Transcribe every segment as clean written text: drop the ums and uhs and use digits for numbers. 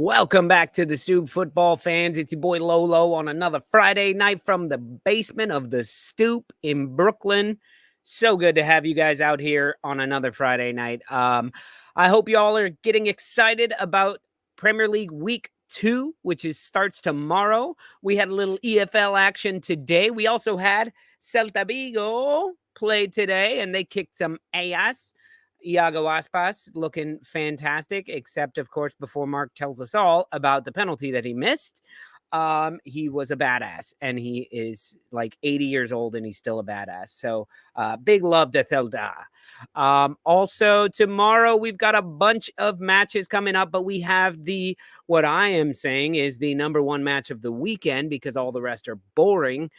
Welcome back to the Stoop football fans. It's your boy Lolo on another Friday night from the basement of the Stoop in Brooklyn. So good to have you guys out here on another Friday night. I hope y'all are getting excited about Premier League Week 2, which starts tomorrow. We had a little EFL action today. We also had Celta Vigo play today, and they kicked some ass. Iago Aspas looking fantastic, except, of course, before Mark tells us all about the penalty that he missed, he was a badass, and he is like 80 years old, and he's still a badass. So big love to Celta. Also, tomorrow, we've got a bunch of matches coming up, but we have what I am saying is the number one match of the weekend, because all the rest are boring,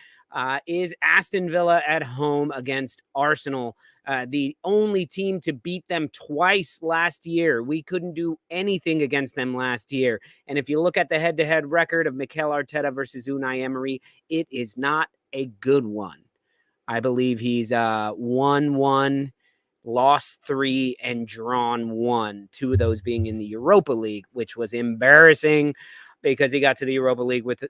is Aston Villa at home against Arsenal. The only team to beat them twice last year. We couldn't do anything against them last year. And if you look at the head-to-head record of Mikel Arteta versus Unai Emery, it is not a good one. I believe he's won 1, lost 3, and drawn 1. 2 of those being in the Europa League, which was embarrassing because he got to the Europa League with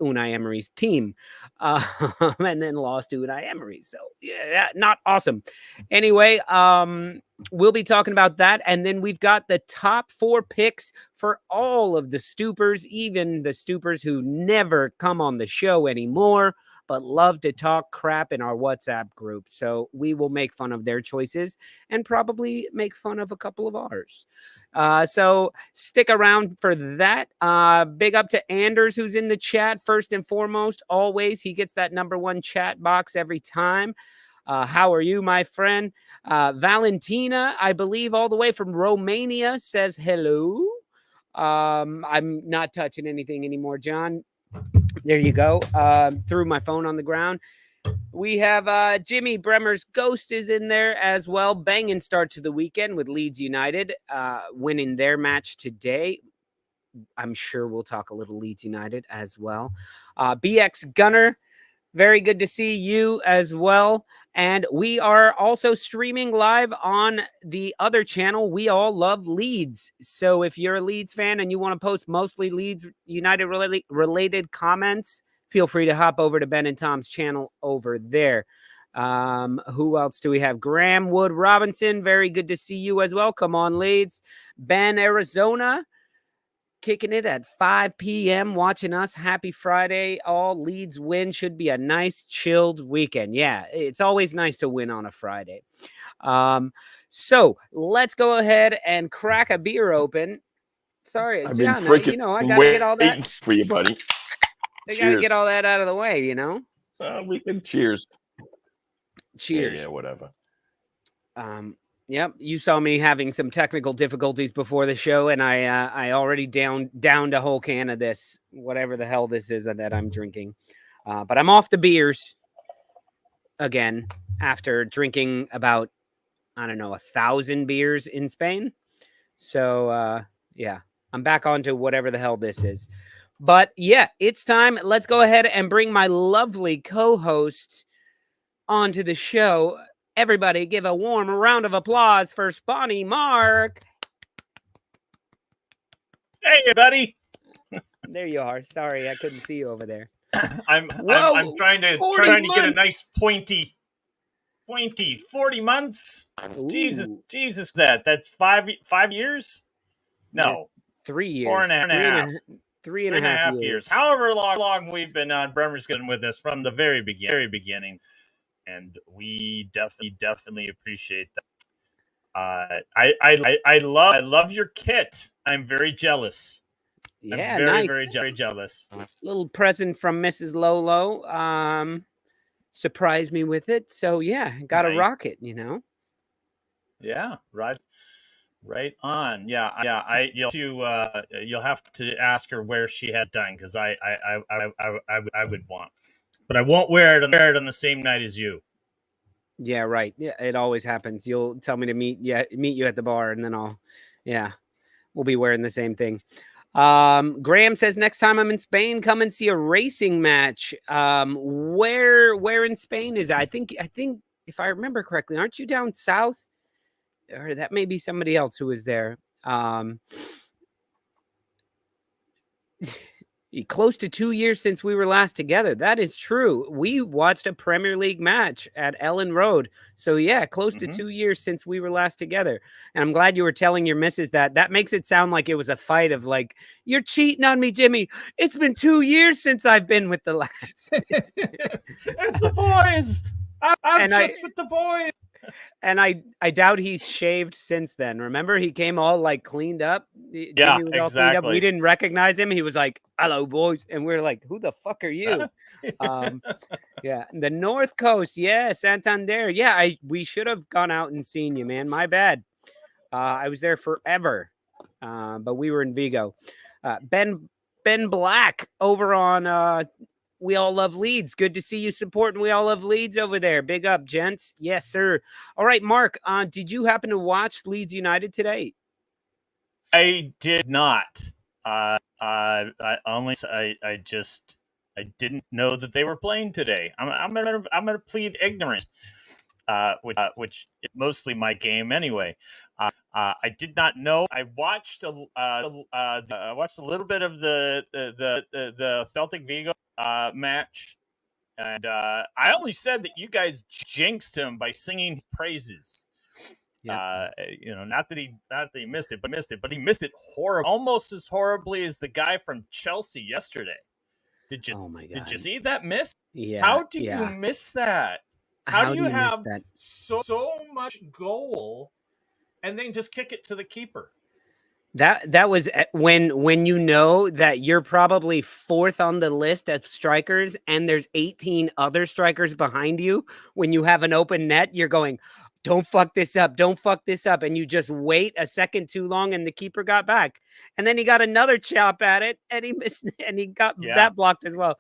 Unai Emery's team and then lost to Unai Emery. So yeah, not awesome. Anyway, we'll be talking about that. And then we've got the top 4 picks for all of the Stoopers, even the Stoopers who never come on the show anymore, but love to talk crap in our WhatsApp group. So we will make fun of their choices and probably make fun of a couple of ours. So stick around for that. Big up to Anders, who's in the chat. First and foremost, always, he gets that number 1 chat box every time. How are you, my friend? Valentina, I believe all the way from Romania, says hello. I'm not touching anything anymore, John. There you go. Threw my phone on the ground. We have Jimmy Bremer's Ghost is in there as well. Banging start to the weekend with Leeds United winning their match today. I'm sure we'll talk a little Leeds United as well. BX Gunner, very good to see you as well. And we are also streaming live on the other channel, We All Love Leeds. So if you're a Leeds fan and you want to post mostly Leeds United related comments, feel free to hop over to Ben and Tom's channel over there. Who else do we have? Graham Wood Robinson, very good to see you as well. Come on, Leeds. Ben, Arizona, kicking it at 5 p.m. watching us. Happy Friday. All Leeds win. Should be a nice chilled weekend. Yeah, it's always nice to win on a Friday. So let's go ahead and crack a beer open. Sorry, I've John, been you know, I got to get all that. for you, buddy. I got to get all that out of the way, you know? We can cheers. Cheers. Yeah, whatever. Yep, you saw me having some technical difficulties before the show, and I already downed a whole can of this, whatever the hell this is that I'm drinking. But I'm off the beers again after drinking about, 1,000 beers in Spain. So, yeah, I'm back onto whatever the hell this is. But, yeah, it's time. Let's go ahead and bring my lovely co-host onto the show. Everybody give a warm round of applause for Spawny Mark. Hey, buddy. There you are. Sorry, I couldn't see you over there. I'm trying to get a nice pointy 40 months. Ooh. Jesus, that's 5 years? No, 3 years. 4.5. 3.5 years. However long we've been on Bremer's Good with us from the very beginning. And we definitely appreciate that. I love your kit. I'm very jealous. Yeah, I'm nice. very jealous. Little present from Mrs. Lolo. Surprised me with it. So yeah, got a rocket, you know. Yeah, right on. Yeah. You'll have to ask her where she had done, because I would want. But I won't wear it on the same night as you. Yeah, right. Yeah, it always happens. You'll tell me to meet you at the bar, and then we'll be wearing the same thing. Graham says next time I'm in Spain, come and see a racing match. Where in Spain is that? I think if I remember correctly, aren't you down south? Or that may be somebody else who is there. close to 2 years since we were last together. That is true. We watched a Premier League match at Ellen Road. So yeah, close to 2 years since we were last together. And I'm glad you were telling your missus that. That makes it sound like it was a fight of like, you're cheating on me, Jimmy. It's been 2 years since I've been with the lads. It's the boys. I'm just with the boys. And I doubt he's shaved since then. Remember, he came all like cleaned up. Yeah, Jimmy was all cleaned up. We didn't recognize him. He was like, "Hello, boys," and we are like, "Who the fuck are you?" Yeah, the North Coast. Yeah, Santander. Yeah, we should have gone out and seen you, man. My bad. I was there forever, but we were in Vigo. Ben Black over on We All Love Leeds. Good to see you supporting We All Love Leeds over there. Big up, gents. Yes, sir. All right, Mark, did you happen to watch Leeds United today? I did not. I didn't know that they were playing today. I'm gonna plead ignorant, which is mostly my game anyway. I did not know. I watched a little bit of the Celtic Vigo match, and I only said that you guys jinxed him by singing praises. Yeah. Not that he missed it, but he missed it horrible, almost as horribly as the guy from Chelsea yesterday. Did you? Oh my God. Did you see that miss? Yeah. How do you miss that? How do you have so much goal and then just kick it to the keeper? That was when you know that you're probably fourth on the list of strikers and there's 18 other strikers behind you. When you have an open net, you're going, don't fuck this up. Don't fuck this up. And you just wait a second too long and the keeper got back. And then he got another chop at it and he missed and he got that blocked as well.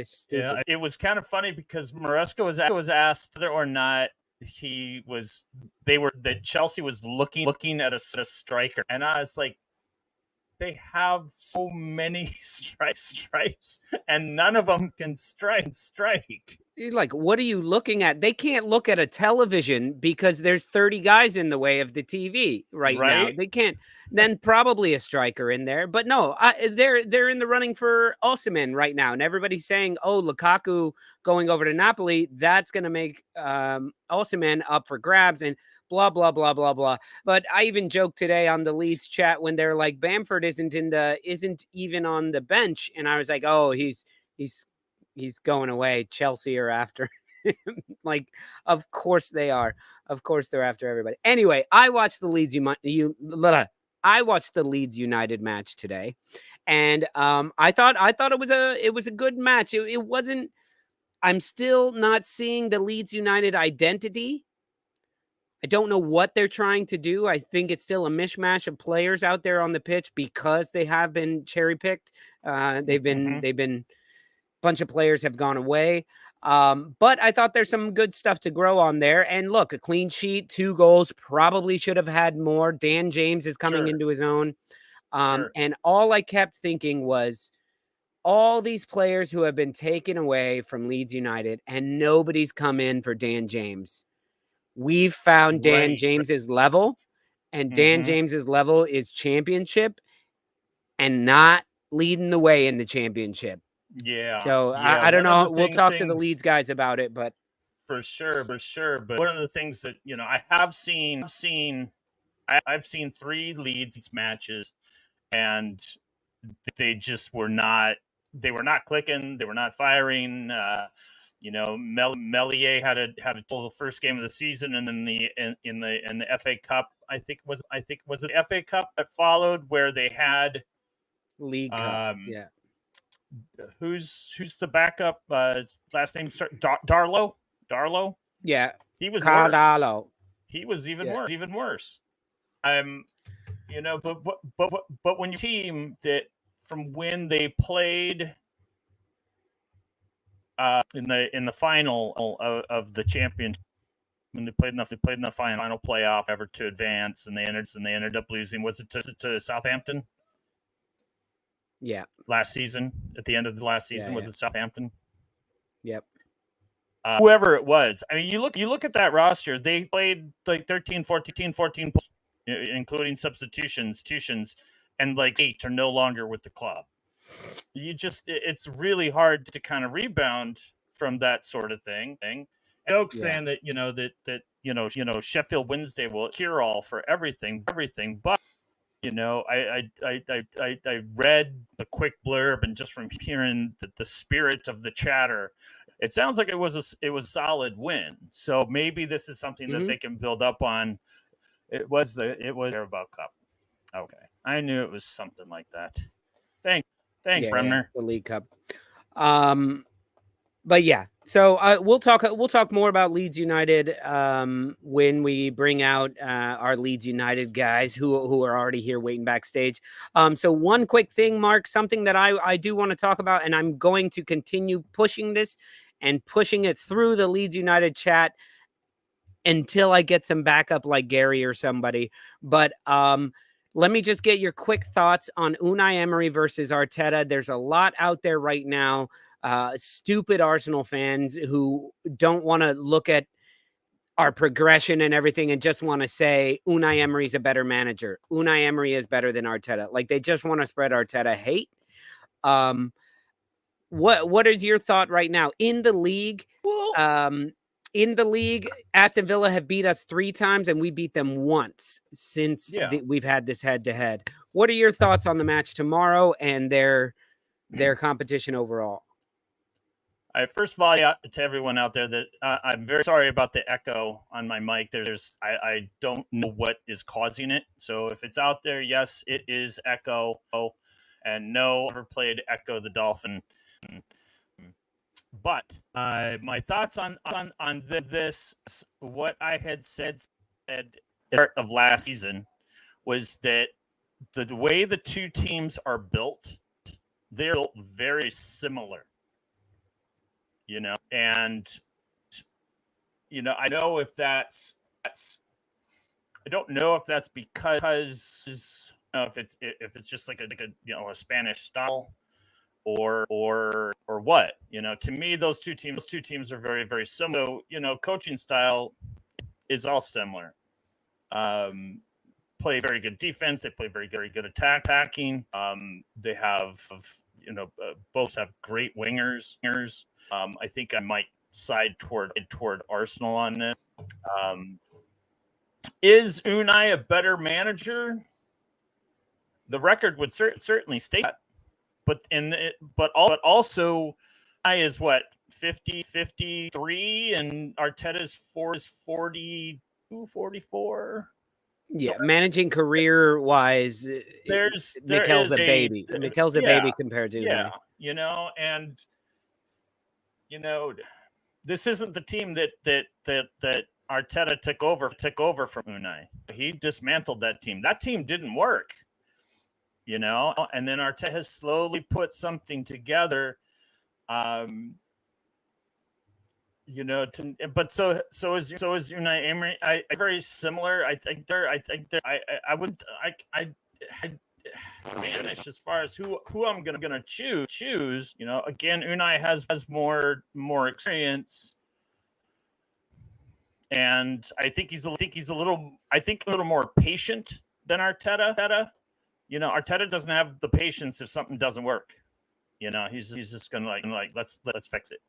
Stupid. Yeah, it was kind of funny because Maresca was asked whether or not Chelsea was looking at a striker, and I was like, they have so many stripes and none of them can strike. You're like, what are you looking at? They can't look at a television because there's 30 guys in the way of the TV right now. They can't. Then probably a striker in there, but no, they're in the running for Osimhen right now, and everybody's saying, "Oh, Lukaku going over to Napoli, that's going to make Osimhen up for grabs," and blah blah blah blah blah. But I even joked today on the Leeds chat when they're like, Bamford isn't even on the bench, and I was like, "Oh, he's going away. Chelsea are after him." Like, of course they are. Of course they're after everybody. Anyway, I watched the Leeds United match today, and I thought it was a good match. It wasn't. I'm still not seeing the Leeds United identity. I don't know what they're trying to do. I think it's still a mishmash of players out there on the pitch because they have been cherry picked. They've been. Bunch of players have gone away. But I thought there's some good stuff to grow on there. And look, a clean sheet, 2 goals, probably should have had more. Dan James is coming into his own. And all I kept thinking was all these players who have been taken away from Leeds United and nobody's come in for Dan James. We've found Dan James's level, and Dan James's level is championship and not leading the way in the championship. Yeah. So I don't know. We'll talk to the Leeds guys about it, but for sure. But one of the things that I've seen 3 Leeds matches, and they just were not. They were not clicking. They were not firing. Melier had a the first game of the season, and then in the FA Cup, I think it was the FA Cup that followed where they had League Cup. Yeah. Who's the backup? His last name Darlow. Darlow. Yeah, he was Darlow. He was even worse. But when you team that from when they played in the final of the championship, when they played in the final playoff ever to advance, and they ended up losing. Was it to Southampton? Yeah. Last season, at the end of the last season, was it Southampton? Yep. Whoever it was. I mean, you look at that roster, they played like 13, 14, including substitutions, and like 8 are no longer with the club. it's really hard to kind of rebound from that sort of thing. Joke saying that Sheffield Wednesday will cure all for everything, but I read the quick blurb, and just from hearing the spirit of the chatter, it sounds like it was a solid win. So maybe this is something that they can build up on. It was Carabao Cup. Okay, I knew it was something like that. Thanks, Bremner. The League Cup. But yeah, so we'll talk more about Leeds United when we bring out our Leeds United guys who are already here waiting backstage. So one quick thing, Mark, something that I do want to talk about, and I'm going to continue pushing this and pushing it through the Leeds United chat until I get some backup like Gary or somebody. But let me just get your quick thoughts on Unai Emery versus Arteta. There's a lot out there right now. Stupid Arsenal fans who don't want to look at our progression and everything and just want to say Unai Emery's a better manager. Unai Emery is better than Arteta. Like, they just want to spread Arteta hate. What is your thought right now in the league? In the league, Aston Villa have beat us 3 times, and we beat them once since we've had this head-to-head. What are your thoughts on the match tomorrow and their competition overall? First of all, to everyone out there, that I'm very sorry about the echo on my mic. I don't know what is causing it. So if it's out there, yes, it is echo. And no, I've never played Echo the Dolphin. But my thoughts on this, what I had said at the start of last season, was that the way the two teams are built, they're built very similar. And I know if that's I don't know if that's because if it's just like a Spanish style or what. To me, those two teams are very, very similar. Coaching style is all similar. Play very good defense. They play very good attacking. They have both have great wingers. I think I might side toward Arsenal on this. Is Unai a better manager? The record would certainly state that. But also, Unai is what, 53, and Arteta's 42, 44. Yeah, so, managing career-wise, Mikel's a baby. Mikel's a baby compared to Unai. And this isn't the team that Arteta took over from Unai. He dismantled that team. That team didn't work. And then Arteta has slowly put something together. But so is Unai Emery. Very similar. I think manage as far as who I'm gonna choose. Again, Unai has more experience, and I think he's a little more patient than Arteta. Arteta doesn't have the patience if something doesn't work. He's just gonna like let's fix it.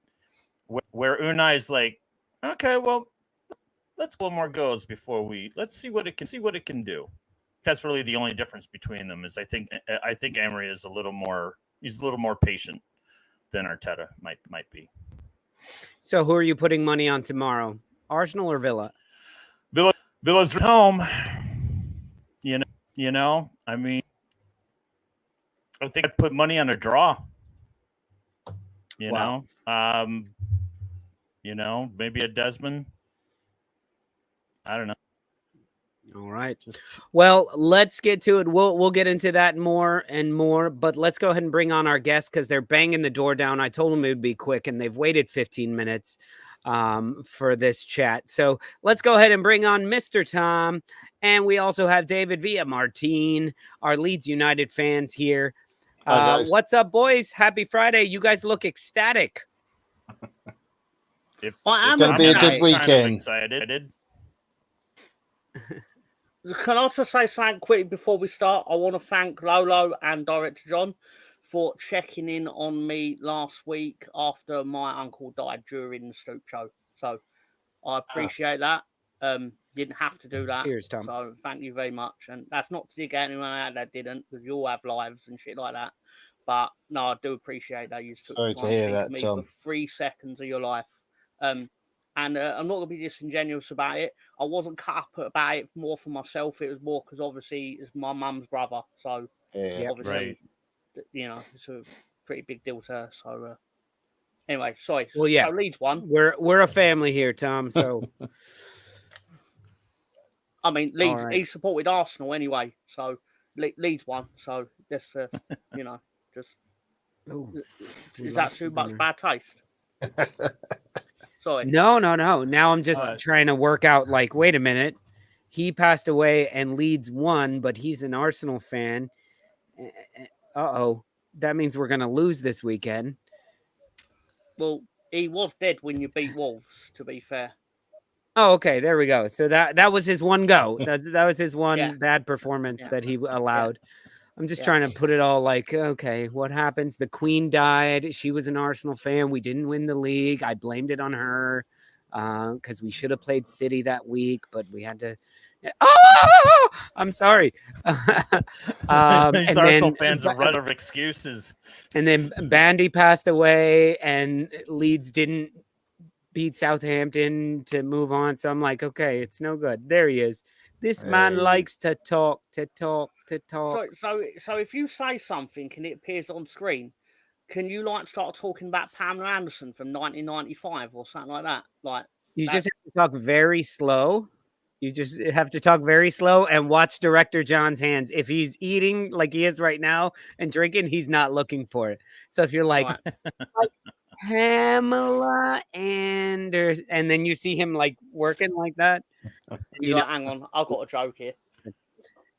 Where Unai's like, okay, well, let's go more goals before let's see what it can do. That's really the only difference between them. Is I think Emery is a little more patient than Arteta might be. So who are you putting money on tomorrow? Arsenal or Villa? Villa's home. I mean, I think I'd put money on a draw. Wow. Maybe a Desmond. I don't know. All right. Well, let's get to it. We'll get into that more and more, but let's go ahead and bring on our guests because they're banging the door down. I told them it would be quick, and they've waited 15 minutes for this chat. So let's go ahead and bring on Mr. Tom, and we also have David Villa Martin, our Leeds United fans here. What's up, boys? Happy Friday. You guys look ecstatic. It's going to be a good weekend. Kind of excited. Can I just say something quick before we start? I want to thank Lolo and Director John for checking in on me last week after my uncle died during the Stoop show. So I appreciate that. Didn't have to do that. Cheers, Tom. So thank you very much. And that's not to dig anyone out that didn't, because you all have lives and shit like that. But no, I do appreciate that you took the time to speak to me for 3 seconds of your life. And I'm not going to be disingenuous about it. I wasn't cut up about it more for myself. It was more because obviously it's my mum's brother. So obviously, you know, it's a pretty big deal to her. So anyway, sorry. Well, yeah. So Leeds won. We're a family here, Tom. So I mean, Leeds. right. He supported Arsenal anyway. So Leeds won. So this, you know, just is that too much bad taste? Sorry. No. Now I'm just trying to work out, like, wait a minute. He passed away and Leeds won, but he's an Arsenal fan. Uh-oh. That means we're going to lose this weekend. Well, he was dead when you beat Wolves, to be fair. Oh, okay. There we go. So that was his one go. That was his one bad performance that he allowed. I'm just trying to put it all like, okay, what happens? The Queen died. She was an Arsenal fan. We didn't win the league. I blamed it on her because we should have played City that week, but we had to. Oh, I'm sorry. These Arsenal fans are running out of excuses. And then Bandy passed away, and Leeds didn't beat Southampton to move on. So I'm like, okay, it's no good. There he is. This man likes to talk. So if you say something and it appears on screen, can you like start talking about Pamela Anderson from 1995 or something like that? Like you just have to talk very slow. You just have to talk very slow and watch Director John's hands. If he's eating like he is right now and drinking, he's not looking for it. So if you're like Pamela Anderson, and then you see him like working like that. You're like, hang on, I've got a joke here.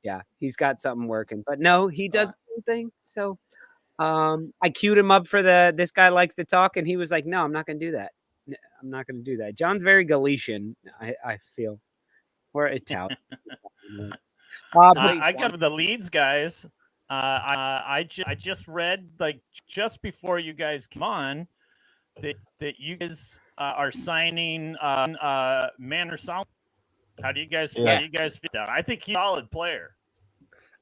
Yeah, he's got something working. But no, he does something. So I queued him up for this guy likes to talk, and he was like, no, I'm not going to do that. I'm not going to do that. John's very Galician, I feel. Or Italian. I got the Leeds guys. I just read, like, just before you guys came on, that you guys are signing Manor Solomon. How do you guys feel that? I think he's a solid player.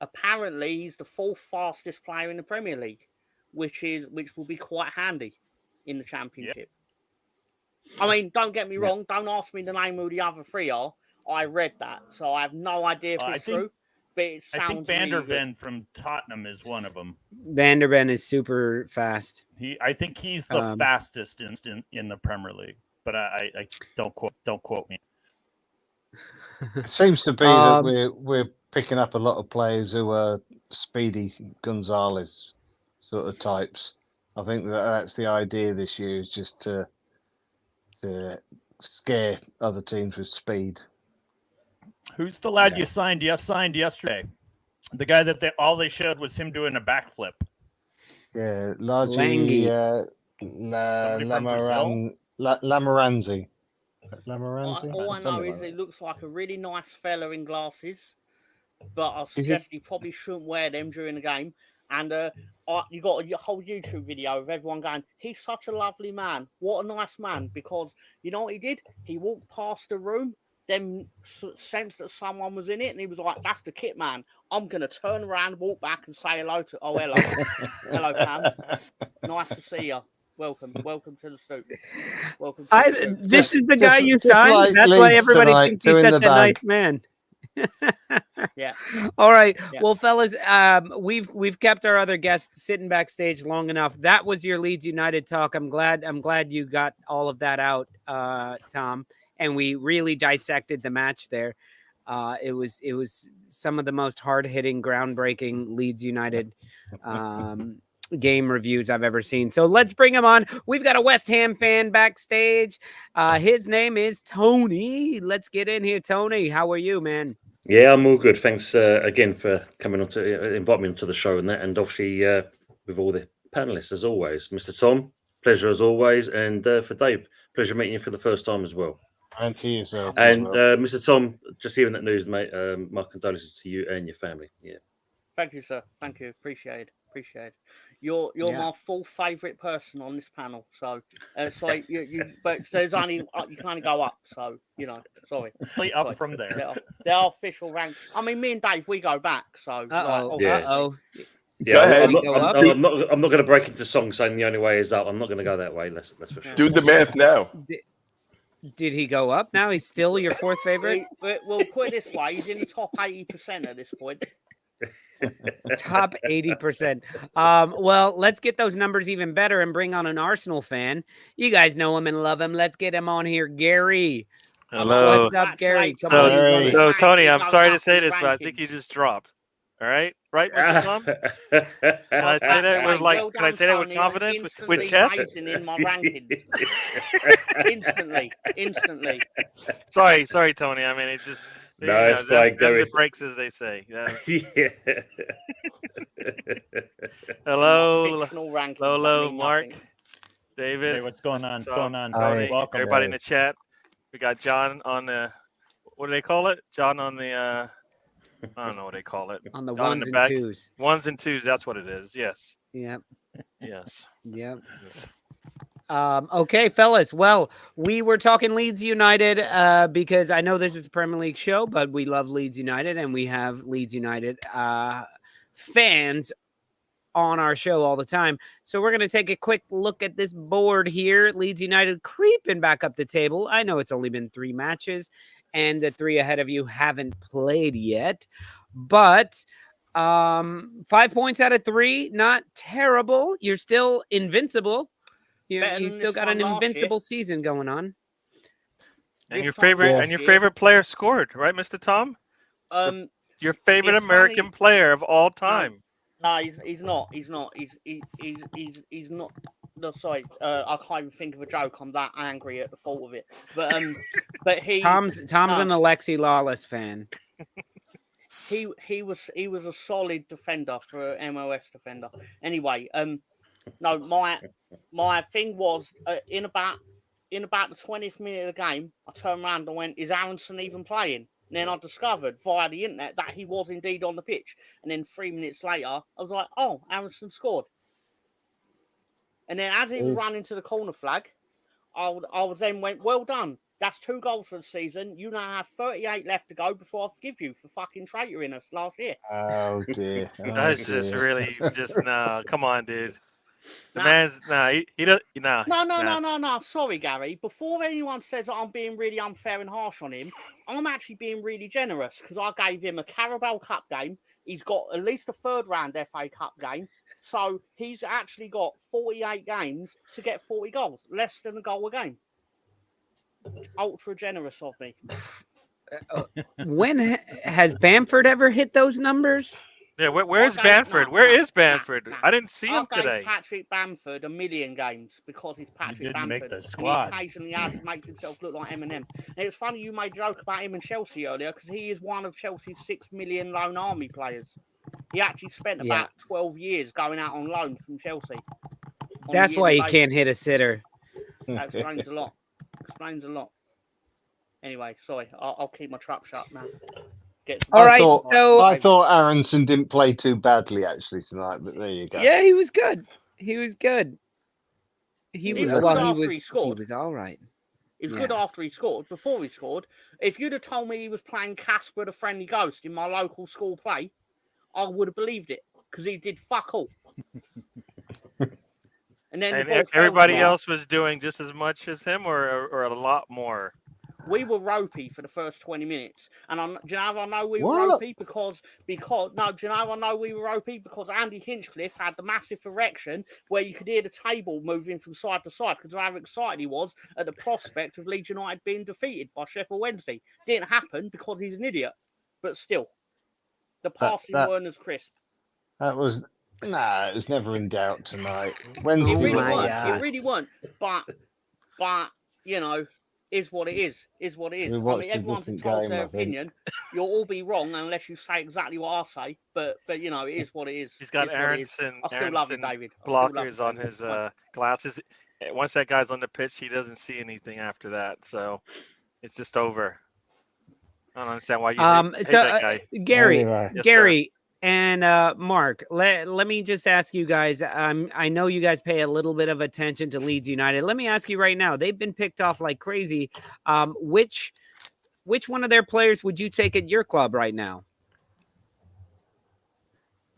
Apparently, he's the 4th fastest player in the Premier League, which will be quite handy in the Championship. I mean, don't get me wrong. Don't ask me the name of the other 3 are. I read that, so I have no idea if it's true. But it sounds. I think Van der Ven from Tottenham is one of them. Van der Ven is super fast. I think he's the fastest in the Premier League, but I don't quote me. It seems to be that we're picking up a lot of players who are speedy Gonzalez sort of types. I think that's the idea this year, is just to scare other teams with speed. Who's the lad you signed yesterday? The guy that all they showed was him doing a backflip. Yeah, largely Lamaranzi. All I know is he looks like a really nice fella in glasses, but I suggest he probably shouldn't wear them during the game. And you got a whole YouTube video of everyone going, he's such a lovely man. What a nice man. Because you know what he did? He walked past the room, then sensed that someone was in it, and he was like, that's the kit man. I'm going to turn around, walk back, and say hello to... Oh, hello. Hello, Pam. Nice to see you. Welcome to the Stoop. Welcome. This is the guy you signed. Like that's why everybody thinks he's such a nice man. Yeah. All right. Yeah. Well, fellas, we've kept our other guests sitting backstage long enough. That was your Leeds United talk. I'm glad you got all of that out, Tom. And we really dissected the match there. It was some of the most hard-hitting, groundbreaking Leeds United game reviews I've ever seen. So let's bring him on. We've got a West Ham fan backstage. His name is Tony. Let's get in here, Tony. How are you, man? Yeah, I'm all good. Thanks again for coming on to invite me onto the show and that, and obviously with all the panelists as always. Mr. Tom, pleasure as always, and for Dave, pleasure meeting you for the first time as well. And to yourself. And Mr. Tom, just hearing that news, mate. My condolences to you and your family. Yeah. Thank you, sir. Thank you. Appreciate it. Appreciate it. You're my full favourite person on this panel. So but there's only you can only go up. So sorry. Up from there. Their official rank. I mean, me and Dave, we go back. So Yeah, ahead. I'm not going to break into song saying the only way is up. I'm not going to go that way. That's for sure. Do the math now. Did he go up now? He's still your fourth favorite? We'll put it this way. He's in the top 80% at this point. Top 80%. Well, let's get those numbers even better and bring on an Arsenal fan. You guys know him and love him. Let's get him on here. Gary. Hello. What's up, Gary? Come So, on. so Tony, I'm sorry to say this, but I think you just dropped. All right, Mr. Tom? Can I say that with can I say that with confidence, with chest? In my rankings. Instantly. Sorry, Tony. I mean, it just it's fine, Gary. The breaks, as they say. Yeah. Hello, Lolo, Mark, David. Hey, what's going on? Tony, welcome. Everybody in the chat. We got John on the. What do they call it? John on the. I don't know what they call it. On the John ones in and twos. Ones and twos. That's what it is. Yes. Yep. Yes. Yep. Okay, fellas. Well, we were talking Leeds United because I know this is a Premier League show, but we love Leeds United and we have Leeds United fans on our show all the time. So we're going to take a quick look at this board here. Leeds United creeping back up the table. I know it's only been 3 matches and the 3 ahead of you haven't played yet, but 5 points out of 3, not terrible. You're still invincible. You still got an invincible season going on. And your favorite player scored, right, Mr. Tom? Your favorite American player of all time. No, he's not. He's not. No, sorry, I can't even think of a joke. I'm that angry at the thought of it. But he. Tom's an Alexi Lawless fan. He was a solid defender for an MLS defender. Anyway, no, my thing was in about the 20th minute of the game, I turned around and went, "Is Aronson even playing?" And then I discovered via the internet that he was indeed on the pitch. And then 3 minutes later, I was like, "Oh, Aronson scored." And then as he was running to the corner flag, I then went, "Well done. That's 2 goals for the season. You now have 38 left to go before I forgive you for fucking traitoring us last year." Oh dear. That's just really no. Come on, dude. The man's he does No. Sorry, Gary. Before anyone says that I'm being really unfair and harsh on him, I'm actually being really generous because I gave him a Carabao Cup game. He's got at least a 3rd round FA Cup game. So he's actually got 48 games to get 40 goals, less than a goal a game. Ultra generous of me. When has Bamford ever hit those numbers? Yeah, where's Bamford? Where is Bamford? I didn't see him today. Patrick Bamford 1 million games because he's Patrick Bamford. Make the squad. He occasionally makes himself look like Eminem. And it was funny you made a joke about him and Chelsea earlier because he is one of Chelsea's 6 million loan army players. He actually spent about 12 years going out on loan from Chelsea. That's why he can't hit a sitter. That explains a lot. Anyway, sorry. I'll keep my trap shut now. I thought Aronson didn't play too badly actually tonight, but there you go. Yeah, he was good. He was good after he scored. He was all right. He was good after he scored. Before he scored, if you'd have told me he was playing Casper the Friendly Ghost in my local school play, I would have believed it because he did fuck all. And then everybody else was doing just as much as him, or a lot more. We were ropey for the first 20 minutes. And do you know I know we were ropey? Because Andy Hinchcliffe had the massive erection where you could hear the table moving from side to side because of how excited he was at the prospect of Leeds United being defeated by Sheffield Wednesday. Didn't happen because he's an idiot. But still, the passing weren't as crisp. It was never in doubt tonight. Wednesday it really weren't. But is what it is. I mean, everyone's entitled to their opinion. You'll all be wrong unless you say exactly what I say. But it is what it is. He's got Aronson David. blockers on his glasses. Once that guy's on the pitch, he doesn't see anything after that. So it's just over. I don't understand why you hate that guy. Gary, Yes, Gary, And Mark, let me just ask you guys. I know you guys pay a little bit of attention to Leeds United. Let me ask you right now. They've been picked off like crazy. Which one of their players would you take at your club right now?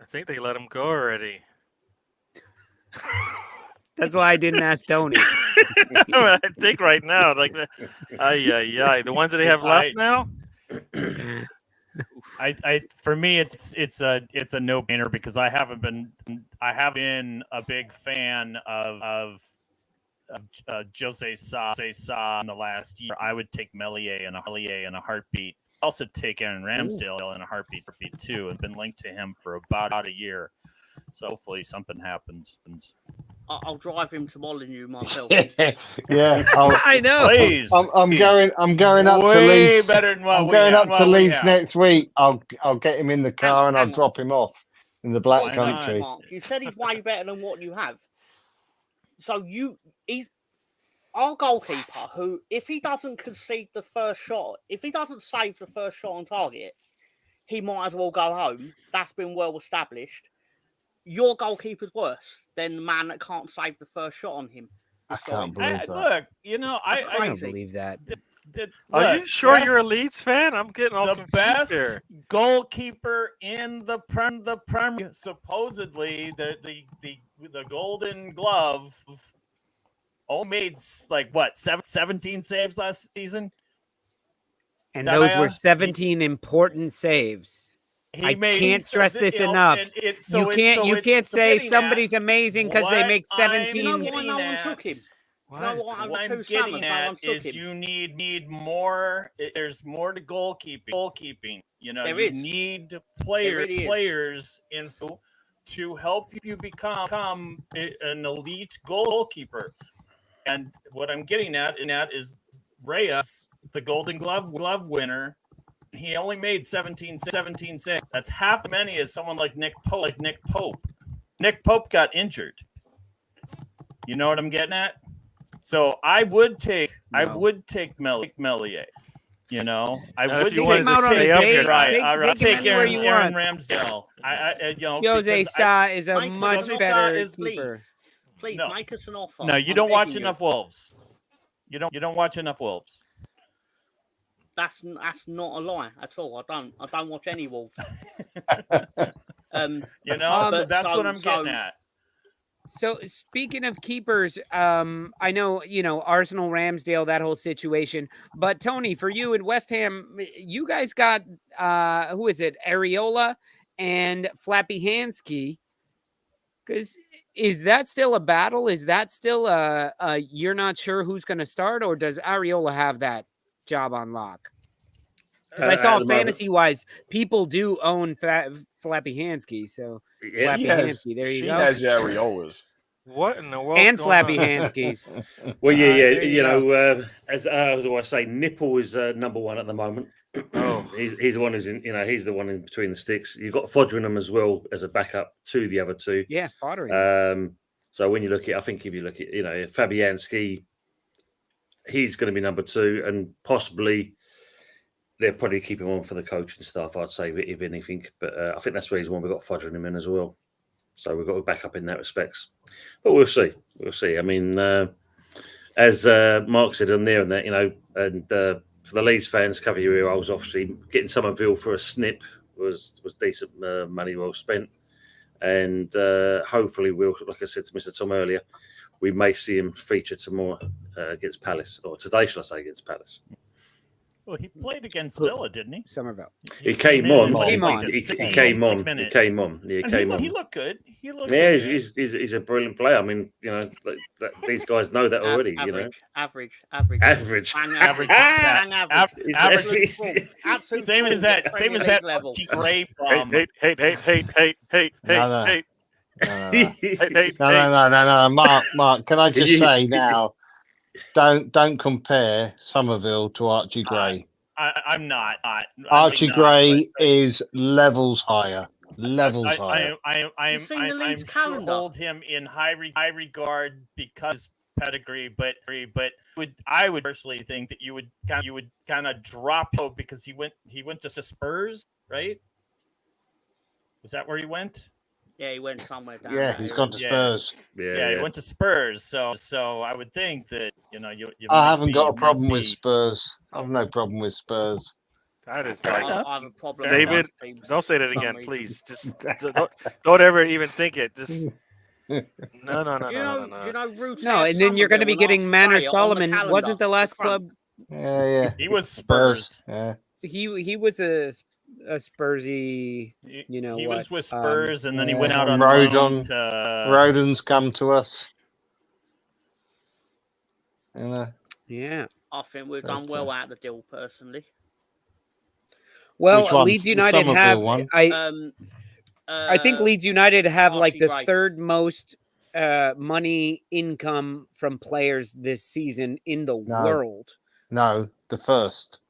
I think they let him go already. That's why I didn't ask Tony. I think right now, like the ones that they have left now. For me, it's a no-brainer because I haven't been a big fan of Jose Sa in the last year. I would take Meslier in a heartbeat. Also take Aaron Ramsdale in a heartbeat too, and been linked to him for about a year. So hopefully something happens. I'll drive him to Molyneux myself. Yeah, I know. Please, I'm going up to Leeds. Better than I'm going up to Leeds next week. I'll get him in the car and I'll drop him off in the Black Country. Mark, you said he's way better than what you have. So he's our goalkeeper who, if he doesn't concede the first shot, if he doesn't save the first shot on target, he might as well go home. That's been well established. Your goalkeeper's worse than the man that can't save the first shot on him. I can't believe that. Look, I don't believe that. Are you sure you're a Leeds fan? I'm getting all confused best here. Goalkeeper in the Premier. Supposedly, the Golden Glove only made like what 17 saves last season, and those were 17 important saves. I can't stress this enough. You can't say somebody's amazing because they make 17. You know why no one took him? What I'm getting at is you need more. There's more to goalkeeping. You need players to help you become an elite goalkeeper. And what I'm getting at is Reyes, the Golden Glove winner. He only made 17 saves. That's half as many as someone like Nick Pope. Nick Pope got injured. You know what I'm getting at? So I would take Meslier. I would take him out on a date. Right. Take Aaron Ramsdale. Jose Sa is a much better keeper. Please make us an offer. No, you don't watch enough Wolves. You don't watch enough Wolves. That's not a lie at all. I don't watch any Wolves. So that's what I'm getting at. So speaking of keepers, I know, Arsenal, Ramsdale, that whole situation. But Tony, for you in West Ham, you guys got, who is it? Areola and Flappy Hansky. Because is that still a battle? Is that still you're not sure who's going to start? Or does Areola have that job on lock? Because I saw fantasy-wise, people do own Flappy Hansky, so Flappy Hansky, there you go. She has Areolas. What in the world? And Flappy Hanskys. Well, yeah. As I say, Nipple is number one at the moment. Oh, he's the one who's in. he's the one in between the sticks. You've got Foderingham as well as a backup to the other two. Yeah, Foderingham. So when you look at, I think if you look at, Fabianski, he's going to be number two, and possibly they'll probably keep him on for the coaching staff, I'd say, if anything. But I think that's where he's one. We've got Foderingham in as well. So we've got a backup in that respects. But we'll see. I mean, as Mark said on there and that, and for the Leeds fans, cover your ear holes, obviously, getting Somerville for a snip was decent money well spent. And hopefully we'll, like I said to Mr. Tom earlier, we may see him feature tomorrow against Palace, or today, shall I say, against Palace. Well, he played against Villa, didn't he? Somerville. He came on. He came on. He looked good. He's a brilliant player. I mean, these guys know that already. Average. Same as that level. Great. Hey. No. Mark, can I just say now? Don't compare Somerville to Archie Gray. I'm not. Archie Gray is levels higher. I'm sure hold him in high regard because pedigree, but I would personally think that you would kind of drop him because he went to Spurs, right? Was that where he went? Yeah, he went somewhere down. Yeah, he's gone to Spurs. Yeah, he went to Spurs. So I would think that you I haven't got a problem with Spurs. I've no problem with Spurs. That is like I have a problem. David, don't say that again, please. Just don't ever even think it. Just no. Do you know Ruth? No, and then you're going to be getting Manor Solomon. Wasn't the last club? Yeah. He was Spurs. Yeah. He was a Spursy. You know, he was with Spurs, and then he went out on Rodon. loan. Rodon's come to us. You know. Yeah, I think we've done well out of the deal, personally. Well, Leeds United have. I think Leeds United have like the third most money income from players this season in the world. No, the first.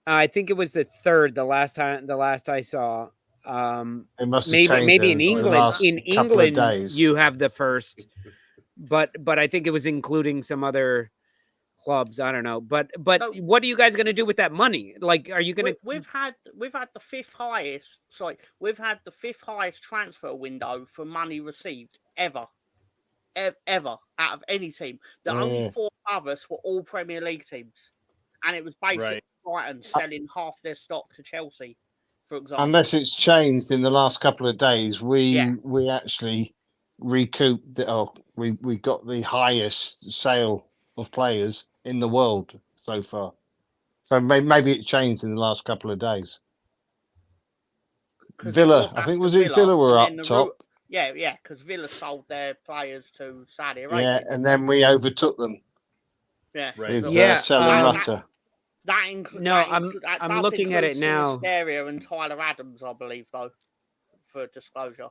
I think it was the third. The last I saw. It must have maybe in England. In England, days. you have the first, but I think it was including some other clubs. I don't know. But what are you guys going to do with that money? Like, are you going to? We've had the fifth highest. Sorry, we've had the fifth highest transfer window for money received ever out of any team. The only four others were all Premier League teams, and it was basically Brighton selling half their stock to Chelsea, for example. Unless it's changed in the last couple of days, we actually recouped. We got the highest sale of players in the world so far. So maybe it changed in the last couple of days. Villa, I think Villa were up top. Yeah, because Villa sold their players to Saudi Arabia. Yeah, and then we overtook them. Yeah, with Salamatta. I'm looking at it now. Mysteria and Tyler Adams, I believe, though, for disclosure.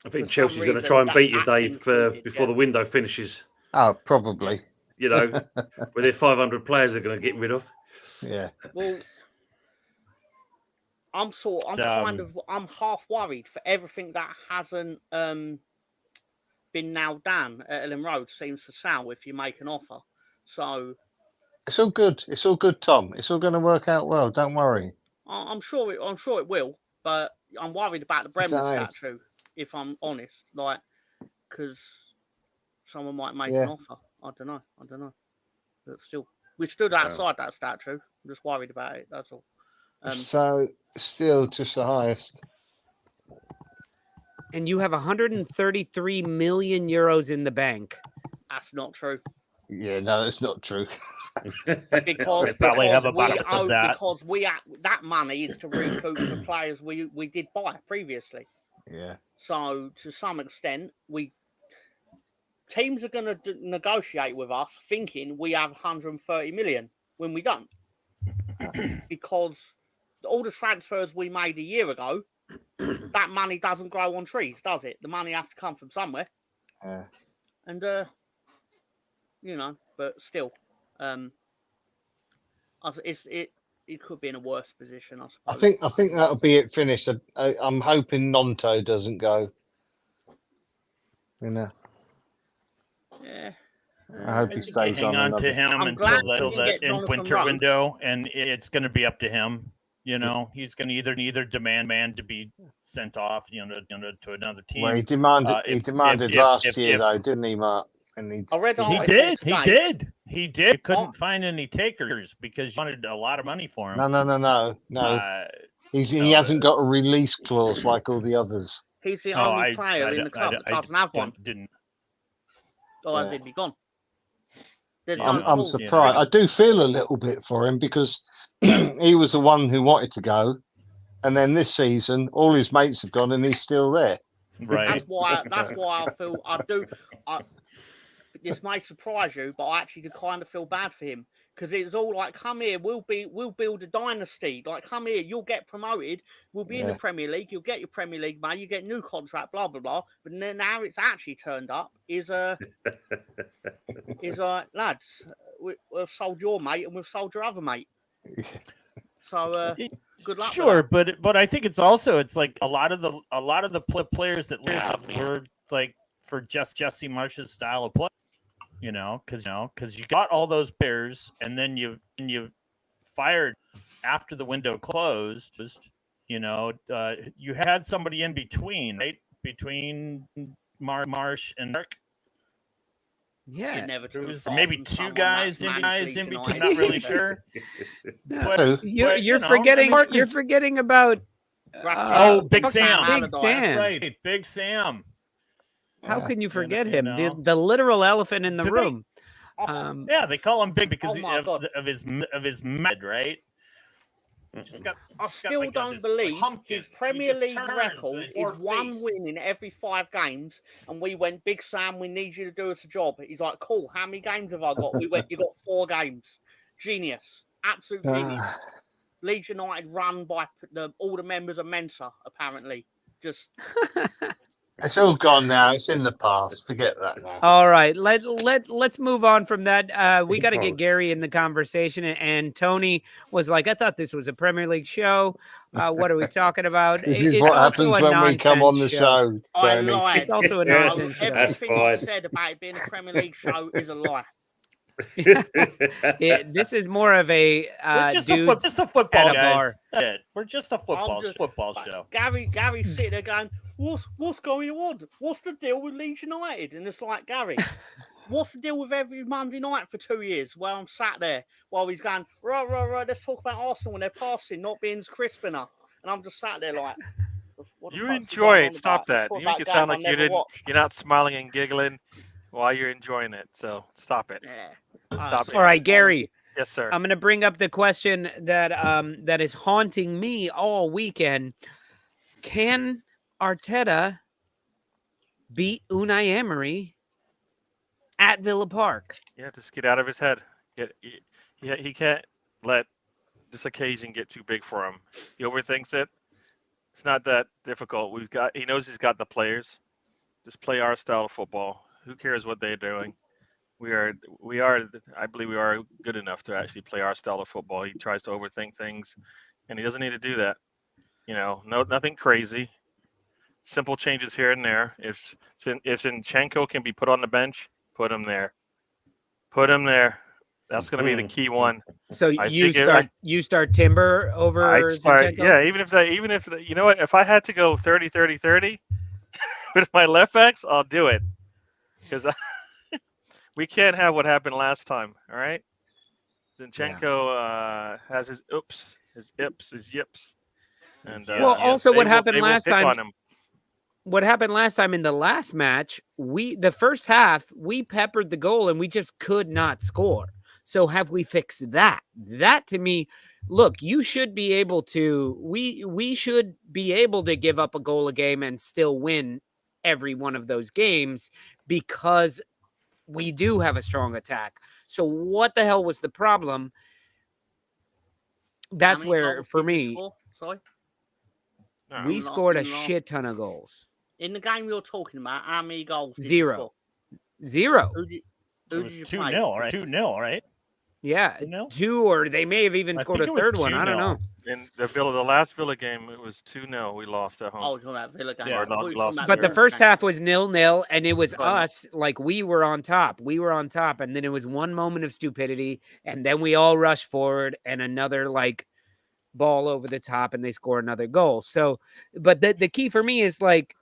I think Chelsea's going to try and beat you, Dave, before the window finishes. Oh, probably. You know, with their 500 players they're going to get rid of. Yeah. Well, I'm half worried for everything that hasn't been nailed down at Ellen Road seems for sale if you make an offer. So it's all good. It's all good, Tom. It's all going to work out well. Don't worry. I'm sure it will, but I'm worried about the Bremen statue. If I'm honest, like, because someone might make an offer. I don't know. But still, we stood outside that statue. I'm just worried about it. That's all. So still just the highest. And you have 133 million euros in the bank. That's not true. Yeah, no, that's not true. because probably have a because that money is to recoup the players we did buy previously. Yeah. So to some extent, teams are going to negotiate with us thinking we have 130 million when we don't, because all the transfers we made a year ago, that money doesn't grow on trees, does it? The money has to come from somewhere. Yeah. And but still, it could be in a worse position, I suppose. I think that'll be it finished. I'm hoping Nonto doesn't go. You know. Yeah. I hope he stays hang on to him until the winter window, and it's going to be up to him. You know, he's going to either demand to be sent off, to another team. Well, he demanded last year, though, didn't he, Mark? And he did. He couldn't find any takers because you wanted a lot of money for him. No. He hasn't got a release clause like all the others. He's the only player in the club that doesn't have one. Or has he gone? I'm surprised. I do feel a little bit for him because he was the one who wanted to go, and then this season all his mates have gone and he's still there. Right. That's why I feel this may surprise you, but I actually kind of feel bad for him because it's all like, come here, we'll build a dynasty. Like, come here, you'll get promoted. We'll be in the Premier League. You'll get your Premier League money. You get new contract. Blah blah blah. But then now it's actually turned up is lads, we've sold your mate and we've sold your other mate. So good luck. Sure, but I think it's like a lot of the players that left were like for just Jesse Marsh's style of play. Because you got all those players and then you fired after the window closed. you had somebody in between, right? Between Marsh and Mark. Yeah, there was maybe two guys in between. I'm not really sure. No, you're forgetting. You're forgetting about. Big Sam. Big Sam. That's right, Big Sam. How can you forget him? The literal elephant in the room. They call him Big because of his med, right? I still don't believe his Premier League record is one win in every 5 games, and we went, Big Sam, we need you to do us a job. He's like, cool, how many games have I got? We went, you got 4 games. Genius. Absolute genius. Leeds United run by all the members of Mensa, apparently. Just... It's all gone now. It's in the past. Forget that now. All right, let's move on from that. We got to get Gary in the conversation. And Tony was like, "I thought this was a Premier League show. What are we talking about?" This is what happens when we come on the show. I lied. It's also a nonsense show. Everything I said about it being a Premier League show is a lie. This is more of a just a football guys. We're just a football show. Gary sitting there going, what's going on? What's the deal with Leeds United? And it's like, Gary, what's the deal with every Monday night for 2 years? Well, I'm sat there while he's going, right, let's talk about Arsenal when they're passing, not being as crisp enough. And I'm just sat there like, you enjoy it. Stop that. You make it sound like you're not smiling and giggling while you're enjoying it. So stop it. Yeah. Stop it. All right, Gary. Yes, sir. I'm going to bring up the question that is haunting me all weekend. Can Arteta beat Unai Emery at Villa Park? Yeah, just get out of his head. He can't let this occasion get too big for him. He overthinks it. It's not that difficult. He knows he's got the players. Just play our style of football. Who cares what they're doing? I believe we are good enough to actually play our style of football. He tries to overthink things, and he doesn't need to do that. Nothing crazy. Simple changes here and there. If Zinchenko can be put on the bench, put him there. That's going to be the key one. So you start Timber over Zinchenko? Yeah, even if you know what, if I had to go 30-30-30 with my left backs, I'll do it. Because we can't have what happened last time, all right? Zinchenko has his oops, his ips, his yips. And also what happened last time? What happened last time in the last match, the first half, we peppered the goal and we just could not score. So have we fixed that? That to me, look, you should be able to, we should be able to give up a goal a game and still win every one of those games because we do have a strong attack. So what the hell was the problem? That's where, for me, we scored a shit ton of goals. In the game you're talking about, how many goals? Zero. Who did you 2-0, right? 2-0, right? Yeah, 2, or they may have even scored a third one. I don't know. In the last Villa game, it was 2-0. We lost at home. Oh, you're that Villa game. Yeah, but the first half was 0-0, and it was us, like we were on top. And then it was one moment of stupidity, and then we all rushed forward, and another like ball over the top, and they score another goal. So, but the key for me is like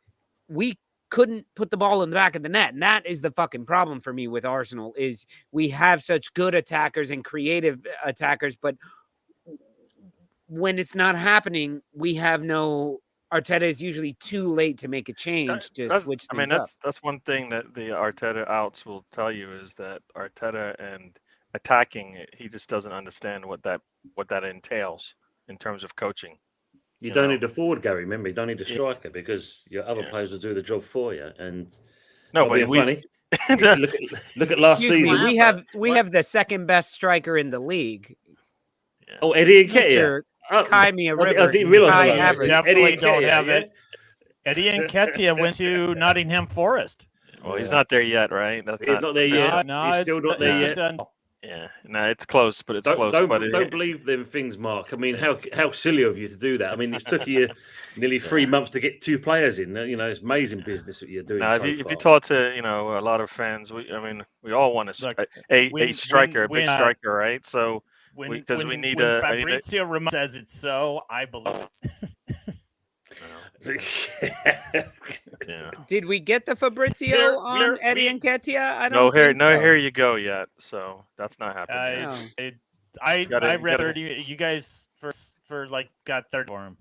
we couldn't put the ball in the back of the net. And that is the fucking problem for me with Arsenal is we have such good attackers and creative attackers, but when it's not happening, we have Arteta is usually too late to make a change to switch things up. That's one thing that the Arteta outs will tell you is that Arteta and attacking, he just doesn't understand what that entails in terms of coaching. You don't need a forward, Gary. Remember, you don't need a striker because your other players will do the job for you. And funny. look at last season. We have the second best striker in the league. Yeah. Oh, Eddie Nketiah. I didn't realize that. Eddie don't have it. Eddie Nketiah went to Nottingham Forest. Well, he's not there yet, right? He's not there yet. No, he's still not there yet. Yeah, no, it's close, but close. Don't believe them things, Mark. I mean, how silly of you to do that. I mean, it took you nearly 3 months to get 2 players in. It's amazing business what you're doing. Now, if you talk to a lot of fans, we all want a striker, a big striker, right? So because we need when Fabrizio Romano says it's so, I believe it. Yeah. Did we get the Fabrizio on Eddie and Ketia? I don't. Here you go yet. So that's not happening. I read 30. You guys for like got 30 for him.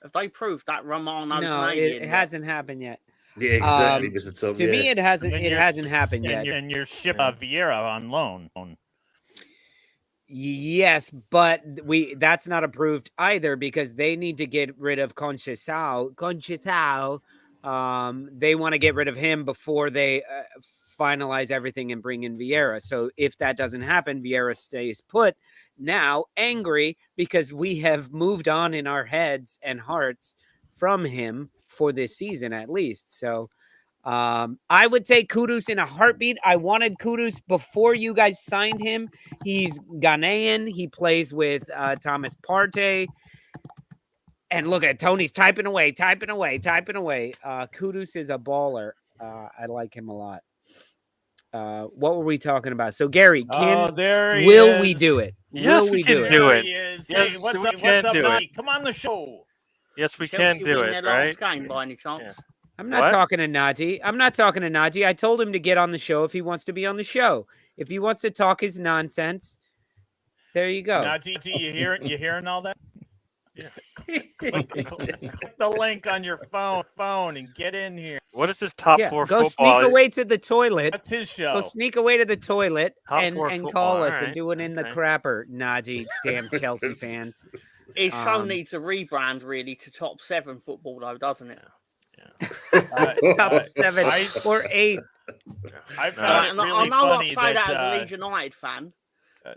Have they proved that Romano's No, it hasn't happened yet. Yeah, exactly. Mr. Tom, to me, it hasn't. It hasn't happened yet. And you're ship Vieira on loan. Yes, but that's not approved either because they need to get rid of Conceição. They want to get rid of him before they finalize everything and bring in Vieira. So if that doesn't happen, Vieira stays put. Now angry because we have moved on in our heads and hearts from him for this season at least. So I would take Kudus in a heartbeat. I wanted Kudus before you guys signed him. He's Ghanaian. He plays with Thomas Partey. And look at Tony's typing away. Kudus is a baller. I like him a lot. What were we talking about? So Gary, will we do it? Yes, we can do it. Yes, hey, what's up, Nate? Come on the show. Yes, we can do it, right? Game by any chance? Yeah. I'm not talking to Najee. I told him to get on the show if he wants to be on the show. If he wants to talk his nonsense, there you go. Najee, you hearing all that? Yeah. click the link on your phone and get in here. What is this top four go football? Sneak away to the toilet. That's his show. Go sneak away to the toilet and call us right. and do it in the crapper, Najee. Damn Chelsea fans. His show needs a rebrand, really, to top 7 football, though, doesn't it? Top 7 or 8. I found it really I know funny I say that as a Leeds United fan,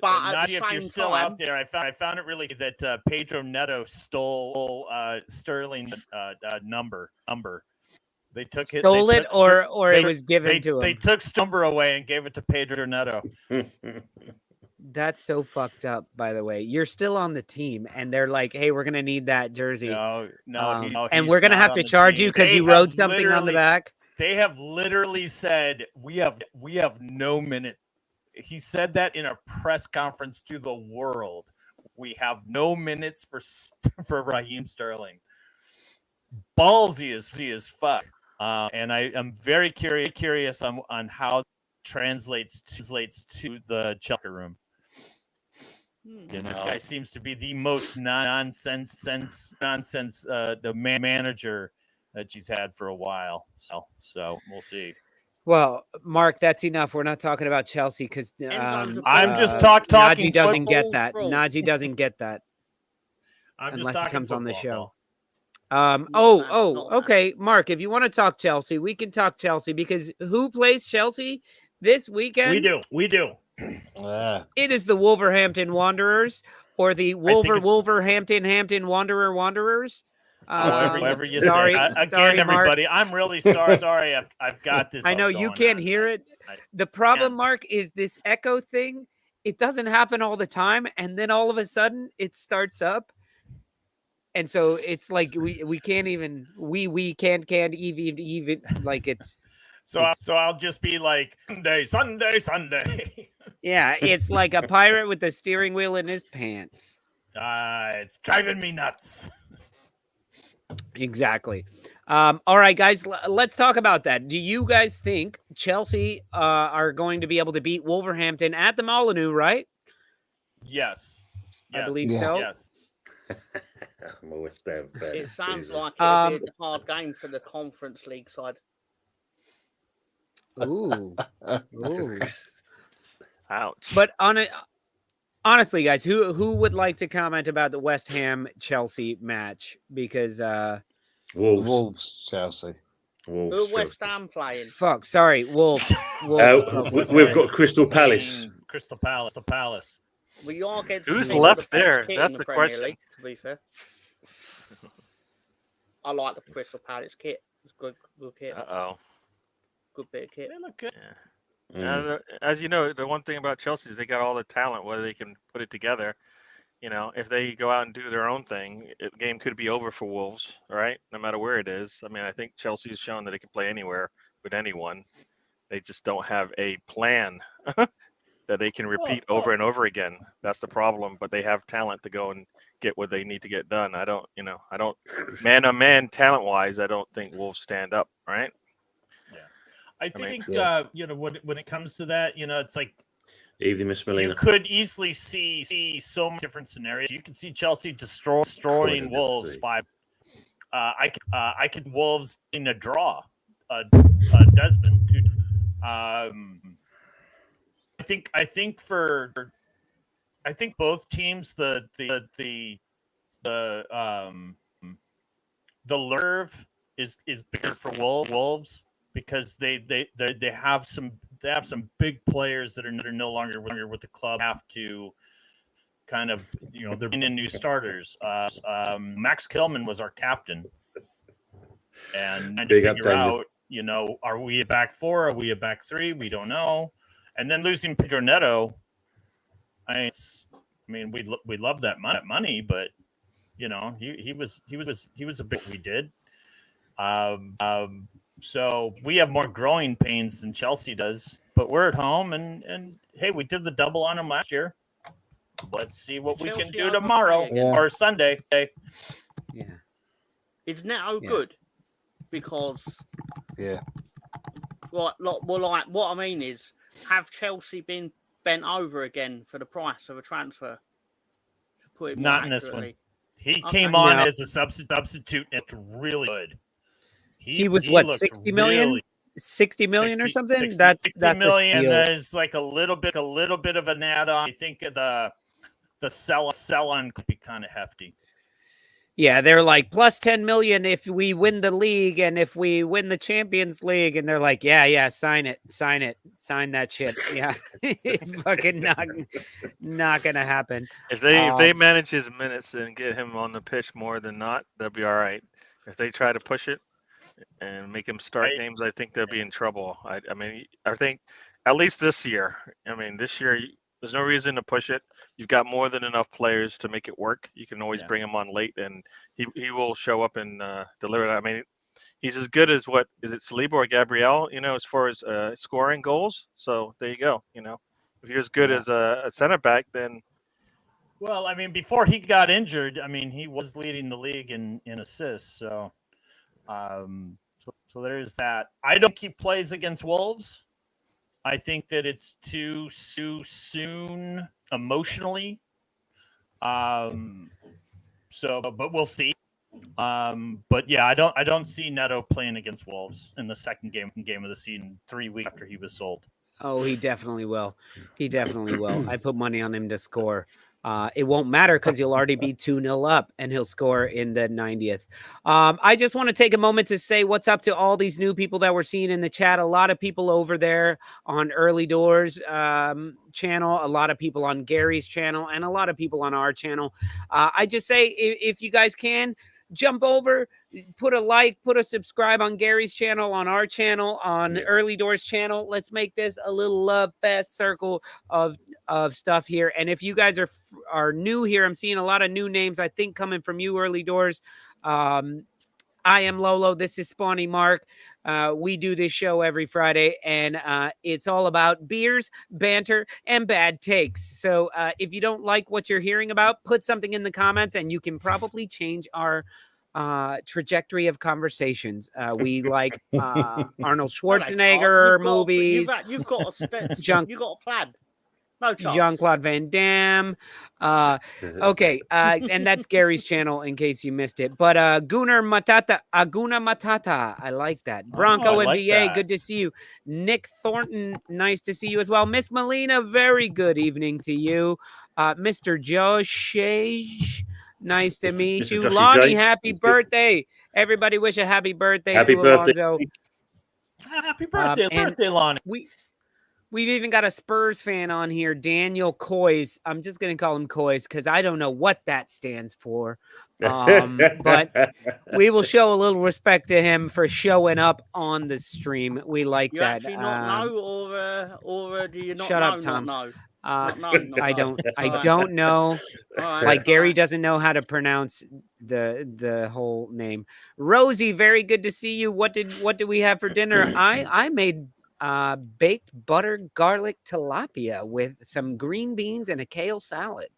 but at the if you're same still time, out there, I found it really that Pedro Neto stole Sterling's number. They took it. Stole it, or it was given to him. They took Stumber away and gave it to Pedro Neto. That's so fucked up, by the way. You're still on the team, and they're like, hey, we're going to need that jersey. No, and we're going to have to charge you because you wrote something on the back. They have literally said, we have no minute. He said that in a press conference to the world. We have no minutes for Raheem Sterling. Ballsy is fuck. And I am very curious on how it translates to the Chelsea room. You know, this guy seems to be the most nonsense the manager that she's had for a while. So we'll see. Well, Mark, that's enough. We're not talking about Chelsea because I'm just talking. Najee doesn't get that. Najee doesn't get that unless he comes on the show. Okay, Mark. If you want to talk Chelsea, we can talk Chelsea because who plays Chelsea this weekend? We do. It is the Wolverhampton Wanderers or the Wolverhampton Wanderers. Whatever you sorry, say. Again, sorry, everybody, Mark. I'm really sorry. Sorry, I've got this. I know you can't hear it. The problem, Mark, is this echo thing. It doesn't happen all the time, and then all of a sudden it starts up, and so it's like we can't even can't even like it's. So I'll just be like Sunday. Yeah, it's like a pirate with a steering wheel in his pants. It's driving me nuts. Exactly. All right, guys, let's talk about that. Do you guys think Chelsea are going to be able to beat Wolverhampton at the Molineux, right? Yes. I believe so. Yes. It sounds like it'll be a hard game for the Conference League side. Ooh. Ouch. But honestly, guys, who would like to comment about the West Ham Chelsea match? Because Wolves Chelsea. Who West Ham playing? Fuck, sorry, Wolves. We've got Crystal Palace. Crystal Palace. We all get who's left there? That's the question. League, to be fair, I like the Crystal Palace kit. It's good kit. Good bit of kit. They look good. Yeah. As you know, the one thing about Chelsea is they got all the talent, whether they can put it together. You know, if they go out and do their own thing, the game could be over for Wolves, right? No matter where it is. I mean, I think Chelsea's shown that they can play anywhere with anyone. They just don't have a plan. that they can repeat over and over again. That's the problem. But they have talent to go and get what they need to get done. I don't man on man talent wise, I don't think Wolves stand up, right? Yeah, I think when it comes to that, it's like Evening, Miss Melina. you could easily see so many different scenarios. You could see Chelsea destroying Wolves 5. I could Wolves in a draw. Desmond. I think both teams the curve is bigger for Wolves because they have some big players that are no longer with the club, have to kind of they're bringing in new starters. Max Kilman was our captain, and to figure out are we a back four, are we a back three? We don't know. And then losing Pedro Neto, I mean we love that money, but he was a bit we did. So we have more growing pains than Chelsea does, but we're at home and hey, we did the double on them last year. Let's see what we can do tomorrow or Sunday. Yeah. It's now good because what I mean is, have Chelsea been bent over again for the price of a transfer? To put it not in this one. He came on as a substitute and it's really good. He was what, 60 million? Really, 60 million or something? 60 that's million, and there's like a little bit of an add-on. I think the sell on could be kind of hefty. Yeah, they're like plus 10 million if we win the league and if we win the Champions League, and they're like, yeah, sign that shit. Yeah, fucking not gonna happen. If they manage his minutes and get him on the pitch more than not, they'll be all right. If they try to push it and make him start games, I think they'll be in trouble. I think at least this year. This year there's no reason to push it. You've got more than enough players to make it work. You can always bring him on late, and he will show up and deliver. He's as good as what is it, Saliba or Gabriel? As far as scoring goals. So there you go. If you're as good as a center back, then. Well, before he got injured, he was leading the league in assists. So, so there's that. I don't think he plays against Wolves. I think that it's too soon emotionally. But we'll see. But yeah, I don't see Neto playing against Wolves in the second game of the season 3 weeks after he was sold. Oh, he definitely will. I put money on him to score. It won't matter because he'll already be 2-0 up and he'll score in the 90th. I just want to take a moment to say what's up to all these new people that we're seeing in the chat. A lot of people over there on Early Doors channel, a lot of people on Gary's channel, and a lot of people on our channel. I just say if you guys can, jump over, put a like, put a subscribe on Gary's channel, on our channel, on Early Doors channel. Let's make this a little love fest circle of stuff here. And if you guys are new here, I'm seeing a lot of new names, I think, coming from you, Early Doors. I am Lolo. This is Spawny Mark. We do this show every Friday, and it's all about beers, banter, and bad takes. So if you don't like what you're hearing about, put something in the comments, and you can probably change our trajectory of conversations. We like Arnold Schwarzenegger movies. You've got a plan. No chance. Jean-Claude Van Damme. Okay, and that's Gary's channel in case you missed it. But Aguna Matata, I like that. Bronco NBA, good to see you. Nick Thornton, nice to see you as well. Miss Melina, very good evening to you. Mr. Josh, nice to meet you. Lonnie, happy birthday. Everybody wish a happy birthday to Alonzo. Happy birthday, Lonnie. We've even got a Spurs fan on here, Daniel Coys. I'm just going to call him Coys because I don't know what that stands for. But we will show a little respect to him for showing up on the stream. We like you that. Actually not know, or do you not shut know, up, Tom. Not know? I don't know. Like Gary doesn't know how to pronounce the whole name. Rosie, very good to see you. What did we have for dinner? I made baked butter garlic tilapia with some green beans and a kale salad.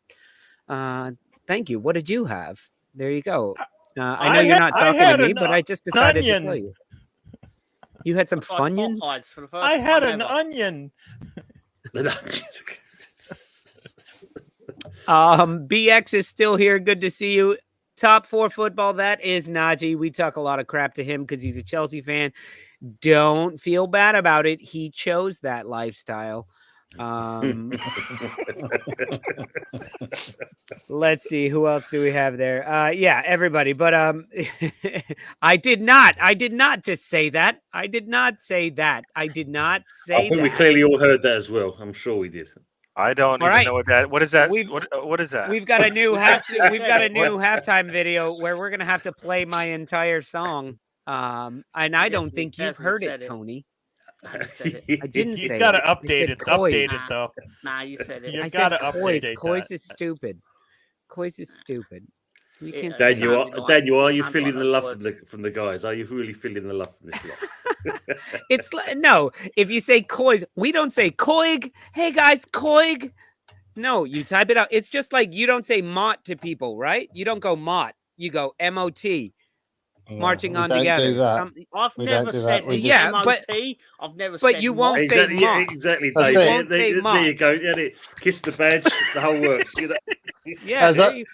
Thank you. What did you have? There you go. I know you're not talking to me, but I just decided to tell you. You had some Funyuns? I had an onion. BX is still here. Good to see you. Top 4 football. That is Najee. We talk a lot of crap to him because he's a Chelsea fan. Don't feel bad about it. He chose that lifestyle. Let's see who else do we have there. Yeah, everybody. But I did not just say that. I did not say that. I think we clearly all heard that as well. I'm sure we did. I don't even know what that. What is that? What is that? We've got a new halftime video where we're gonna have to play my entire song. And I don't think you've heard it, Tony. I didn't say it. You gotta update it. Update it though. Nah, you said it. I said Kois. Kois is stupid. Kois is stupid. You can't Daniel, are you feeling the love from the guys? Are you really feeling the love from this lot? It's no. If you say Kois, we don't say Koig. Hey guys, Koig. No, you type it out. It's just like you don't say Mott to people, right? You don't go Mott. You go MOT. Marching on together. I've never said but I've never but said you won't say Mott. Yeah, exactly. There you go. Yeah, kiss the badge. The whole works. You know? Yeah, as I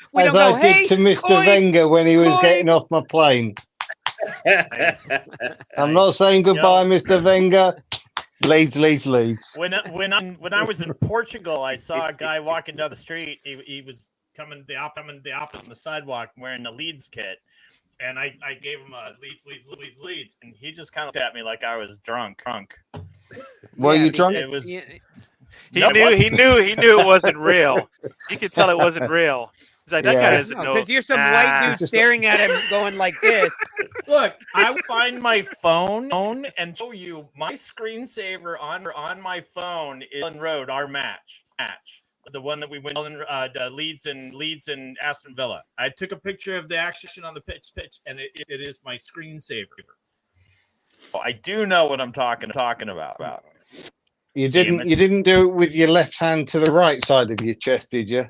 did to Mr. Wenger when he was getting off my plane. I'm not saying goodbye, Mr. Wenger. Leeds. When I was in Portugal, I saw a guy walking down the street. He was coming the opposite on the sidewalk wearing a Leeds kit. And I gave him a Leeds, and he just kind of looked at me like I was drunk. Were you drunk? He knew it wasn't real. You could tell it wasn't real. He's like, that guy doesn't know. Because you're some white dude staring at him going like this. Look, I will find my phone and show you my screensaver on my phone is on road, our match. The one that we went on Leeds and Aston Villa. I took a picture of the action on the pitch, and it is my screensaver. Well, I do know what I'm talking about. You didn't do it with your left hand to the right side of your chest, did you?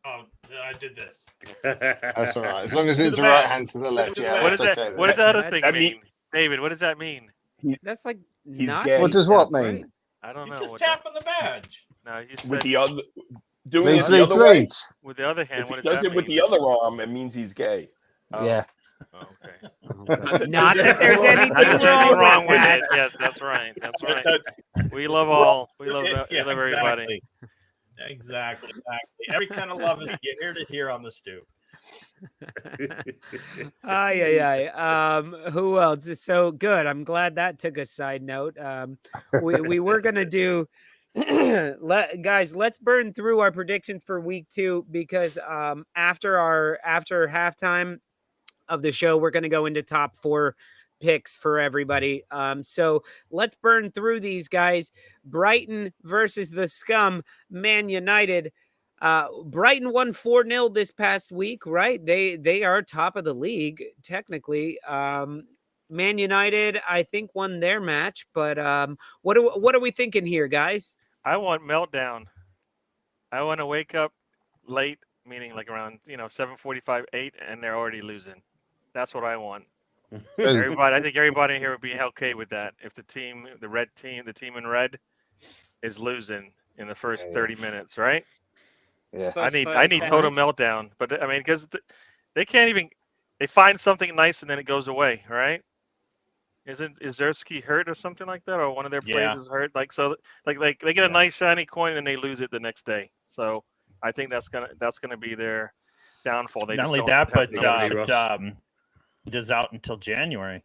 Oh, I did this. That's all right. As long as it's the right hand to the left. Yeah. What does that? What does that other thing mean, David? What does that mean? That's like what does what mean? Right? I don't know. You just tap on the badge. No, you with the other. Doing it the other way. With the other hand, if he does it with the other arm, it means he's gay. Oh. Yeah. Oh, okay. Not that there's anything wrong with it. Yes, that's right. That's right. We love all. We love everybody. Exactly. Every kind of love is you hear it here on the Stoop. Who else is so good? I'm glad that took a side note. We were gonna do guys, let's burn through our predictions for week 2 because after halftime of the show, we're gonna go into top 4 picks for everybody. So let's burn through these guys. Brighton versus the Scum, Man United. Brighton won 4-0 this past week, right? They are top of the league technically. Man United, I think, won their match, but what are we thinking here, guys? I want meltdown. I want to wake up late, meaning like around 7:45, 8, and they're already losing. That's what I want. I think everybody here would be okay with that. If the team in red, is losing in the first 30 minutes, right? Yeah. I need total meltdown. But I mean, because they can't even. They find something nice and then it goes away, right? Is Zerski hurt or something like that, or one of their players is hurt? Like they get a nice shiny coin and they lose it the next day. So I think that's gonna be their downfall. Not only that, but is out until January.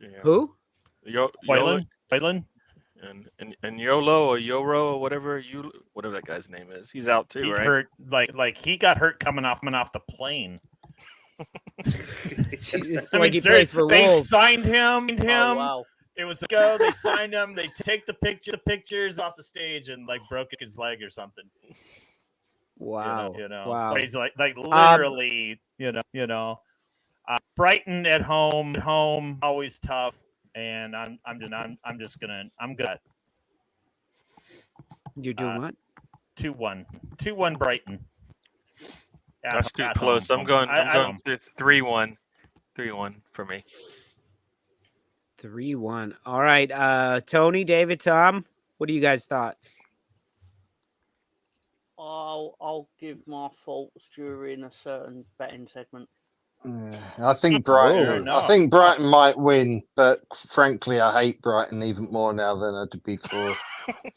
Yeah. Who? Wayland. And Yolo or Yoro or whatever that guy's name is, he's out too, right? Hurt, like he got hurt coming off the plane. They signed him. Oh, wow. It was a go. They signed him. They take the pictures off the stage and broke his leg or something. Wow. Wow. So he's like literally, Brighton at home, always tough. and I'm gonna You're doing what? 2-1. 2-1 Brighton. That's too close. I'm going 3-1. 3-1 for me. 3-1. All right. Tony, David, Tom, what are you guys' thoughts? I'll give my thoughts during a certain betting segment. I think Brighton. no. I think Brighton might win, but frankly, I hate Brighton even more now than I did before.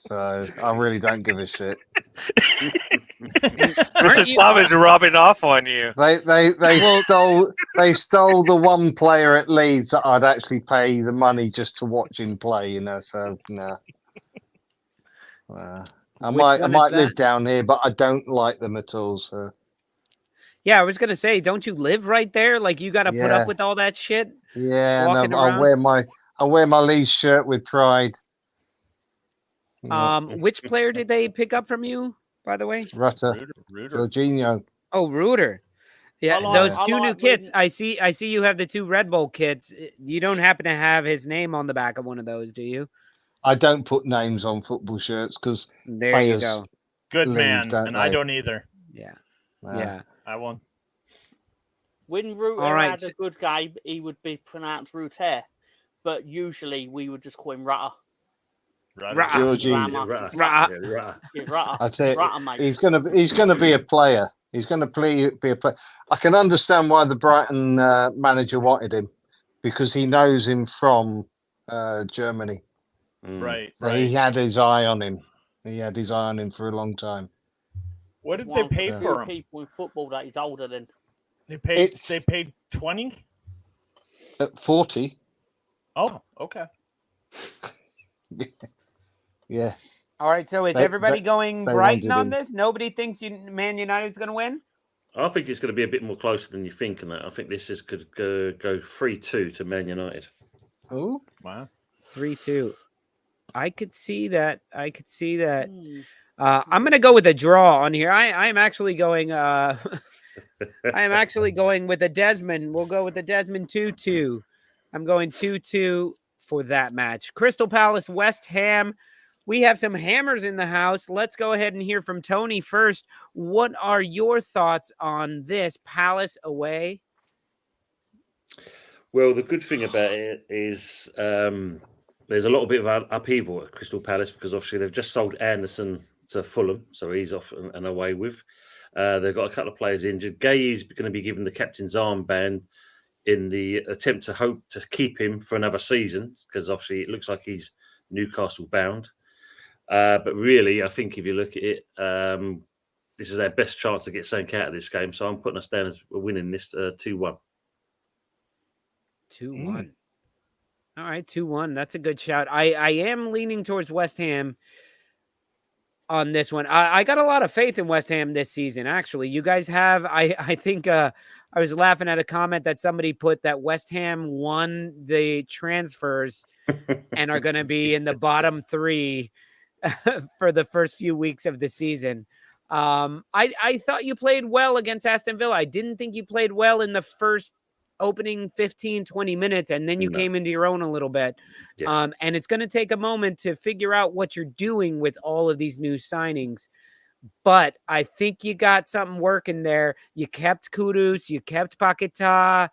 So I really don't give a shit. Mrs. Bob is rubbing off on you. They stole the one player at Leeds that I'd actually pay the money just to watch him play. You know, so nah. I might live down here, but I don't like them at all. So. Yeah, I was gonna say, don't you live right there? Like you got to put up with all that shit. Yeah, walking I'll wear my Leeds shirt with pride. Which player did they pick up from you, by the way? Rutter. Jorginho. Oh, Reuter. Yeah, those two new kits. I see you have the 2 Red Bull kits. You don't happen to have his name on the back of one of those, do you? I don't put names on football shirts because there you go. Good man, and I don't either. Yeah, yeah. I won't. When Reuter had a good game, he would be pronounced Reuter, but usually we would just call him Rutter. Georgie. Rutter. I tell you, he's gonna be a player. He's going to be a player. I can understand why the Brighton manager wanted him because he knows him from Germany. Right. He had his eye on him. He had his eye on him for a long time. What did they pay for him? People in football that he's older than. They paid 20? 40. Oh, okay. Yeah. All right, so is everybody going Brighton on this? Nobody thinks Man United's going to win? I think it's going to be a bit more closer than you think, and that I think this could go 3-2 to Man United. Oh, wow, 3-2. I could see that. I'm going to go with a draw on here. I am actually going. I am actually going with a Desmond. We'll go with the Desmond 2-2. I'm going 2-2 for that match. Crystal Palace, West Ham. We have some hammers in the house. Let's go ahead and hear from Tony first. What are your thoughts on this Palace away? Well, the good thing about it is there's a little bit of upheaval at Crystal Palace because obviously they've just sold Anderson to Fulham, so he's off and away with. They've got a couple of players injured. Gay is going to be given the captain's armband in the attempt to hope to keep him for another season because obviously it looks like he's Newcastle bound. But really, I think if you look at it, this is their best chance to get something out of this game. So I'm putting us down as winning this 2-1. 2-1. All right, 2-1. That's a good shout. I am leaning towards West Ham on this one. I got a lot of faith in West Ham this season, actually. You guys have. I think I was laughing at a comment that somebody put that West Ham won the transfers and are going to be in the bottom 3 for the first few weeks of the season. I thought you played well against Aston Villa. I didn't think you played well in the first opening 15, 20 minutes, and then you came into your own a little bit. Yeah. And it's going to take a moment to figure out what you're doing with all of these new signings. But I think you got something working there. You kept Kudus, you kept Paquetá,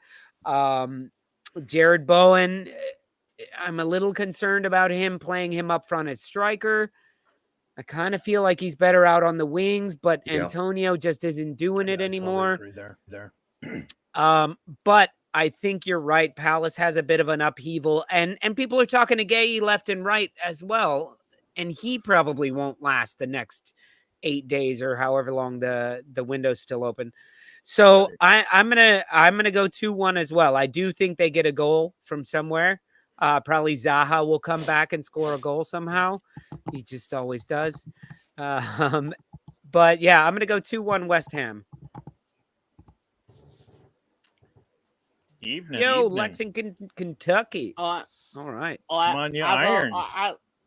Jared Bowen. I'm a little concerned about him playing him up front as striker. I kind of feel like he's better out on the wings, but Antonio just isn't doing it anymore. Totally agree there. But I think you're right. Palace has a bit of an upheaval, and people are talking to Gay left and right as well, and he probably won't last the next 8 days or however long the window's still open. So I'm gonna go 2-1 as well. I do think they get a goal from somewhere. Probably Zaha will come back and score a goal somehow. He just always does. But yeah, I'm gonna go 2-1 West Ham. Evening. Lexington, Kentucky. All right. Come on, you Irons.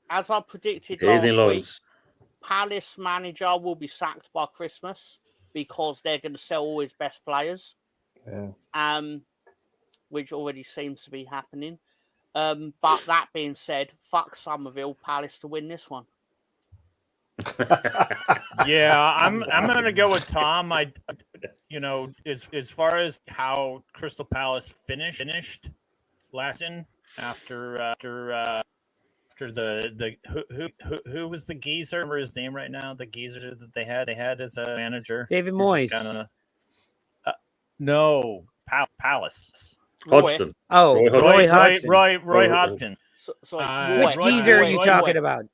As I predicted last week, Palace manager will be sacked by Christmas because they're going to sell all his best players. Yeah. Which already seems to be happening. But that being said, fuck Somerville, Palace to win this one. Yeah, I'm gonna go with Tom. As far as how Crystal Palace finished last season after the who was the geezer? I remember his name right now. The geezer that they had as a manager, David Moyes. No, Palace. Hodgson. Oh, Roy Hodgson. Roy Hodgson. Which geezer are you talking about?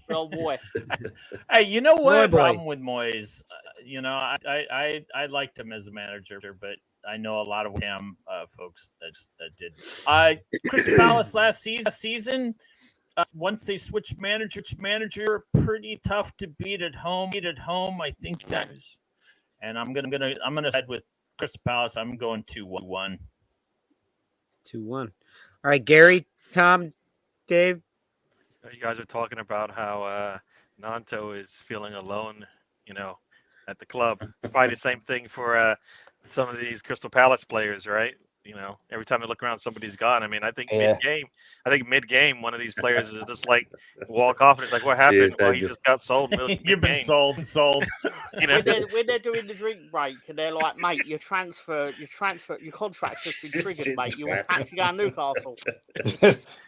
Roy. Hey, you know what? Roy boy. Problem with Moyes, I liked him as a manager, but I know a lot of him folks that did. Crystal Palace last season, once they switched manager, pretty tough to beat at home. I think that is, and I'm gonna side with Crystal Palace. I'm going 2-1. 2-1. All right, Gary, Tom, Dave. You guys are talking about how Nanto is feeling alone, at the club. Probably the same thing for some of these Crystal Palace players, right? Every time they look around, somebody's gone. I mean, I think mid-game, one of these players is just like walk off and it's like, what happened? Well, he just got sold. You've been sold. When they're doing the drink break and they're like, mate, your contract's just been triggered, mate. You want to go to Newcastle?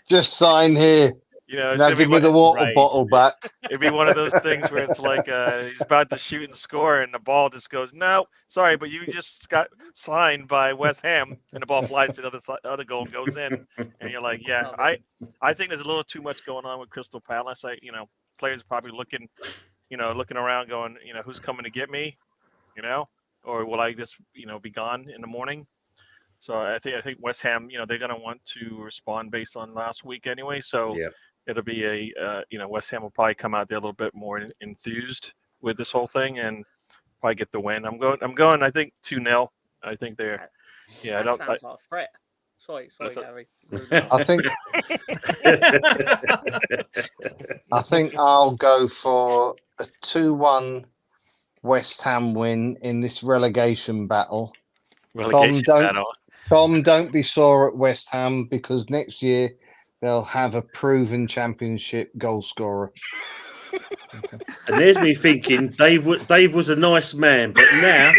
Just sign here. Now give me the water bottle back. It'd be one of those things where it's like he's about to shoot and score, and the ball just goes, no, sorry, but you just got signed by West Ham, and the ball flies to the other goal and goes in, and you're like, yeah, I think there's a little too much going on with Crystal Palace. Players probably looking around, going, who's coming to get me, or will I just be gone in the morning? So I think West Ham, they're going to want to respond based on last week anyway. So. Yeah. It'll be West Ham will probably come out there a little bit more enthused with this whole thing and probably get the win. I'm going. I think 2-0. I think they're. Yeah, that sounds like a threat. Sorry, Gary. I think I'll go for a 2-1 West Ham win in this relegation battle. Tom, don't be sore at West Ham because next year they'll have a proven championship goal scorer. Okay. And there's me thinking Dave was a nice man, but now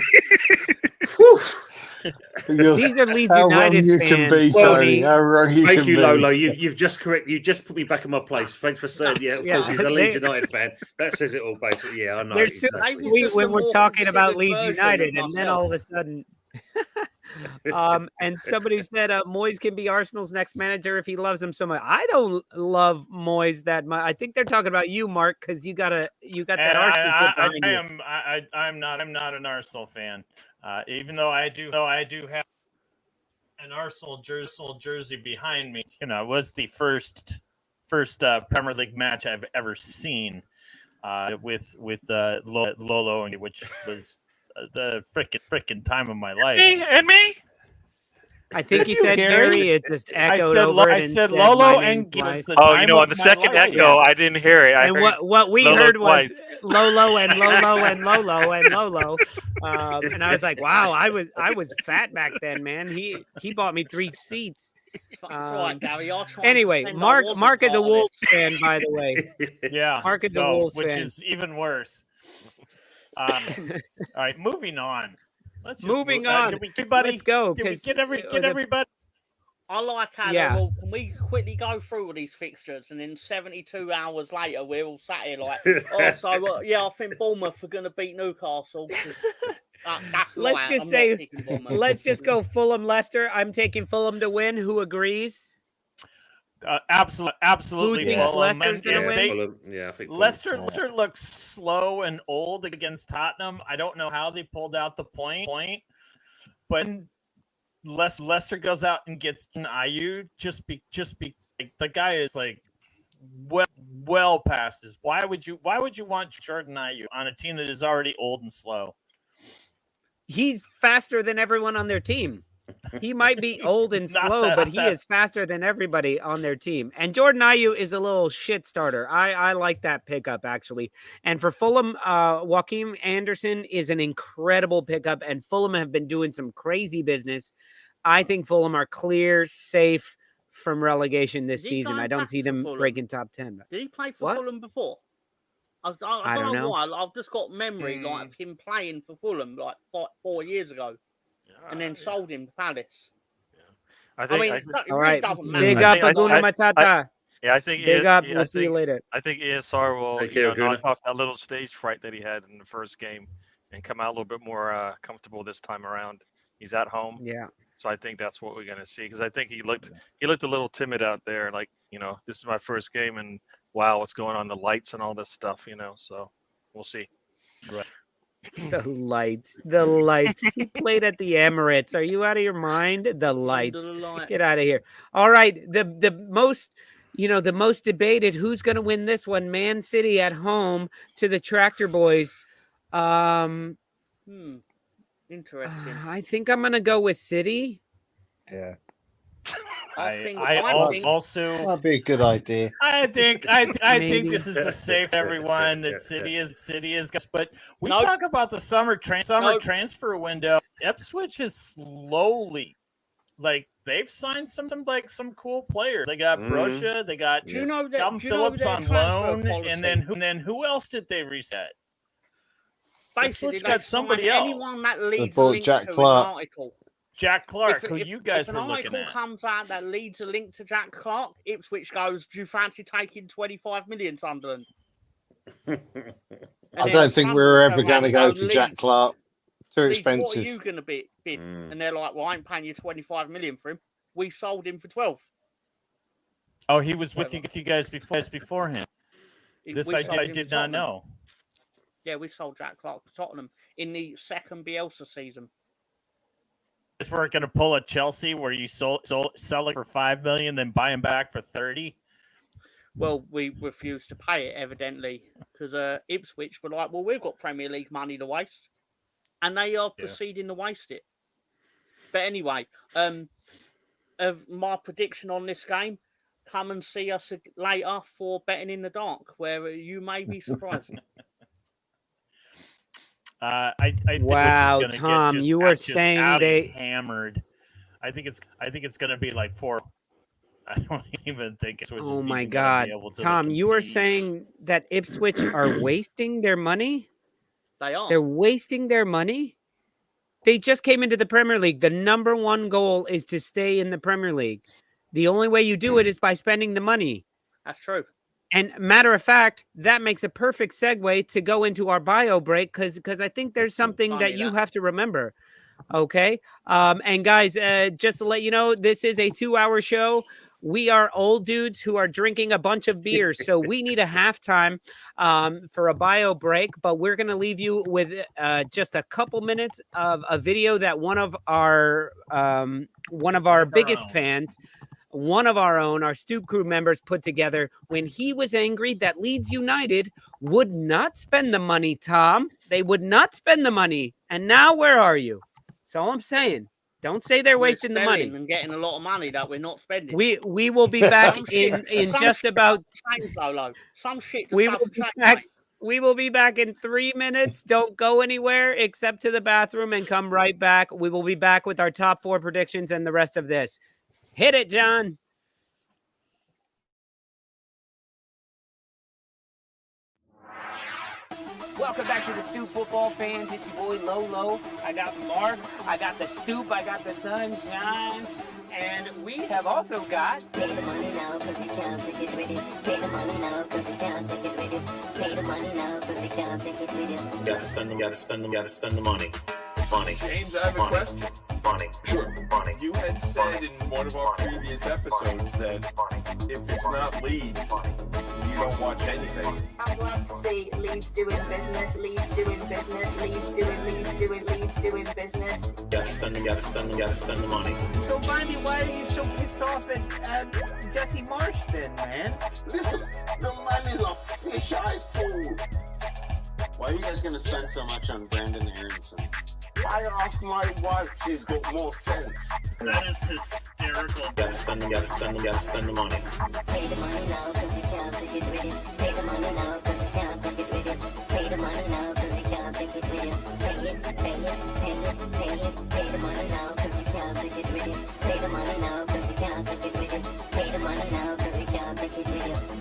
these are Leeds United you fans. Can be, Tony. How wrong you Thank can you, be. Lolo. You've just correct. You just put me back in my place. Thanks for saying. Yeah, of course he's a Leeds United fan. That says it all, basically. Yeah, I know. There's exactly. when we're talking about Leeds United, and then all of a sudden. And somebody said Moyes can be Arsenal's next manager if he loves him so much. I don't love Moyes that much. I think they're talking about you, Mark, because you got that Arsenal. I'm not an Arsenal fan, even though I do have an Arsenal jersey behind me. It was the first Premier League match I've ever seen with Lolo, which was the frickin' time of my life. And me? I think he said Gary. It just echoed I said Lolo and on the second echo, I didn't hear it. And what we heard was Lolo and Lolo and Lolo and Lolo. And I was like, wow, I was fat back then, man. He bought me 3 seats. Right, Gary. Anyway, Mark is a Wolves fan, by the way. Yeah, Mark is a Wolves fan, which is even worse. All right, moving on. Let's go. Let's go. Get everybody. I like how can we quickly go through all these fixtures and then 72 hours later we're all sat here like, I think Bournemouth are going to beat Newcastle. Let's just go Fulham Leicester. I'm taking Fulham to win. Who agrees? Absolutely. Who thinks Leicester's going to win? I think Leicester looks slow and old against Tottenham. I don't know how they pulled out the point, but Leicester goes out and gets an IU. Just be the guy is like well past his. Why would you want Jordan Ayew on a team that is already old and slow? He's faster than everyone on their team. He might be old and slow, but he is faster than everybody on their team. And Jordan Ayew is a little shit starter. I like that pickup, actually. And for Fulham, Joaquin Anderson is an incredible pickup, and Fulham have been doing some crazy business. I think Fulham are clear, safe from relegation this Did he season. go I don't back see to them Fulham? breaking top 10. Did he play for What? Fulham before? I I don't don't know know. why. I've just got memory like of him playing for Fulham like 4 years ago, and then sold him to Palace. I think. mean, I it think really right. doesn't matter. Big I up, think- Aguna Matata. yeah, I think. Big up. I We'll see you think- later. I think ESR will Take care, knock Guna. off that little stage fright that he had in the first game and come out a little bit more comfortable this time around. He's at home, Yeah. so I think that's what we're going to see. Because I think he looked a little timid out there, like this is my first game, and wow, what's going on, the lights and all this stuff, So we'll see. The lights. He played at the Emirates. Are you out of your mind? The lights. Get out of here. All right. The most, the most debated, who's going to win this one? Man City at home to the Tractor Boys. Interesting. I think I'm going to go with City. Yeah, Also that'd be a good idea. I think Maybe. this is a safe for everyone that City is. But we talk about the summer transfer window. Ipswich is slowly, they've signed some cool players. They got Brocha, they got Calvin Phillips on loan, and then who else did they reset? Basically, got somebody else. Anyone that leads bought a link Jack to Clark. an article. Jack Clark, If who you guys were looking If an at. article comes out that leads a link to Jack Clark, Ipswich goes, do you fancy taking 25 million, Sunderland? I don't think we're ever going to go for Jack Clark. Too expensive. What are you going to bid? And they're like, well, I ain't paying you 25 million for him. We sold him for 12. Oh, he was with you guys beforehand. This I did not know. Yeah, we sold Jack Clark to Tottenham in the second Bielsa season. Just weren't going to pull a Chelsea where you sell it for $5 million, then buy him back for 30. Well, we refused to pay it, evidently, because Ipswich were like, well, we've got Premier League money to waste. And they are proceeding to waste it. But anyway, of my prediction on this game, come and see us later for Betting in the Dark, where you may be surprised. I think wow, Tom, you were saying they hammered. I think it's going to be like 4. I don't even think Ipswich Oh is my even God, gonna be able to Tom, you were compete. saying that Ipswich are wasting their money? They are. They're wasting their money? They just came into the Premier League. The number one goal is to stay in the Premier League. The only way you do it is by spending the money. That's true. And matter of fact, that makes a perfect segue to go into our bio break because I think there's something that you have to remember. Okay. And guys, just to let you know, this is a 2-hour show. We are old dudes who are drinking a bunch of beers, so we need a halftime for a bio break. But we're going to leave you with just a couple minutes of a video that one of our biggest fans, one of our own, our Stoop crew members, put together when he was angry that Leeds United would not spend the money. Tom, they would not spend the money, and now where are you? That's all I'm saying. Don't say they're wasting the money and getting a lot of money that we're not spending. We will be back in just about Lolo. Some shit. We will be back in 3 minutes. Don't go anywhere except to the bathroom and come right back. We will be back with our top 4 predictions and the rest of this. Hit it, John. Welcome back to the Stoop football fans. It's your boy Lolo. I got Mark. I got the Stoop. I got the sunshine. And we have also got... Pay the money now, cause you can't take it with you. Pay the money now, cause you can't take it with you. Pay the money now, cause you can't take it with you. Gotta spend the money. Money. James, I have a question. Money. Sure. Money. You had said in one of our previous episodes that if it's not Leeds, you don't watch anything. I'd like to see Leeds doing business, Leeds doing business, Leeds doing business. Gotta spend the money. So, Bobby, why are you so pissed off at Jesse Marsh then, man? Listen, the man is a fish-eyed fool. Why are you guys gonna spend so much on Brandon Aronson? I asked my wife, she's got more sense. That is hysterical. Gotta spend the money. Pay the money now, cause you can't take it with you. Pay the money now, cause you can't take it with you. Pay the money now, cause you can't take it with you. Pay the money now, cause you can't take it with you. Pay the money now, cause you can't take it with you.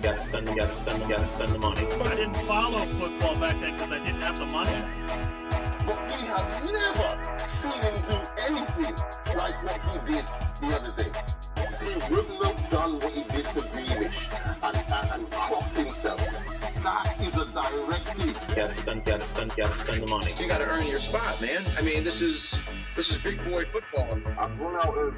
Gotta spend the money. I didn't follow football back then because I didn't have the money. But we have never seen him do anything like what he did the other day. He wouldn't have done what he did to Grealish and coughed himself. That is a directive. Gotta spend the money. You gotta earn your spot, man. I mean, this is big boy football. I've run out of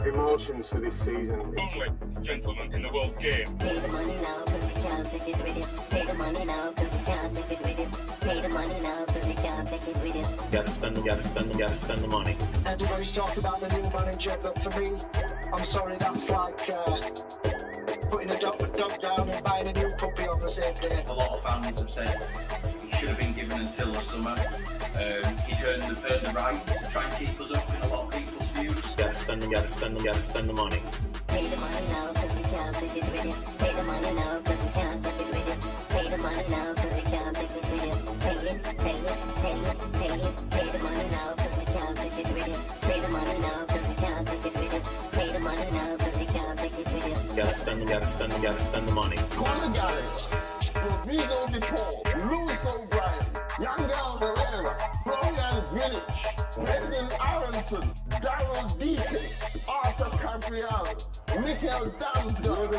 emotions for this season. Only gentlemen in the world game. Pay the money now, cause you can't take it with you. Pay the money now, cause you can't take it with you. Pay the money now, cause you can't take it with you. Gotta spend the money. Everybody's talking about the new manager, but for me, I'm sorry, that's like putting a dog down and buying a new puppy on the same day. A lot of fans have said he should have been given until the summer. He'd earned the right to try and keep us up in a lot of people's views. Gotta spend the money. Pay the money now, cause you can't take it with you. Pay the money now, cause you can't take it with you. Pay the money now, cause you can't take it with you. Pay the money now, cause you can't take it with you. Pay the money now, cause you can't take it with you. Pay the money now, cause you can't take it with you. Gotta spend the money. Conor Garrett, Rodrigo de Paul, Lewis O'Brien, Yangel Herrera, Florian Greenwich, Brendan Aronson, Darryl Deacon, Arthur Capriano, Mikel Damsgaard,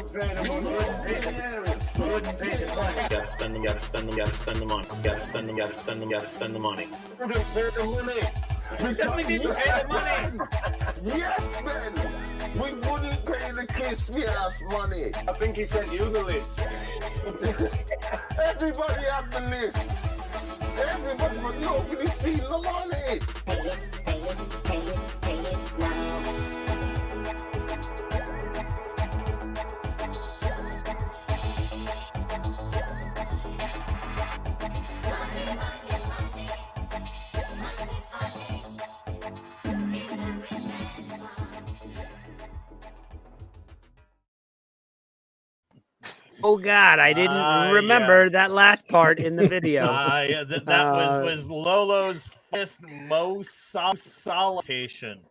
Gotta spend the money. Gotta spend the money. Yes, man! We wouldn't pay the kiss me ass money. I think he sent you the list. Everybody had the list. Everybody, but nobody seen the money. Pay it now. Oh God, I didn't remember that last part in the video. Yeah, that was Lolo's first most salutation.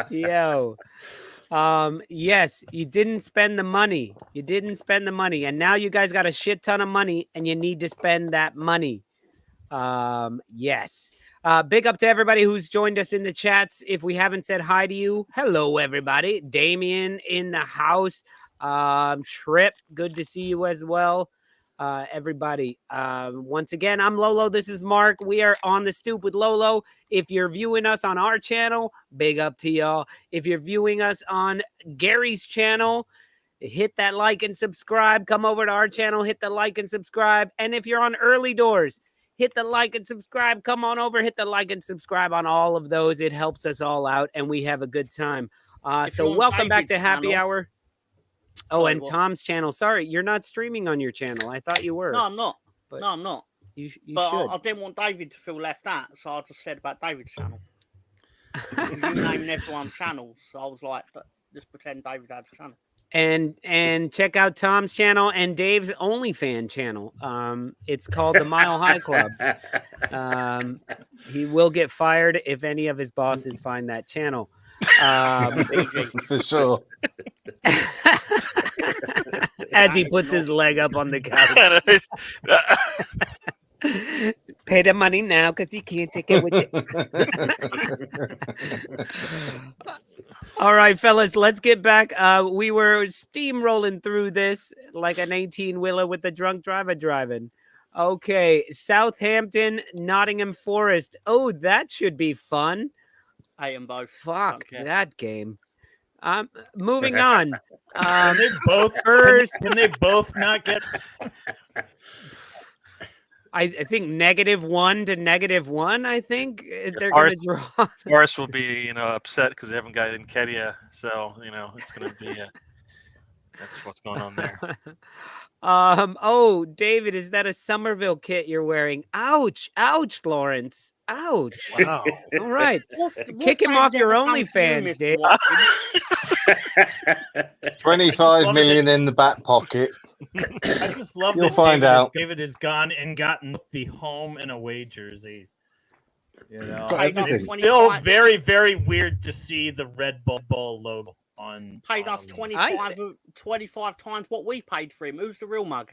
Yo. Yes, you didn't spend the money. You didn't spend the money. And now you guys got a shit ton of money and you need to spend that money. Yes. Big up to everybody who's joined us in the chats. If we haven't said hi to you, hello, everybody. Damien in the house. Trip, good to see you as well. Everybody. Once again, I'm Lolo. This is Mark. We are on the Stoop with Lolo. If you're viewing us on our channel, big up to y'all. If you're viewing us on Gary's channel, hit that like and subscribe. Come over to our channel, hit the like and subscribe. And if you're on Early Doors, hit the like and subscribe. Come on over, hit the like and subscribe on all of those. It helps us all out, and we have a good time. So welcome back to Happy Hour. Oh, and Tom's channel. Sorry, you're not streaming on your channel. I thought you were. No, I'm not. No, I'm not. You should. I didn't want David to feel left out, so I just said about David's channel. You named everyone's channels, so I was like, just pretend David had a channel. And check out Tom's channel and Dave's OnlyFans channel. It's called the Mile High Club. He will get fired if any of his bosses find that channel. For sure. As he puts his leg up on the couch. Pay the money now because he can't take it with you. All right, fellas, let's get back. We were steamrolling through this like an 18-wheeler with the drunk driver driving. Okay, Southampton, Nottingham Forest. Oh, that should be fun. I am both. Fuck that game. Moving on. Can they both not get? I think -1 to -1. I think they're going to draw. Forest will be, upset because they haven't got Nketiah, so it's going to be. That's what's going on there. Oh, David, is that a Somerville kit you're wearing? Ouch, Lawrence. Ouch. Wow. All right. Kick him off your OnlyFans, Dave. 25 million in the back pocket. I just love You'll that find out. David has gone and gotten the home and away jerseys. Got everything. It's still very, very weird to see the Red Bull logo paid us 25 times what we paid for him. Who's the real mug?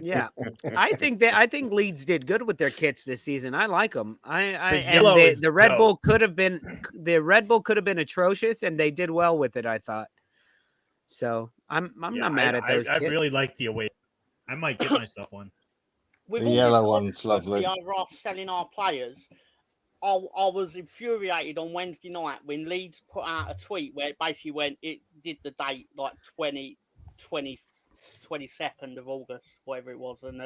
Yeah, I think Leeds did good with their kits this season. I like them. The Red Bull could have been atrocious, and they did well with it. I thought. So I'm not mad at those. I really like the away. I might get myself one. With the all yellow this one's lovely. over us selling our players, I was infuriated on Wednesday night when Leeds put out a tweet where it basically went, it did the date like 22nd of August, whatever it was, and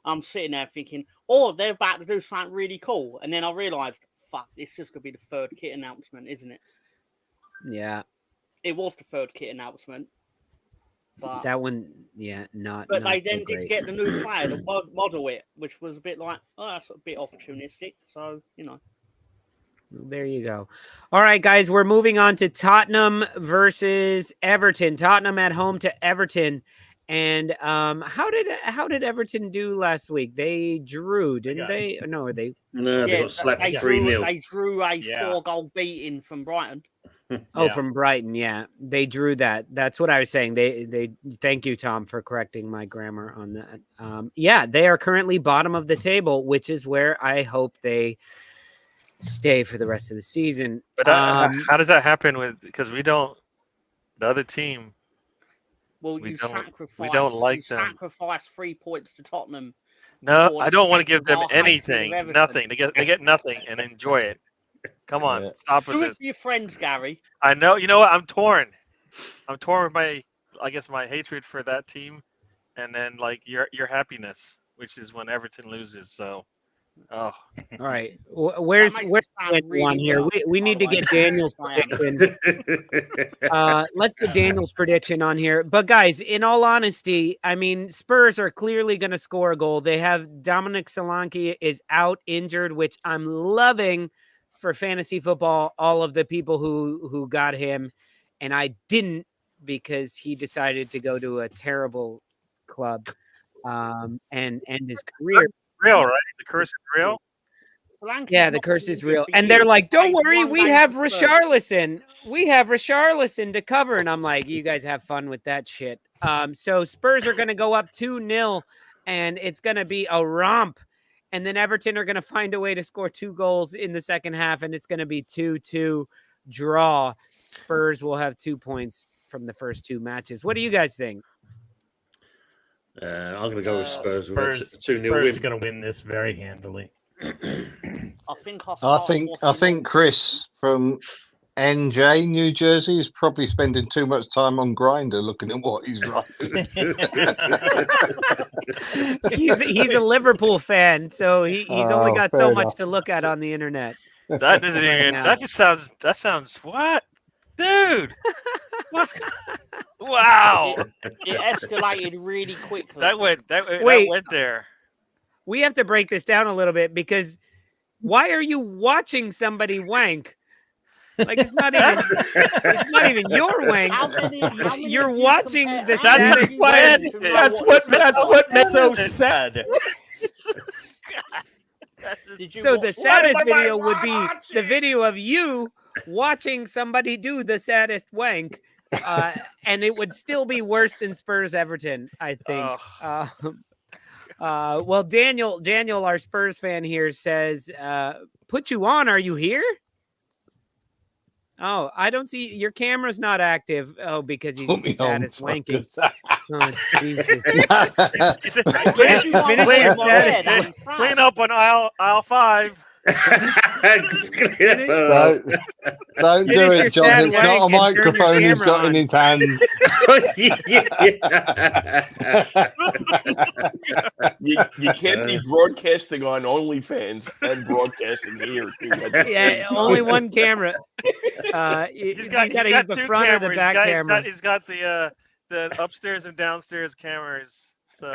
I'm sitting there thinking, oh, they're about to do something really cool, and then I realised, fuck, it's just gonna be the third kit announcement, isn't it? Yeah, it was the third kit announcement. But that one, yeah, not. But not they so then great. did get the new player to model it, which was a bit like, oh, that's a bit opportunistic. So, you know. There you go. All right, guys, we're moving on to Tottenham versus Everton. Tottenham at home to Everton. And how did Everton do last week? They drew, didn't they? No, they got slapped 3-0. They drew a 4-goal beating from Brighton. Oh, from Brighton, yeah. They drew that. That's what I was saying. They thank you, Tom, for correcting my grammar on that. Yeah, they are currently bottom of the table, which is where I hope they stay for the rest of the season. But how does that happen because we don't the other team? Well, we don't like them. Sacrifice 3 points to Tottenham. No, I don't want to give them anything. Nothing. They get nothing and enjoy it. Come on, stop with this. Do it for your friends, Gary. I know. You know what? I'm torn. I'm torn with my hatred for that team, and then like your happiness, which is when Everton loses. So, all right. Where's Daniel on here? We need to get Daniel's prediction. Let's get Daniel's prediction on here. But guys, in all honesty, I mean, Spurs are clearly going to score a goal. They have Dominic Solanke is out injured, which I'm loving for fantasy football. All of the people who got him, and I didn't because he decided to go to a terrible club and end his career. Real, right? The curse is real. Yeah, the curse is real. And they're like, don't worry, we have Richarlison. We have Richarlison to cover. And I'm like, you guys have fun with that shit. So Spurs are going to go up 2-0, and it's going to be a romp. And then Everton are going to find a way to score 2 goals in the second half, and it's going to be 2-2 draw. Spurs will have 2 points from the first 2 matches. What do you guys think? I'm going to go with Spurs. Spurs 2-0 are going to win this very handily. I think Chris from NJ, New Jersey, is probably spending too much time on Grindr looking at what he's writing. he's a Liverpool fan, so he's only got so much to look at on the internet. That doesn't even. That sounds what, dude? Wow! It escalated really quickly. That went there. We have to break this down a little bit because why are you watching somebody wank? Like it's not even your wank. You're watching the saddest. That's what makes so sad. So the saddest video would be the video of you watching somebody do the saddest wank, and it would still be worse than Spurs Everton, I think. Well, Daniel, our Spurs fan here says, "Put you on. Are you here?" Oh, I don't see your camera's not active. Oh, because he's the saddest wanking. Oh, Jesus. Clean up on aisle 5. Don't do it, John. It's not a microphone he's got in his hand. You can't be broadcasting on OnlyFans and broadcasting here. Yeah, only one camera. He's got 2 front cameras. or the back camera. He's got the upstairs and downstairs cameras. So.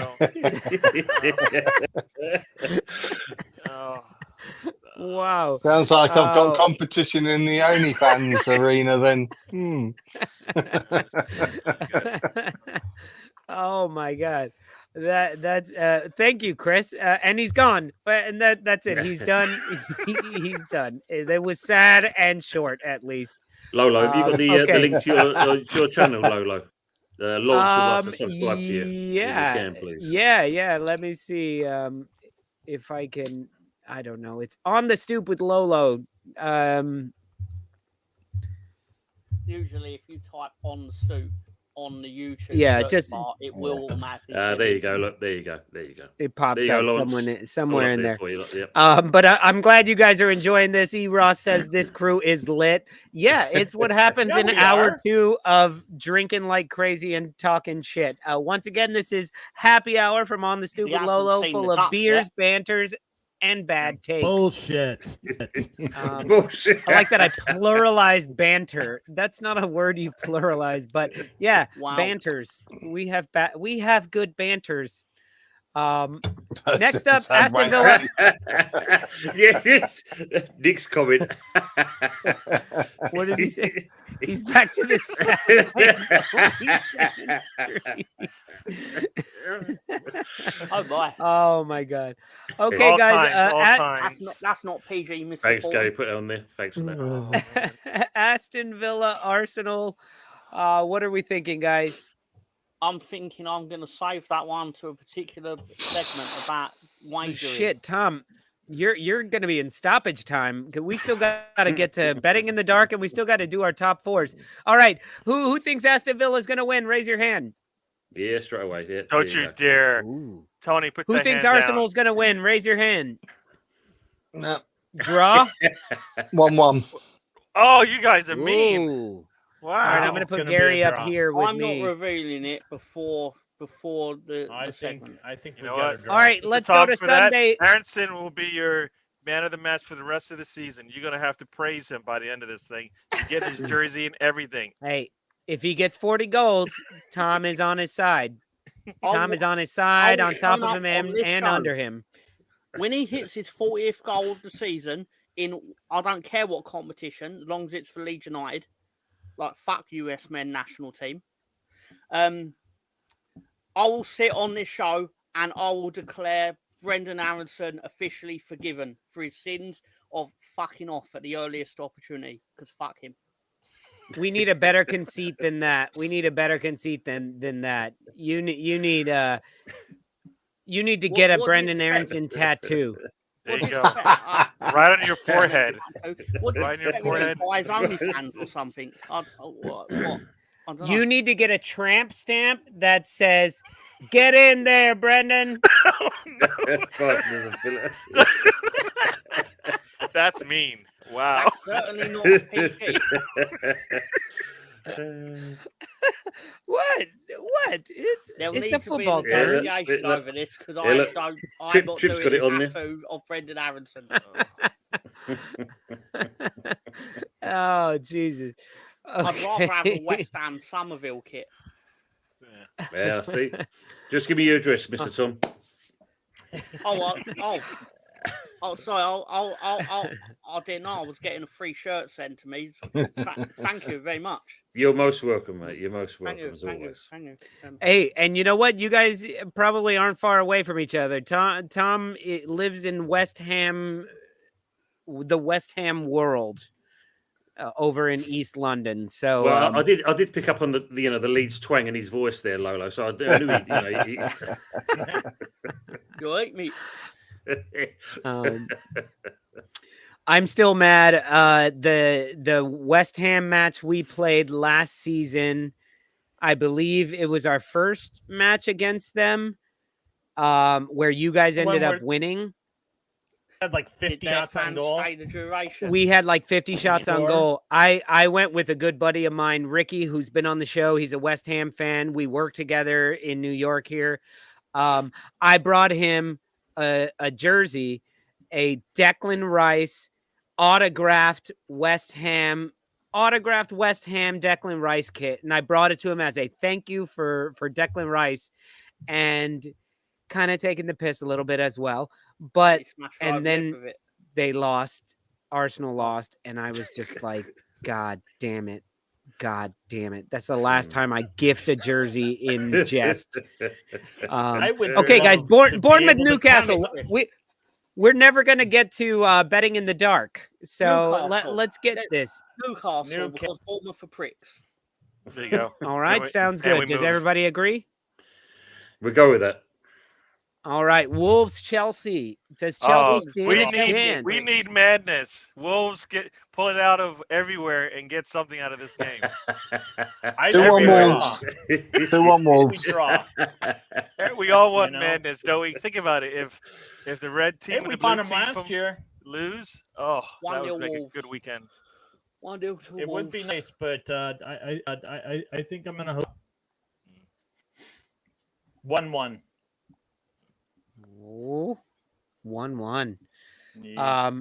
Wow. Sounds like I've got competition in the OnlyFans arena then. Oh my God. That's thank you, Chris. And he's gone. And that's it. He's done. He's done. It was sad and short, at least. Lolo, have you got the Okay. link to your channel, Lolo? Lawrence would like to subscribe to you. Yeah, If you can, please. yeah. Let me see if I can. I don't know. It's on the Stoop with Lolo. Usually, if you type on the Stoop on the YouTube, Yeah, search just bar, it will automatically. There you go. Look, there you go. It pops there up somewhere in there. For you. Yep. But I'm glad you guys are enjoying this. E. Ross says this crew is lit. Yeah, it's what happens in hour 2 of drinking like crazy and talking shit. Once again, this is Happy Hour from On the Stoop with Lolo, full of beers, banters, and bad takes. Bullshit. Bullshit. I like that I pluralized banter. That's not a word you pluralize, but yeah, banters. We have good banters. Next up, Aston Villa. Yes, Nick's comment. What did he say? He's back to the Oh my god. Okay, all guys. That's not PG, Mr. Thanks, Paul. Gary. Put it on there. Thanks for that. Aston Villa, Arsenal. What are we thinking, guys? I'm thinking I'm going to save that one to a particular segment about wagering. Shit, Tom, you're going to be in stoppage time because we still got to get to betting in the dark and we still got to do our top fours. All right, who thinks Aston Villa is going to win? Raise your hand. Yeah, straight away. Yeah, Don't you dare, Tony. Put who that thinks hand Arsenal's going to win? Raise your hand. No. Draw. 1-1. Oh, you guys are mean. Ooh. Wow. All right, I'm going to put Gary up here with me. I'm not revealing it before the segment. I think you know what? All right, let's go to Sunday. Aronson will be your man of the match for the rest of the season. You're going to have to praise him by the end of this thing. You get his jersey and everything. Hey, if he gets 40 goals, Tom is on his side. Tom is on his side, on top of him and under him. When he hits his 40th goal of the season in, I don't care what competition, as long as it's for Leeds United, like fuck US men national team, I will sit on this show and I will declare Brendan Aronson officially forgiven for his sins of fucking off at the earliest opportunity, because fuck him. We need a better conceit than that. We need a better conceit than that. You need to get a Brendan Aronson tattoo. There you go. Right on your forehead. Right on your forehead. Buy his OnlyFans or something. What? You need to get a tramp stamp that says, "Get in there, Brendan." That's mean. Wow. That's certainly not a PG. What? It's the football team. Over this because I'm not doing a tattoo of Brendan Aronson. Oh Jesus! Okay. I'd rather have a West Ham Somerville kit. Yeah, see. Just give me your address, Mr. Tom. Sorry. I didn't know I was getting a free shirt sent to me. Thank you very much. You're most welcome, mate. You're most welcome, as always. Thank you. Hey, and you know what? You guys probably aren't far away from each other. Tom lives in West Ham, the West Ham world, over in East London. So, well, I did pick up on the Leeds twang in his voice there, Lolo. So I knew he. You like me. I'm still mad. The West Ham match we played last season, I believe it was our first match against them, where you guys ended up winning. Had like 50 shots on goal. We had like 50 shots on goal. I went with a good buddy of mine, Ricky, who's been on the show. He's a West Ham fan. We work together in New York here. I brought him a jersey, a Declan Rice autographed West Ham Declan Rice kit, and I brought it to him as a thank you for Declan Rice, and kind of taking the piss a little bit as well. But and then they lost, Arsenal lost, and I was just like, God damn it. That's the last time I gift a jersey in jest. Okay, guys, Bournemouth, Newcastle. we're never going to get to betting in the dark. So let's get this. Newcastle, because Bournemouth for pricks. There you go. All right, sounds good. Does everybody agree? We go with that. All right, Wolves, Chelsea. Does Chelsea stand a chance? We need madness. Wolves pull it out of everywhere and get something out of this game. Who won Wolves? Who won Wolves? We draw. We all want madness, don't we? Think about it. If the red team and the blue team last year lose, that would make a good weekend. 1-0 to It would be nice, but I think I'm gonna hope 1-1. Oh, 1-1. Yes.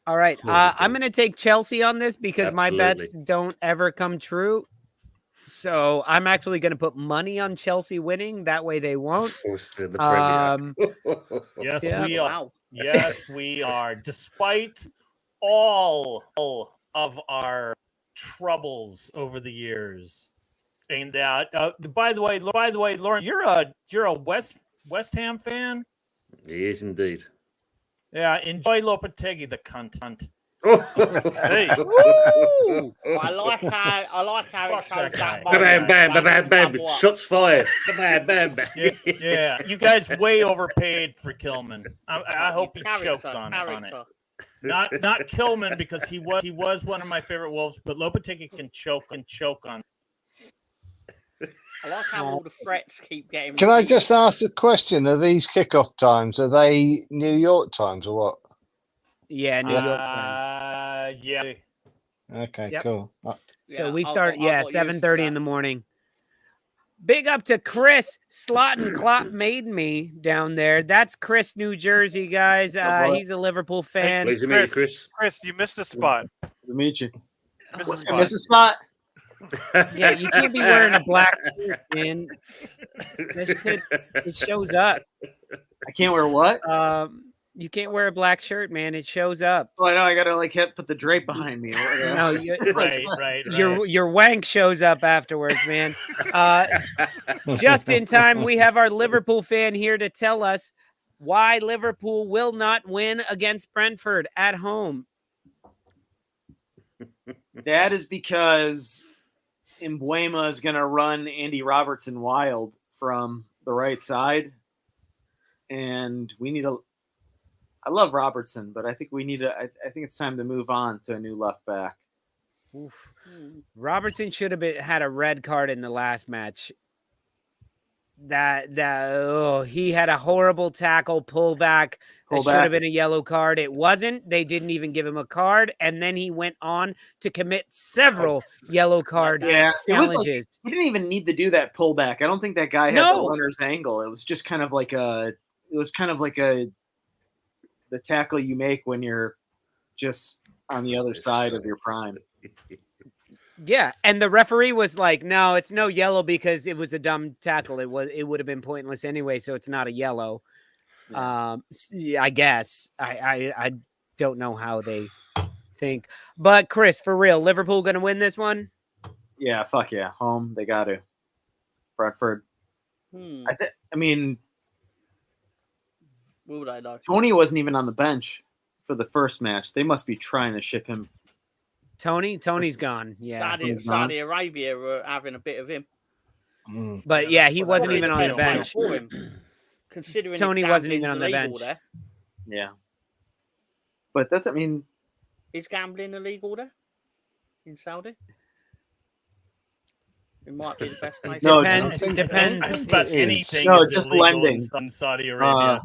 All right. I'm going to take Chelsea on this because my bets don't ever come true. So I'm actually going to put money on Chelsea winning. That way they won't. Yes, we are. Wow. Yes, we are. Despite all of our troubles over the years, and by the way, Lauren, you're a West Ham fan? He is indeed. Yeah, enjoy Lopetegui, the cunt. Hey. Woo! I like how it shows that. Bam. Shots fired. Bam. Yeah, you guys way overpaid for Kilman. I hope he chokes on it. Not Kilman, because he was one of my favorite Wolves, but Lopetegui can choke on. I like how all the threats keep getting. Can I just ask a question? Are these kickoff times? Are they New York times or what? Yeah, New York times. Yeah. Okay, cool. So we start 7:30 in the morning. Big up to Chris Slot and Clop made me down there. That's Chris, New Jersey, guys. He's a Liverpool fan. Pleased to meet you, Chris. Chris, you missed a spot. Good to meet you. Missed a spot. Yeah, you can't be wearing a black shirt, man. It shows up. I can't wear what? You can't wear a black shirt, man. It shows up. Oh, I know. I gotta put the drape behind me. No, right. Your wank shows up afterwards, man. Just in time, we have our Liverpool fan here to tell us why Liverpool will not win against Brentford at home. That is because Mbuema is going to run Andy Robertson wild from the right side. And we need I love Robertson, but I think I think it's time to move on to a new left back. Oof. Robertson should have had a red card in the last match. He had a horrible tackle pullback. That should have been a yellow card. It wasn't. They didn't even give him a card, and then he went on to commit several yellow card challenges. It was like, he didn't even need to do that pullback. I don't think that guy had the runner's angle. It was just kind of like the tackle you make when you're just on the other side of your prime. Yeah, and the referee was like, "No, it's no yellow because it was a dumb tackle. It would have been pointless anyway, so it's not a yellow." Yeah. I guess I don't know how they think, but Chris, for real, Liverpool going to win this one? Yeah, fuck yeah, home they got to. Brentford. I mean, what would I like? Tony wasn't even on the bench for the first match. They must be trying to ship him. Tony's gone. Yeah, Saudi Arabia were having a bit of him. But yeah, he wasn't even on the bench. Considering Tony wasn't even on the bench. There. Yeah, but that's. I mean, is gambling illegal there in Saudi? It might be the best place. No, depends. Just about anything. No, is just lending in Saudi Arabia.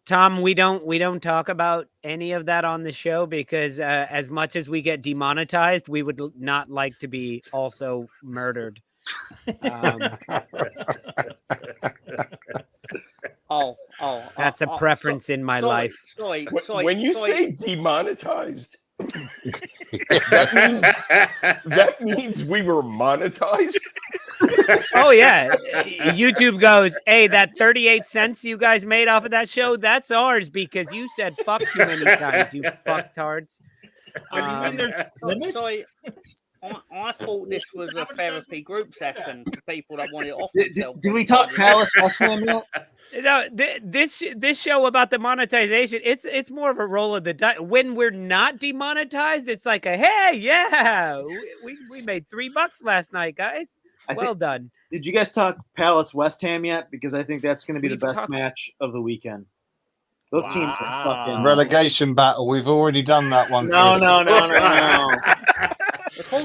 Tom, we don't talk about any of that on the show because as much as we get demonetized, we would not like to be also murdered. That's a preference in my life. When you say demonetized, that means we were monetized. Oh yeah, YouTube goes, "Hey, that 38 cents you guys made off of that show, that's ours because you said fuck too many times, you fucktards." I thought this was a therapy group session for people that wanted it off Did themselves. we talk Palace West Ham yet? No, this show about the monetization, it's more of a roll of the dice. When we're not demonetized, it's like a hey, yeah, we made $3 last night, guys. Well done. Did you guys talk Palace West Ham yet? Because I think that's going to be the We've best talked- match of the weekend. Those teams are fucking relegation battle. We've already done that one. No.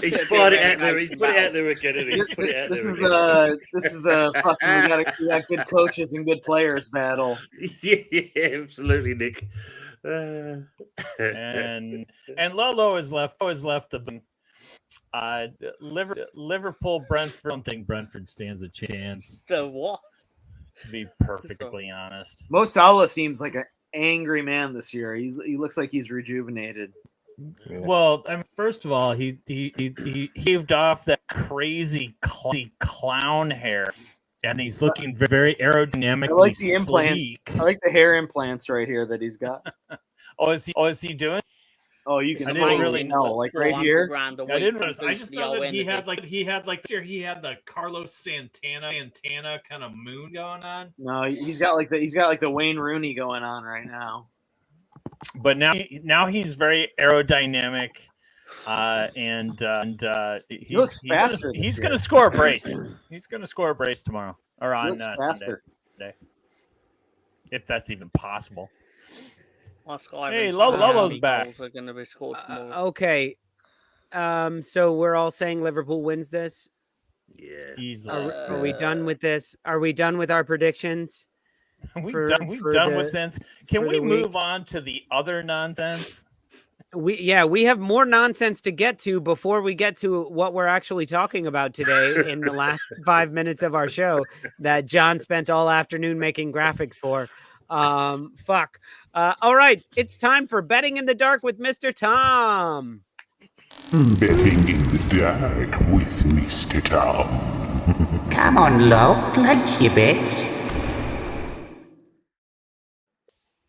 He's brought it out there. He's put it out there again. He's put it out This there is the fucking we got good coaches and good players battle. Yeah, absolutely, Nick. and Lolo is left. The Liverpool, Brentford. I don't think Brentford stands a chance. The what? To be perfectly honest, Mo Salah seems like an angry man this year. He looks like he's rejuvenated. Yeah. Well, I mean, first of all, he heaved off that crazy clown hair, and he's looking very aerodynamically I like the implant. sleek. I like the hair implants right here that he's got. Is he doing? Oh, you can I didn't totally really know, like right here. I didn't realize. I just know that he had the Carlos Santana kind of moon going on. No, he's got like the Wayne Rooney going on right now. But now he's very aerodynamic, and he's going to score a brace. He's going to score a brace tomorrow or on Sunday, if that's even possible. Hey, Lolo's back. Are going to be scored tomorrow. Okay. So we're all saying Liverpool wins this. Yeah. Easily. Are we done with this? Are we done with our predictions? We've done with sense. Can we move on to the other nonsense? We have more nonsense to get to before we get to what we're actually talking about today in the last 5 minutes of our show that John spent all afternoon making graphics for. All right, it's time for Betting in the Dark with Mr. Tom. Betting in the Dark with Mr. Tom. Come on, love, place your bets.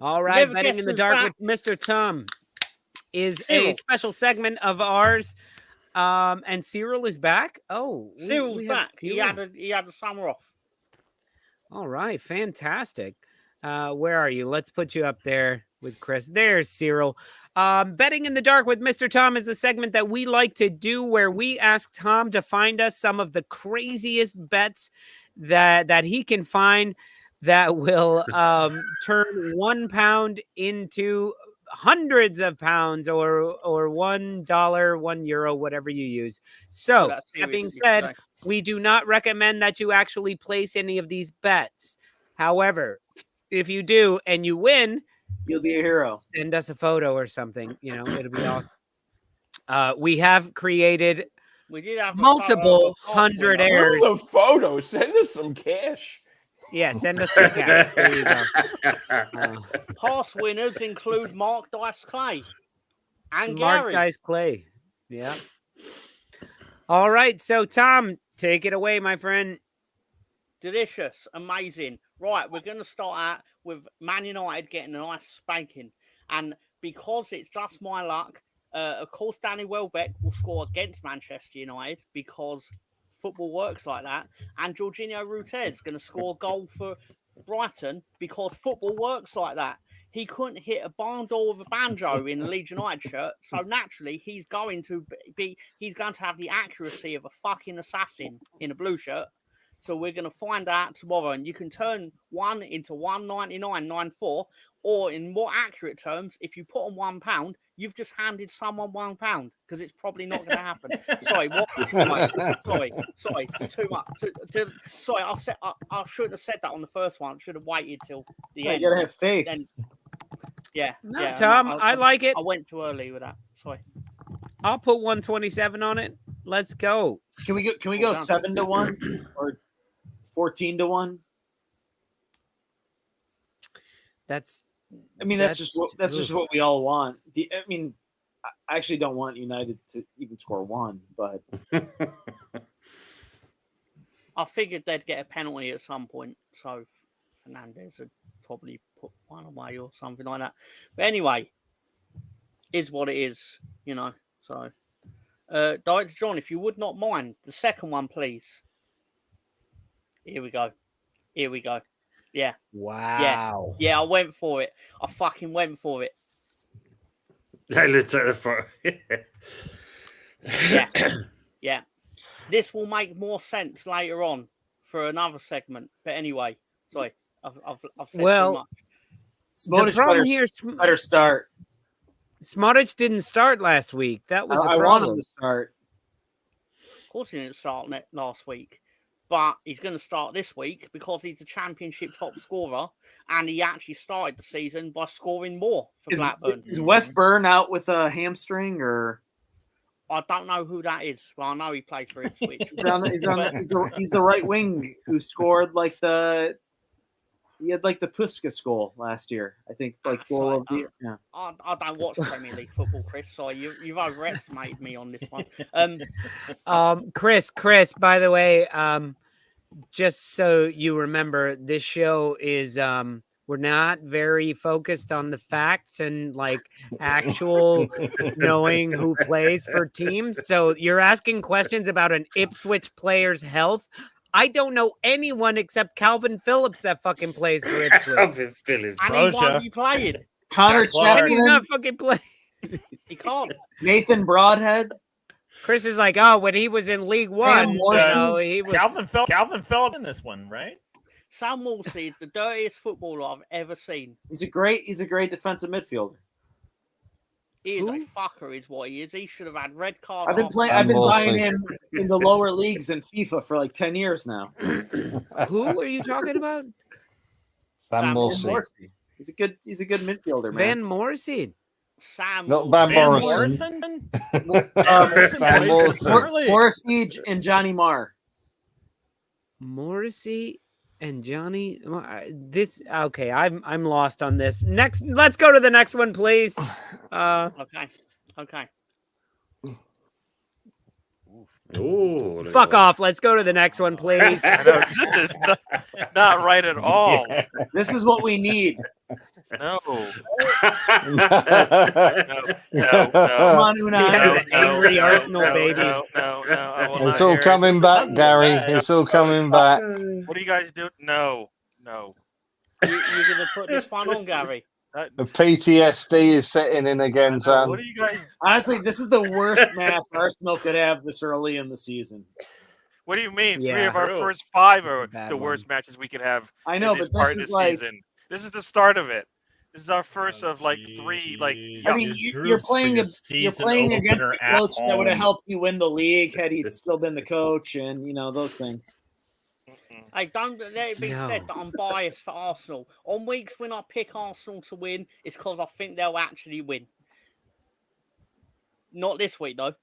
All right, Betting in the Dark with Mr. Tom is a special segment of ours. And Cyril is back. Oh, Cyril's back. He had the summer off. All right, fantastic. Where are you? Let's put you up there with Chris. There's Cyril. Betting in the Dark with Mr. Tom is a segment that we like to do where we ask Tom to find us some of the craziest bets that he can find that will turn £1 into hundreds of pounds or $1, €1, whatever you use. So that being said, we do not recommend that you actually place any of these bets. However, if you do and you win, you'll be a hero. Send us a photo or something. It'll be awesome. We have created multiple hundred airs. The photo. Send us some cash. Yeah, send us some cash. There you go. Past winners include Mark Dice Clay and Mark Gary. Dice Clay. Yeah. All right. So, Tom, take it away, my friend. Delicious. Amazing. Right, we're going to start out with Man United getting a nice spanking. And because it's just my luck, of course, Danny Welbeck will score against Manchester United because football works like that. And Jorginho Rutt's going to score a goal for Brighton because football works like that. He couldn't hit a barn door with a banjo in a Leeds United shirt, so naturally he's going to have the accuracy of a fucking assassin in a blue shirt. So we're going to find out tomorrow, and you can turn 1 into 199.94, or in more accurate terms, if you put on £1, you've just handed someone £1 because it's probably not going to happen. Sorry, what? Sorry, it's too much. Sorry, I shouldn't have said that on the first one. I should have waited till the end. You gotta have faith. No, Tom, I like it. I went too early with that. Sorry. I'll put 127 on it. Let's go. Can we go 7-1 or 14-1? That's just what we all want. I actually don't want United to even score one, but I figured they'd get a penalty at some point, so Fernandez would probably put one away or something like that. But anyway, it's what it is, So Director John, if you would not mind, the second one, please. Here we go. Yeah. Wow. Yeah, I went for it. I fucking went for it. Yeah. This will make more sense later on for another segment. But anyway, sorry, I've said too much. Smodic better start. Smodic didn't start last week. That was the I problem. want him to start. Of course, he didn't start last week, but he's going to start this week because he's the championship top scorer, and he actually started the season by scoring more for Blackburn. Is Wes Byrne out with a hamstring, or I don't know who that is. Well, I know he plays for Ipswich. he's the right wing who scored he had the Puskas goal last year. I think goal of the year. Yeah. I don't watch Premier League football, Chris. So you've overestimated me on this one. Chris, by the way, just so you remember, this show is we're not very focused on the facts and actual knowing who plays for teams. So you're asking questions about an Ipswich player's health. I don't know anyone except Calvin Phillips that fucking plays for Ipswich. Calvin Phillips. And he won't be playing. Connor Chapman. He's not fucking playing. He can't. Nathan Broadhead. Chris is like, oh, when he was in League One, he was Calvin Phillips in this one, right? Sam Wolsey is the dirtiest footballer I've ever seen. He's a great defensive midfielder. He is a fucker, is what he is. He should have had red card. I've been buying him in the lower leagues in FIFA for 10 years now. Who are you talking about? Van Morrissey. He's a good midfielder, man. Van Morrissey. Sam. Not Van Morrison. Van Morrissey and Johnny Marr. Morrissey and Johnny. Okay. I'm lost on this. Next, let's go to the next one, please. Okay. Ooh, fuck off. Let's go to the next one, please. This is not right at all. This is what we need. No. Come on, Unai. Angry Arsenal, baby. No. It's all coming back, Gary. It's all coming back. What do you guys do? No. You're going to put this one on, Gary? The PTSD is setting in again, son. What do you guys? Honestly, this is the worst match Arsenal could have this early in the season. What do you mean? Yeah, 3 of our first 5 are Bad the worst matches we could have. I know, in this but part this of is the season. This is the start of it. This is our first of 3. I mean, you're playing against the coach that would have helped you win the league had he still been the coach, and those things. Hey, don't let it be said that I'm biased for Arsenal. On weeks when I pick Arsenal to win, it's because I think they'll actually win. Not this week, though.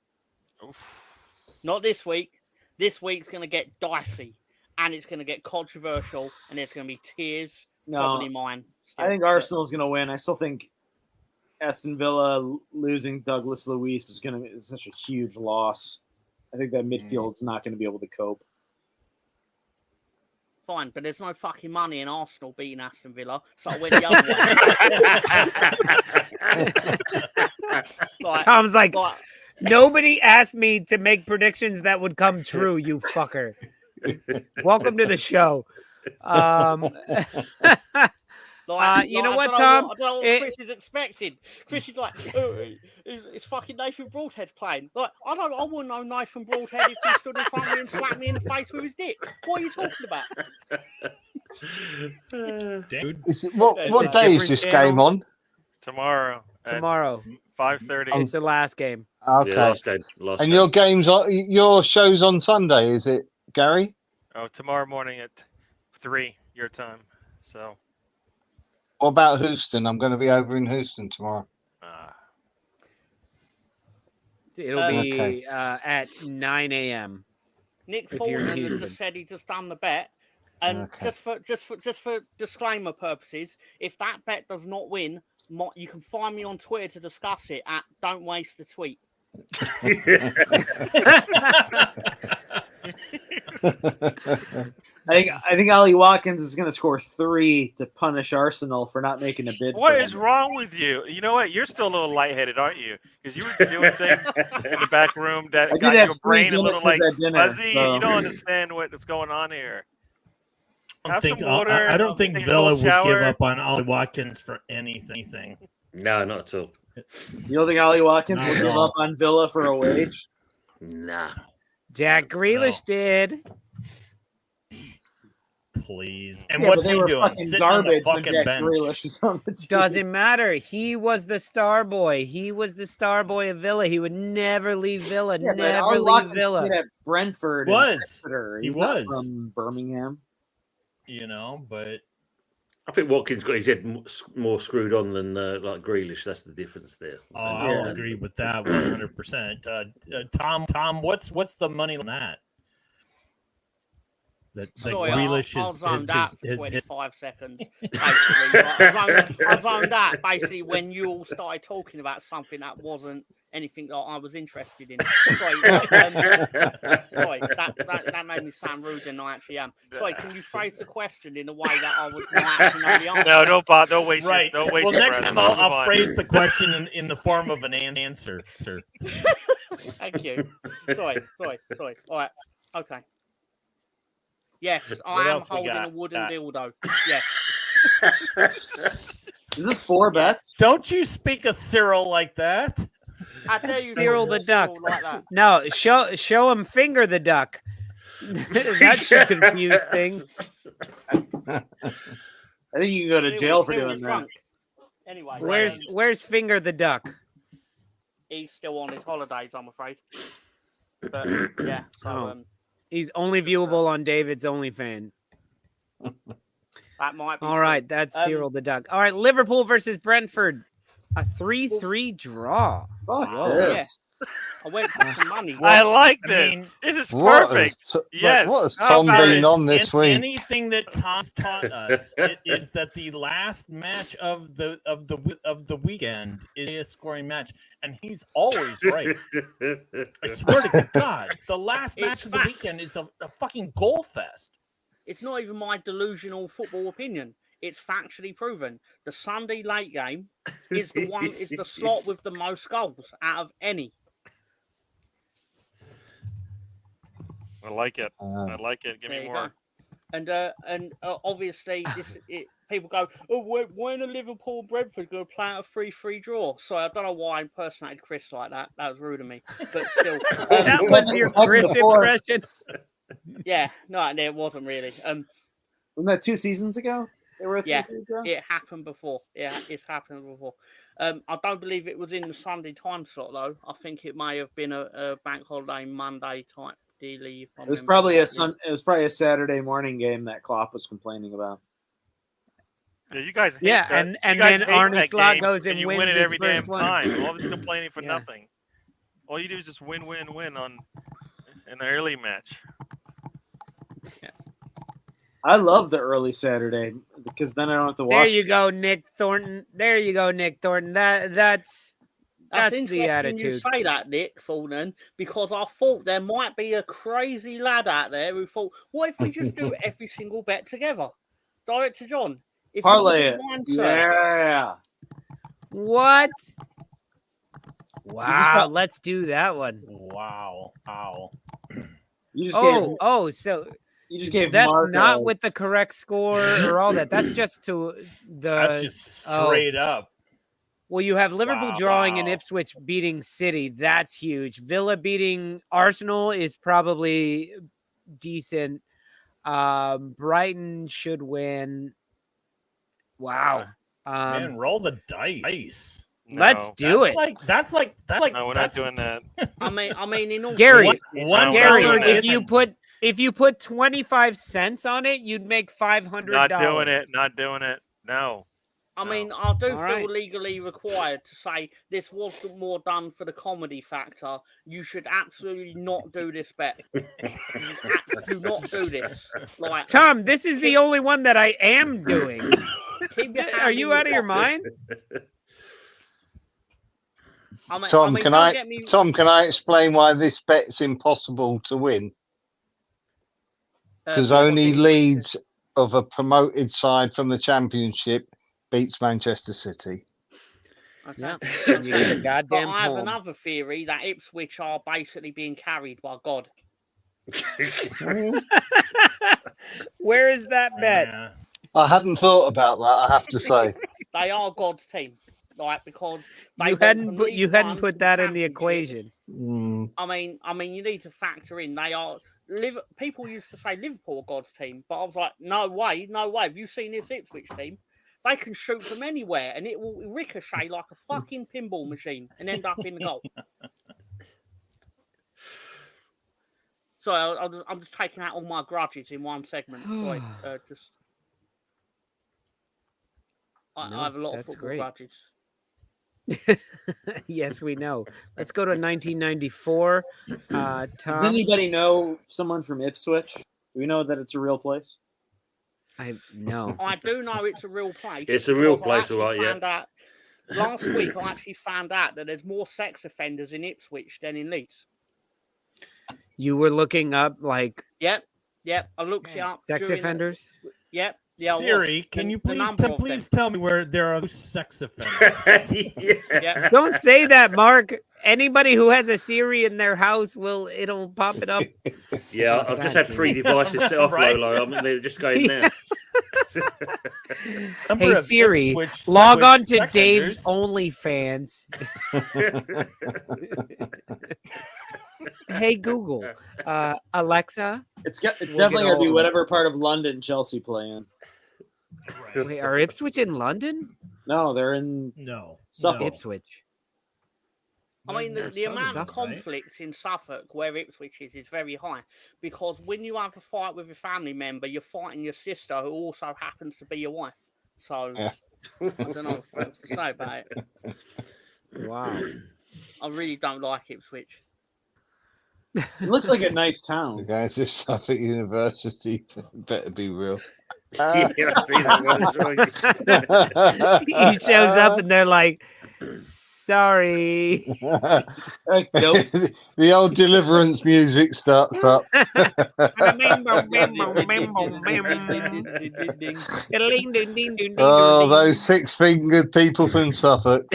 Oof. Not this week. This week's going to get dicey, and it's going to get controversial, and there's going to be tears. Probably mine. Still. I think Arsenal's going to win. I still think Aston Villa losing Douglas Luiz is such a huge loss. I think that midfield's not going to be able to cope. Fine, but there's no fucking money in Arsenal beating Aston Villa, so I went the other way. Tom's like, nobody asked me to make predictions that would come true, you fucker. Welcome to the show. You know what, Tom? I don't know what Chris is expecting. Chris is like, it's fucking Nathan Broadhead playing. I wouldn't know Nathan Broadhead if he stood in front of me and slapped me in the face with his dick. What are you talking about? Dude. What day is this game on? Tomorrow. 5:30. It's the last game. Okay. Yeah, last game. And your show's on Sunday, is it, Gary? Oh, tomorrow morning at 3 your time. So. What about Houston? I'm going to be over in Houston tomorrow. It'll be at 9 a.m. Nick Fulton has just said he just done the bet, and just for disclaimer purposes, if that bet does not win, you can find me on Twitter to discuss it at Don't Waste the Tweet. I I think Ollie Watkins is going to score 3 to punish Arsenal for not making a bid. What for is him. wrong with you? You know what? You're still a little lightheaded, aren't you? Because you were doing things in the back room that I got did have your 3 brain a little Guinnesses like at dinner, fuzzy. so. You don't understand what's going on here. I don't think take a Villa cold would give shower. up on Ollie Watkins for anything. No, not at all. You don't think Ollie Watkins Not will at give all. up on Villa for a wage? Nah. Jack Grealish did. Please. And Yeah, what's but they he were doing? fucking Sitting on the garbage when fucking Jack bench. Grealish was on the team. Doesn't matter. He was the star boy. He was the star boy of Villa. He would never leave Villa. Yeah, but never Ollie leave Watkins Villa. played at Brentford. Was. And Exeter. He He's not was. from Birmingham. You know, but I think Watkins got his head more screwed on than like Grealish. That's the difference there. I'll agree with that 100%. Tom, what's the money on that? That Sorry, Grealish I zoned out for his 25 seconds. Basically, I zoned out basically when you all started talking about something that wasn't anything that I was interested in. Sorry, sorry, that made me sound ruder than I actually am. Sorry, can you phrase the question in a way that I would not actually know the answer? No, don't waste right. Don't waste well, your next breath. time Move I'll on. phrase the question in the form of an answer. Thank you. Sorry. All right. Okay. Yes, What I am else we holding got? a wooden dildo. Yes. Is this 4 bets? Don't you speak of Cyril like that? I tell you, Cyril the duck. like that. No, show him finger the duck. That should confuse things. I think you can go to jail for doing that. Drunk. Anyway, Where's finger the duck? He's still on his holidays, I'm afraid. But yeah, so he's only viewable on David's OnlyFans. That might be all true. right. That's Cyril the duck. All right, Liverpool versus Brentford, a 3-3 draw. Fuck this. Yeah. I went for some money. I like this. This is perfect. Yes. What has Tom been on this week? Anything that Tom's taught us is that the last match of the weekend is a scoring match, and he's always right. I swear to God, the last match of the weekend is a fucking goal fest. It's not even my delusional football opinion. It's factually proven. The Sunday late game is the slot with the most goals out of any. I like it. I like it. Give me more. Go. And obviously, people go, oh, when are Liverpool Brentford going to play out a 3-3 draw? So I don't know why I impersonated Chris like that. That was rude of me. But still. That was your Chris impression? Yeah, no, it wasn't really. Wasn't that 2 seasons ago? They were it happened before. Yeah, it's happened before. I don't believe it was in the Sunday time slot, though. I think it may have been a bank holiday Monday type. It was probably a Saturday morning game that Klopp was complaining about. Yeah, you guys. Hate yeah, that. and guys then hate Arne that Slot game, goes and you wins win it his every first damn one. time. All this complaining for Yeah. nothing. All you do is just win on in the early match. I love the early Saturday because then I don't have to watch. There you go, Nick Thornton. That's interesting the attitude. you say that, Nick Thornton, because I thought there might be a crazy lad out there who thought, what if we just do every single bet together? Director John, if parlay you it. mind, sir. Yeah. What? Wow, let's do that one. Wow. You just so you just gave that's Mark not with the correct score or all that. That's just That's just straight up. Well, you have Liverpool drawing and Ipswich beating City. That's huge. Villa beating Arsenal is probably decent. Brighton should win. Wow. Man, roll the dice. Let's do it. That's like. No, we're not doing that. I mean, in all Gary, seriousness, if you put 25 cents on it, you'd make $500. Not doing it. No. I mean, I do feel legally required to say this was more done for the comedy factor. You should absolutely not do this bet. Do not do this. Like, Tom, this is the only one that I am doing. Are you out of your mind? Tom, can I explain why this bet's impossible to win? Because only Leeds of a promoted side from the Championship beats Manchester City. Okay. Yeah, and you get a But goddamn I have poem. another theory that Ipswich are basically being carried by God. Where is that bet? Yeah. I hadn't thought about that, I have to say. They are God's team, like because they You went hadn't from put League One put to that in the Championship. equation. Mm. I mean, you need to factor in they are. People used to say Liverpool are God's team, but I was like, no way, no way. Have you seen this Ipswich team? They can shoot from anywhere, and it will ricochet like a fucking pinball machine and end up in the goal. Sorry, I'm just taking out all my grudges in one segment. Sorry, I have a lot of football grudges. Yes, we know. Let's go to 1994. Tom, does anybody know someone from Ipswich? Do we know that it's a real place? No. I do know it's a real place. It's a real place, all right, yeah. Last week, I actually found out that there's more sex offenders in Ipswich than in Leeds. You were looking up like Yep. I looked it up. sex offenders. Yep. Yeah, Siri, can you please tell me where there are sex offenders? Yeah. Don't say that, Mark. Anybody who has a Siri in their house it'll pop it up. Yeah, I've just had 3 devices set off, Right. Lolo. I'm just going now. Hey Siri, log on to Dave's OnlyFans. Hey Google, Alexa. It's definitely gonna be whatever part of London Chelsea play in. Wait, are Ipswich in London? No, they're in Suffolk. Ipswich. I mean, the amount of conflict in Suffolk where Ipswich is very high because when you have a fight with a family member, you're fighting your sister who also happens to be your wife. So, I don't know what else to say about it. Wow. I really don't like Ipswich. It looks like a nice town. The guys at Suffolk University better be real. Yeah, I see that one as well. He shows up and they're like, sorry. The old Deliverance music starts up. Oh, those 6-fingered people from Suffolk.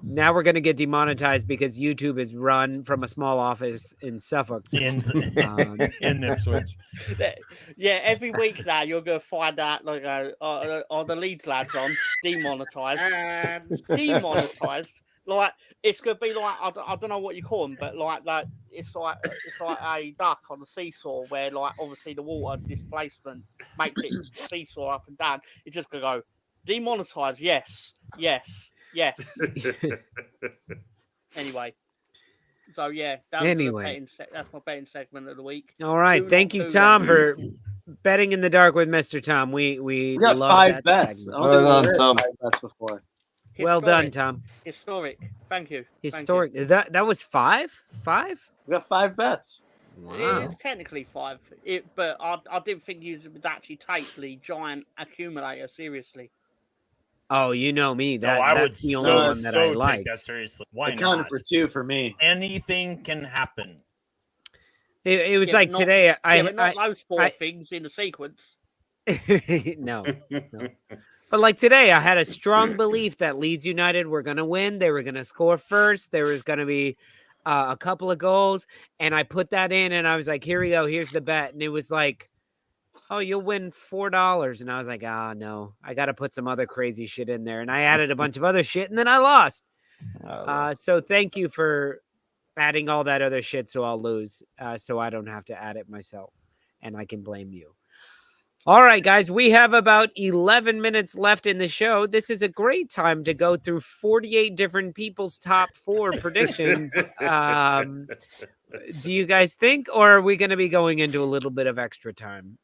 Now we're going to get demonetized because YouTube is run from a small office in Suffolk. In Ipswich. Yeah, every week now you're going to find out, like, are the Leeds lads on demonetized? Demonetized. Like, it's going to be like, I don't know what you call them, but like it's like a duck on a seesaw where, like, obviously the water displacement makes it seesaw up and down. It's just going to go, demonetized, yes. Anyway, so yeah, that's my betting segment of the week. All right, thank you, Tom, for betting in the dark with Mr. Tom. We got love 5 that bets. segment. Well done, Tom. 5 bets before. Well done, Tom. Historic. Thank you. Historic. That was 5? 5? We got 5 bets. Wow. It's technically 5, but I didn't think you would actually take the giant accumulator seriously. Oh, you know me. I would that's the only one that I like. take that seriously. Why It counted not? for 2 for me. Anything can happen. It was like today. But not those 4 things in the sequence. No. But like today, I had a strong belief that Leeds United were going to win. They were going to score first. There was going to be a couple of goals. And I put that in and I was like, here we go. Here's the bet. And it was like, oh, you'll win $4. And I was like, no, I got to put some other crazy shit in there. And I added a bunch of other shit and then I lost. So thank you for adding all that other shit so I'll lose. So I don't have to add it myself and I can blame you. All right, guys, we have about 11 minutes left in the show. This is a great time to go through 48 different people's top 4 predictions. Do you guys think, or are we going to be going into a little bit of extra time?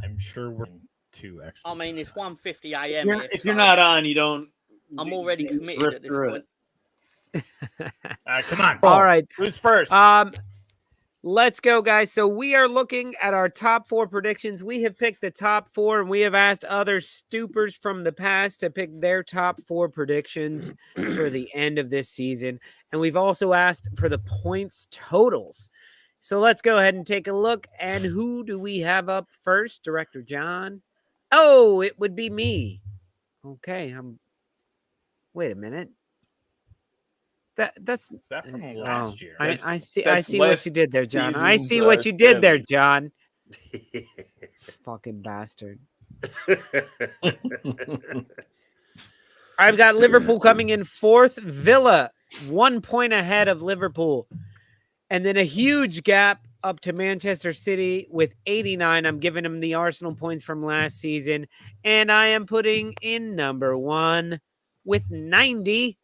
I'm sure we're too extra. I mean, it's 1:50 a.m. If you're not on, you don't. I'm already committed at this point. Come on. All right. Who's first? Let's go, guys. So we are looking at our top 4 predictions. We have picked the top 4, and we have asked other stoopers from the past to pick their top 4 predictions for the end of this season. And we've also asked for the points totals. So let's go ahead and take a look. And who do we have up first? Director John? Oh, it would be me. Okay, wait a minute. That's Is that from last year? I see what you did there, John. I see what you season, did there, John. Fucking bastard. I've got Liverpool coming in 4th, Villa 1 point ahead of Liverpool. And then a huge gap up to Manchester City with 89. I'm giving them the Arsenal points from last season. And I am putting in number 1 with 90,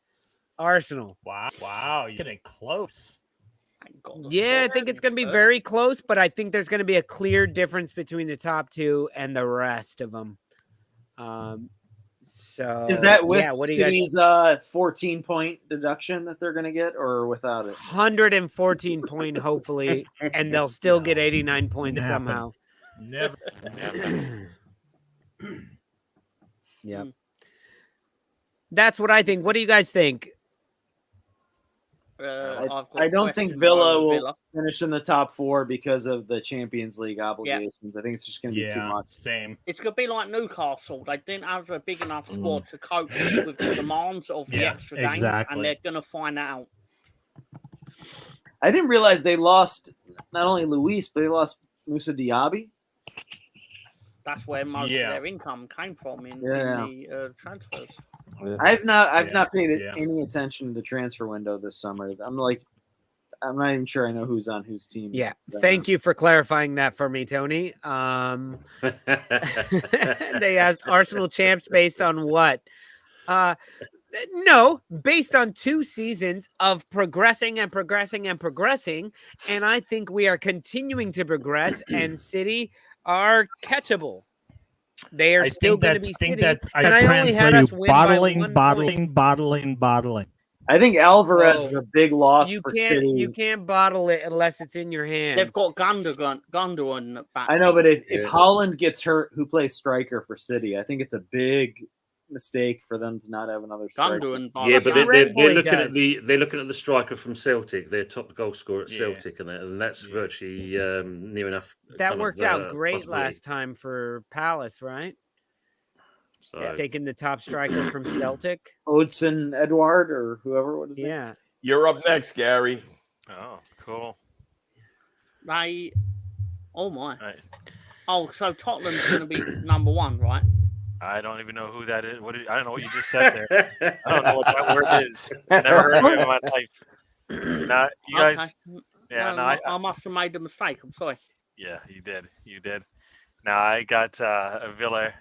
Arsenal. Wow, you're getting close. Yeah, I think it's going to be very close, but I think there's going to be a clear difference between the top 2 and the rest of them. So is that with what do you guys? City's 14-point deduction that they're going to get, or without it? 114 point, hopefully, and they'll still get 89 points somehow. Never. Yep. That's what I think. What do you guys think? I don't think Villa will finish in the top 4 because of the Champions League obligations. I think it's just going to be too much. Same. It's going to be like Newcastle. They didn't have a big enough squad to cope with the demands of the extra games, and they're going to find out. I didn't realize they lost not only Luis, but they lost Moussa Diaby. That's where most of their income came from in the transfers. I've not paid any attention to the transfer window this summer. I'm not even sure I know who's on whose team. Yeah, thank you for clarifying that for me, Tony. They asked Arsenal champs based on what? No, based on 2 seasons of progressing and progressing and progressing, and I think we are continuing to progress. And City are catchable. They are still going to be City. I only had us win bottling. I think Alvarez is a big loss for City. You can't bottle it unless it's in your hands. They've got Gundogan back. I know, but if Haaland gets hurt, who plays striker for City? I think it's a big mistake for them to not have another striker. Yeah, but they're looking at the striker from Celtic, their top goal scorer at Celtic, and that's virtually near enough. That worked out great last time for Palace, right? So taking the top striker from Celtic, Odson Edward or whoever. What is it? Yeah, you're up next, Gary. Oh, cool. Oh my. Right. Oh, so Tottenham's going to be number 1, right? I don't even know who that is. I don't know what you just said there. I don't know what that word is. Never heard of it in my life. Nah, you guys. Okay. Yeah, I must have made a mistake. I'm sorry. Yeah, you did. Now I got a Villa.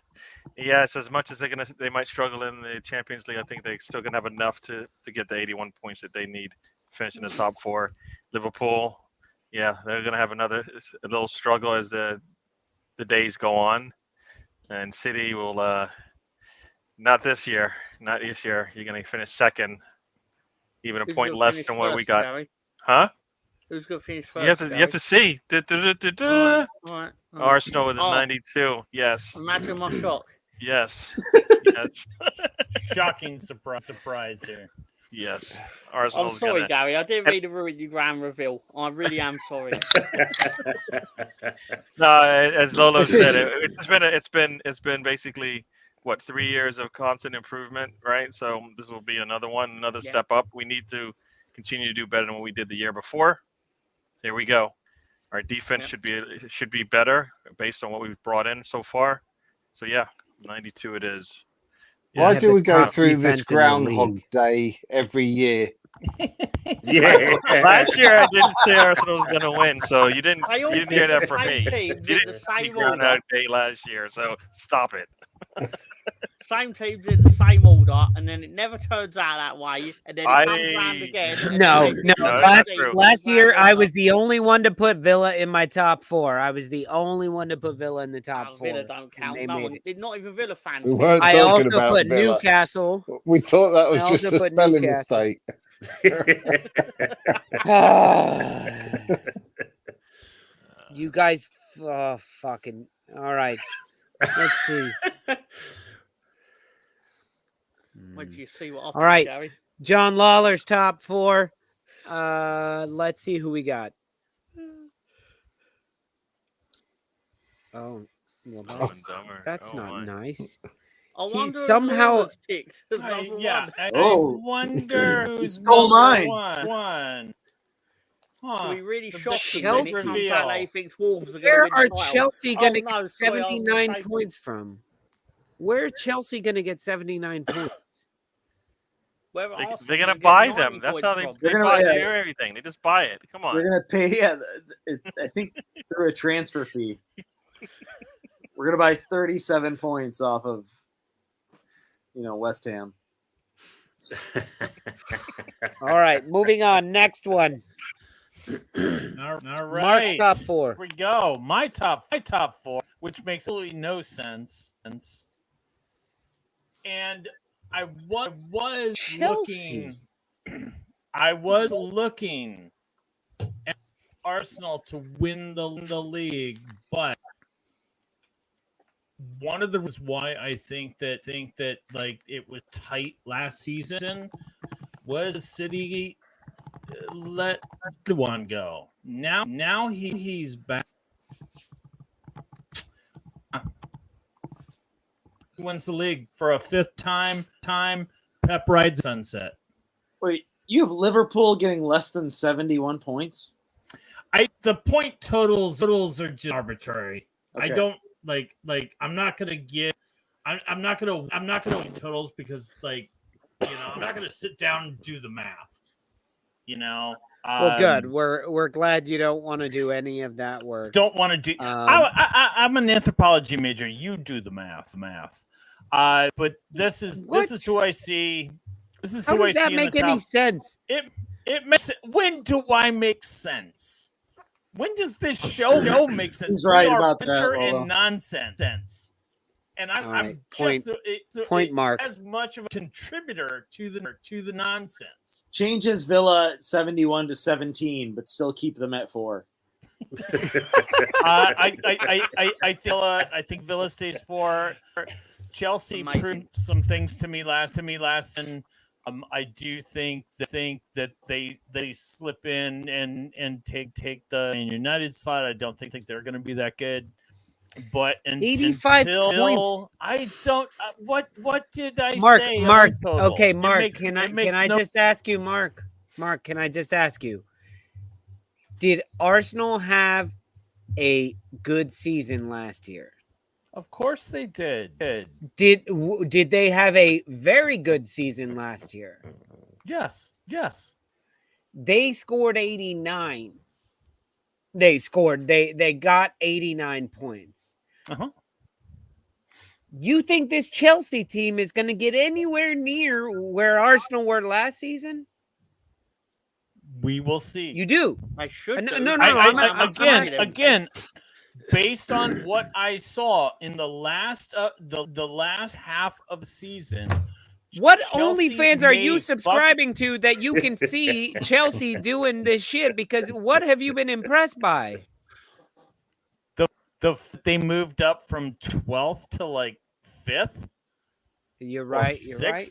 Yes, as much as they might struggle in the Champions League, I think they're still gonna have enough to get the 81 points that they need to finish in the top 4. Liverpool, they're gonna have a little struggle as the days go on. And City will not this year. You're going to finish 2nd, even a point less than what we got. Gary? Huh? Who's going to finish first? You have to see. All right. Arsenal with a 92. Yes. Imagine my shock. Yes. Yes. Shocking surprise here. Yes. I'm sorry, Gary. I didn't mean to ruin your grand reveal. I really am sorry. No, as Lolo said, it's been basically 3 years of constant improvement, right? So this will be another step up. We need to continue to do better than what we did the year before. Here we go. Our defense should be better based on what we've brought in so far. So 92 it is. Why do we go through this Groundhog Day every year? Last year I didn't say Arsenal was going to win, so you didn't hear that from me. You didn't see Groundhog Day last year, so stop it. Same teams in the same order, and then it never turns out that way, and then it comes round again. No. Last year, I was the only one to put Villa in my top 4. I was the only one to put Villa in the top 4. Villa don't count. No one did, not even Villa fans. We weren't I talking also about put Villa. Newcastle. We thought that was just a spelling mistake. You guys, fucking. All right. Let's see. Wait till you see what I All pick, right. Gary. John Lawler's top 4. Let's see who we got. Oh, well, that's not nice. I He wonder somehow who Lula's picked as number one. I Oh. wonder He who's stole number mine. one. It'll be really The shocking big when it comes reveal. out that he thinks Wolves are going to Where win are the title. Chelsea going to Oh, no, get sorry, I was 79 mistaken. points from? Where's Chelsea going to get 79 points? They're going to buy them. That's how they buy everything. They just buy it. Come on. They're going to pay, I think, through a transfer fee. We're going to buy 37 points off of, West Ham. All right, moving on. Next one. All right. Mark's top 4. Here we go. My top 4, which makes absolutely no sense. And I was Chelsea. I was looking at Arsenal to win the league, but one of the reasons why I think that like it was tight last season was City let one go. Now he's back. He wins the league for a 5th time. Pep rides sunset. Wait, you have Liverpool getting less than 71 points? The point totals are just arbitrary. Okay. I don't like I'm not gonna get I'm not gonna win totals because I'm not gonna sit down and do the math. Well, good. We're glad you don't want to do any of that work. Don't want to do. I'm an anthropology major. You do the math. But this is who I see. This is How who I does that see make in the any top. sense? It makes. When do I make sense? When does this show make sense? He's right we are about that, banter Lolo. and nonsense. And I'm right, just Mark. as much of a contributor to the nonsense. Changes Villa 71 to 17, but still keep them at 4. I think Villa stays 4. Chelsea proved some things to me last, and I do think that they slip in and take the Man United slot. I don't think they're going to be that good. But 85 until points. I don't. What did I Mark, say? Mark. Total? Okay, It Mark. makes- Can it makes I no just ask you, Mark? Mark, can I just ask you? Did Arsenal have a good season last year? Of course they did. Did they have a very good season last year? Yes. They scored 89. They got 89 points. Uh-huh. You think this Chelsea team is going to get anywhere near where Arsenal were last season? We will see. You do. I should. No. Again, based on what I saw in the last the last half of the season. What Chelsea OnlyFans are you made subscribing to that you can see Chelsea doing this shit? Because what have you been impressed by? They moved up from 12th to 5th. You're right.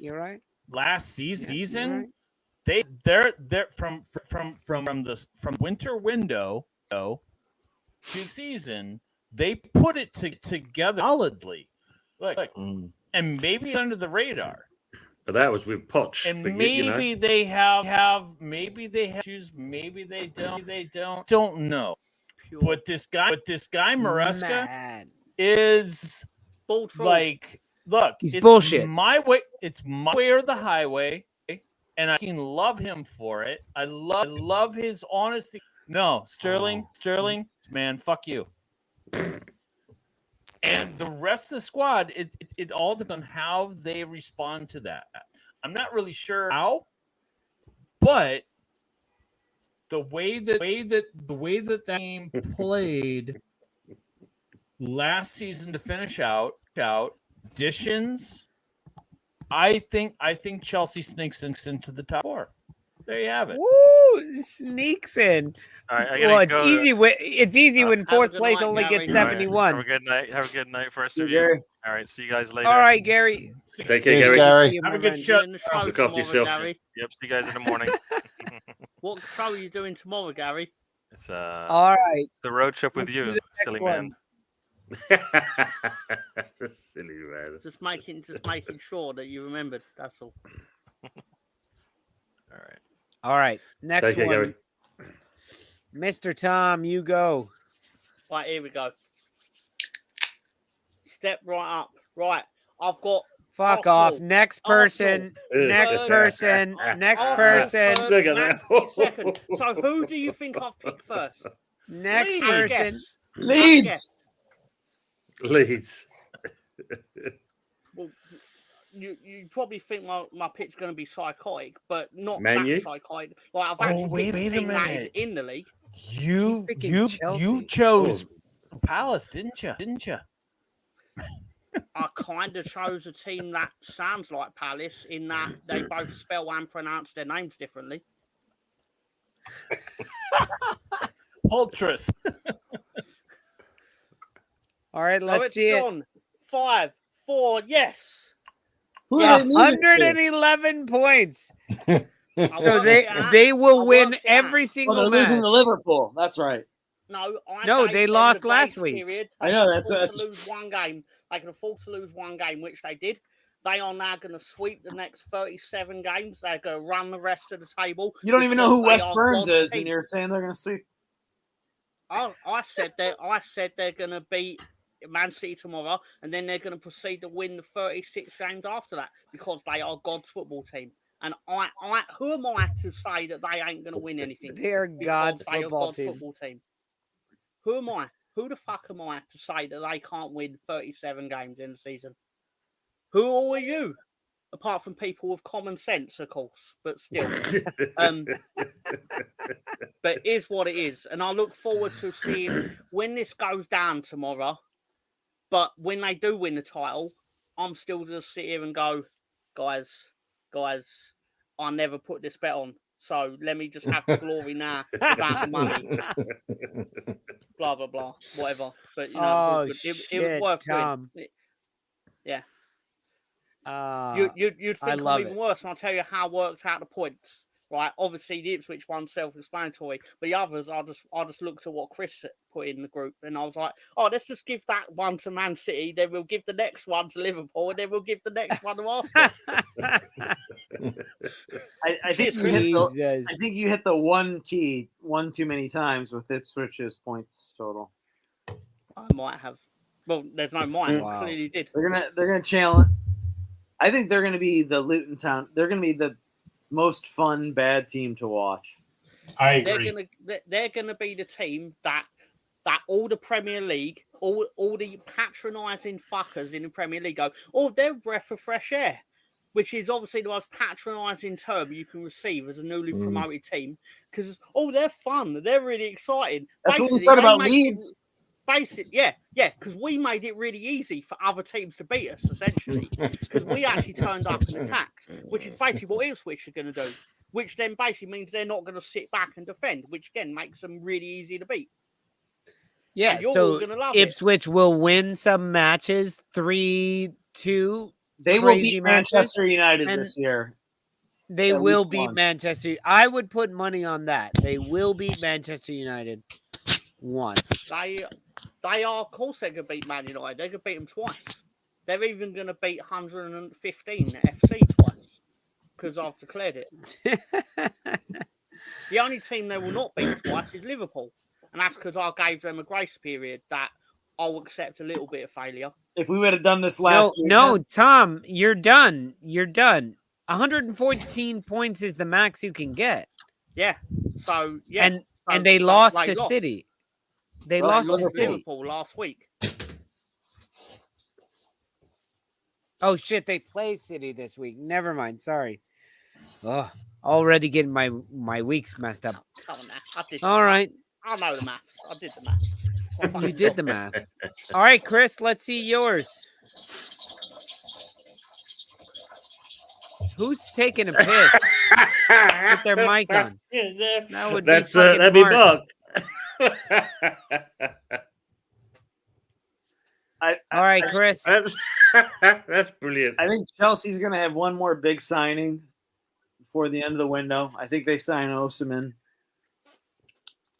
You're right. Last season, right. they're from winter window to season. They put it together solidly. Look, and maybe under the radar. But that was with Poch. And but maybe they have issues. Maybe they don't. Don't know. But this guy Maresca is look. He's it's bullshit. It's my way or the highway, and I can love him for it. I love his honesty. No, Sterling, man, fuck you. And the rest of the squad, it all depends on how they respond to that. I'm not really sure how, but the way that team played last season to finish out additions, I think Chelsea sneaks into the top 4. There you have it. Woo! Sneaks in. All right, I Well, gotta it's go. easy. It's easy when Have a fourth good place night, only Gary. gets All right, 71. have a good night. Have a good night, first See of you, you. Gary. All right, see you guys later. All right, Gary. Take care, Cheers, Gary. Gary. See you, Have my a good friend. show. Doing the show Look after tomorrow, yourself. Gary. Yep, see you guys in the morning. What show are you doing tomorrow, Gary? It's All right. the road trip with Let's do you, the next silly one. man. Silly man. Just making sure that you remembered. That's all. All right. All right. Next Take care, one. Gary. Mr. Tom, you go. Right, here we go. Step right up. Right, I've got. Fuck Arsenal. off. Next person. Next Third. person. Next Arsenal person. third, Look at Man that. City second. So who do you think I've picked first? Next Have a person. guess. Leeds. Leeds. Well, you probably think my pick's going to be psychotic, but not Man that U? psychotic. Like I've actually wait picked a a team that is minute. in the league. You picking Chelsea. you chose Palace, didn't you? Didn't you? I kind of chose a team that sounds like Palace in that they both spell and pronounce their names differently. Poltrus. All right, Oh, let's it's see it. John. 5, 4, yes. Who are they losing to? 111 points. I So worked they it out. they I will win worked it out. every Oh, single they're match. losing to Liverpool. That's right. No, No, gave they them lost the last grace week. Period. I They know, could that's- afford that's- to lose one game. They can afford to lose one game, which they did. They are now going to sweep the next 37 games. They're going to run the rest of the table. You don't even know who because West they are Burns God's is, team. and you're saying they're going to sweep. I said they're going to beat Man City tomorrow, and then they're going to proceed to win the 36 games after that because they are God's football team. And who am I to say that they ain't going to win anything? They are Because God's they are football God's team. football team. Who am I? Who the fuck am I to say that they can't win 37 games in the season? Who are you? Apart from people with common sense, of course, but still. But it is what it is. And I look forward to seeing when this goes down tomorrow. But when they do win the title, I'm still going to sit here and go, guys, I never put this bet on. So let me just have the glory now about the money. Blah, blah, blah. Whatever. But, you know, it was worth Tom. doing. Yeah. Uh, You'd I think love I'm even worse, and I'll tell you how I worked out the points. Right, obviously the Ipswich one's self-explanatory, but the others, I just looked at what Chris put in the group, and I was like, oh, let's just give that one to Man City, then we'll give the next one to Liverpool, and then we'll give the next one to Arsenal. I think you hit the one key one too many times with Ipswich's points total. I might have. Well, there's no mine. Wow. Clearly did. They're gonna challenge. I think they're gonna be the Luton Town. They're gonna be the most fun bad team to watch. I agree. They're gonna be the team that all the Premier League, all the patronising fuckers in the Premier League go, oh, they're a breath of fresh air, which is obviously the most patronising term you can receive as a newly promoted team, because they're fun, they're really exciting. That's what we said about they Leeds. Yeah, because we made it really easy for other teams to beat us, essentially, because we actually turned up and attacked, which is basically what Ipswich are going to do, which then basically means they're not going to sit back and defend, which again makes them really easy to beat. Yeah, And you're so all gonna love Ipswich will win some matches 3-2. They will crazy beat matches, Manchester United and this year. They At will least beat one. Manchester. I would put money on that. They will beat Manchester United once. They are, of course, they could beat Man United. They could beat them twice. They're even going to beat 115 FC twice because I've declared it. The only team they will not beat twice is Liverpool, and that's because I gave them a grace period that I'll accept a little bit of failure. If we would have done this last week, No, Tom, you're done. You're done. 114 points is the max you can get. Yeah. So yeah, and they lost to City. They lost to City. Liverpool last week. Oh shit, they play City this week. Never mind. Sorry. Oh, already getting my weeks messed up. All right. I know the maths. I did the maths. You did the math. All right, Chris, let's see yours. Who's taking a piss with their mic on? That would be that'd be Mark. All right, Chris. That's brilliant. I think Chelsea's going to have one more big signing before the end of the window. I think they sign Osimhen.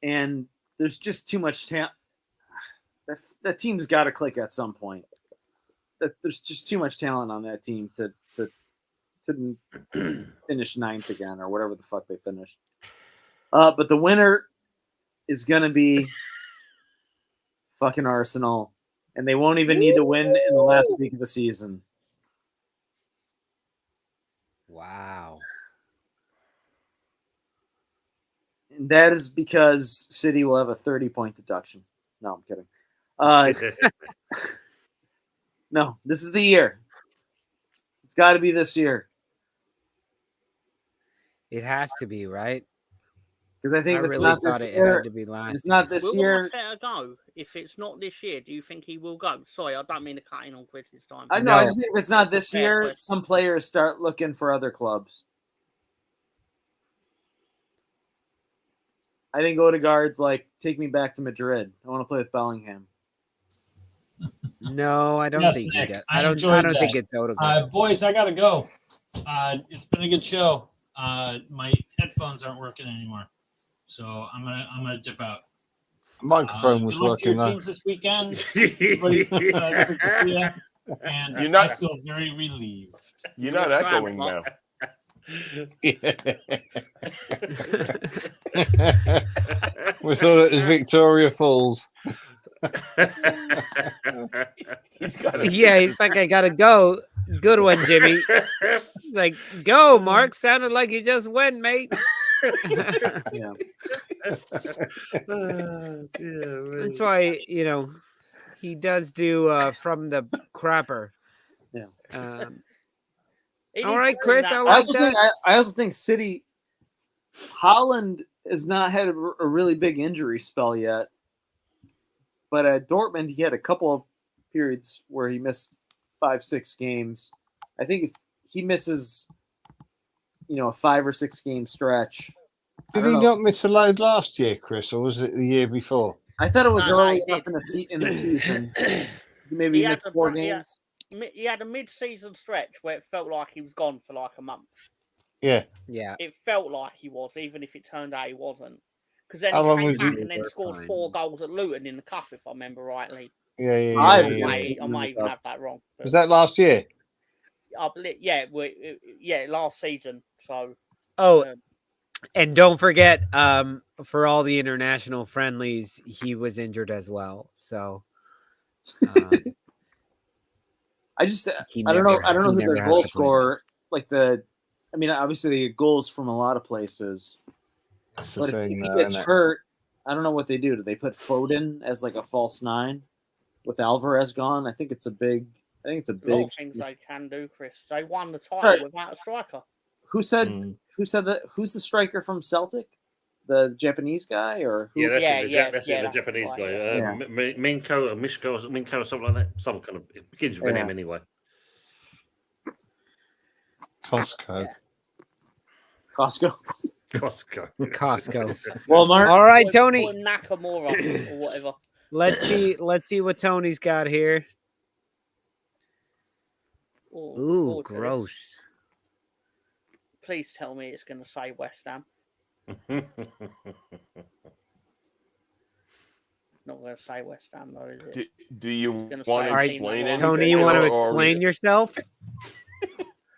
And there's just too much talent. That team's got to click at some point. There's just too much talent on that team to finish 9th again or whatever the fuck they finished. But the winner is going to be fucking Arsenal. And they won't even need to win in the last week of the season. Wow. And that is because City will have a 30-point deduction. No, I'm kidding. No, this is the year. It's got to be this year. It has to be, right? Because I think I if it's really not this thought it year, had to be last if it's not this Will year. Arteta go? If it's not this year, do you think he will go? Sorry, I don't mean to cut in on Chris's time. I know. I just think if it's not this year, some players start looking for other clubs. I think Odegaard's like, take me back to Madrid. I want to play with Bellingham. No, I don't Yes, think Nick, he does. I I don't enjoyed think that. it's Odegaard. Boys, I gotta go. It's been a good show. My headphones aren't working anymore, so I'm gonna dip out. Microphone was good luck to working your though. teams this weekend. Everybody's good to see you, and I feel very relieved. You're not echoing now. We thought it was Victoria Falls. He's like, I gotta go. Good one, Jimmy. Like, go, Mark. Sounded like you just went, mate. Yeah. That's why, he does do from the crapper. Yeah. All right, Chris. I like that. I also think City, Holland has not had a really big injury spell yet. But at Dortmund, he had a couple of periods where he missed 5-6 games. I think if he misses, a 5 or 6 game stretch. Did he not miss a load last year, Chris, or was it the year before? I thought it was early enough in the season. Maybe he missed 4 games. He had a mid-season stretch where it felt like he was gone for like a month. Yeah. Yeah. It felt like he was, even if it turned out he wasn't. Because then How long he was came back he- and then scored 4 goals at Luton in the cup, if I remember rightly. Yeah. I might even have that wrong. Was that last year? Last season. So. And don't forget, for all the international friendlies, he was injured as well. So. I don't know who their goal scorer, obviously they get goals from a lot of places. That's the But thing, if he though, gets isn't it? hurt, I don't know what they do. Do they put Foden as like a false 9 with Alvarez gone? I think it's a big. A lot of things they can do, Chris. They won the title Sorry. without a striker. Who said that? Who's the striker from Celtic? The Japanese guy, or who? That's the Japanese guy. Minko or Mishko or something like that. Some kind of it begins with an M anyway. Costco. Walmart. All right, Tony. Or Nakamura or whatever. Let's see what Tony's got here. Ooh, gross. Please tell me it's going to say West Ham. Not going to say West Ham, though, is it? Do you want to say explain anything? Tony, you want to or- explain yourself?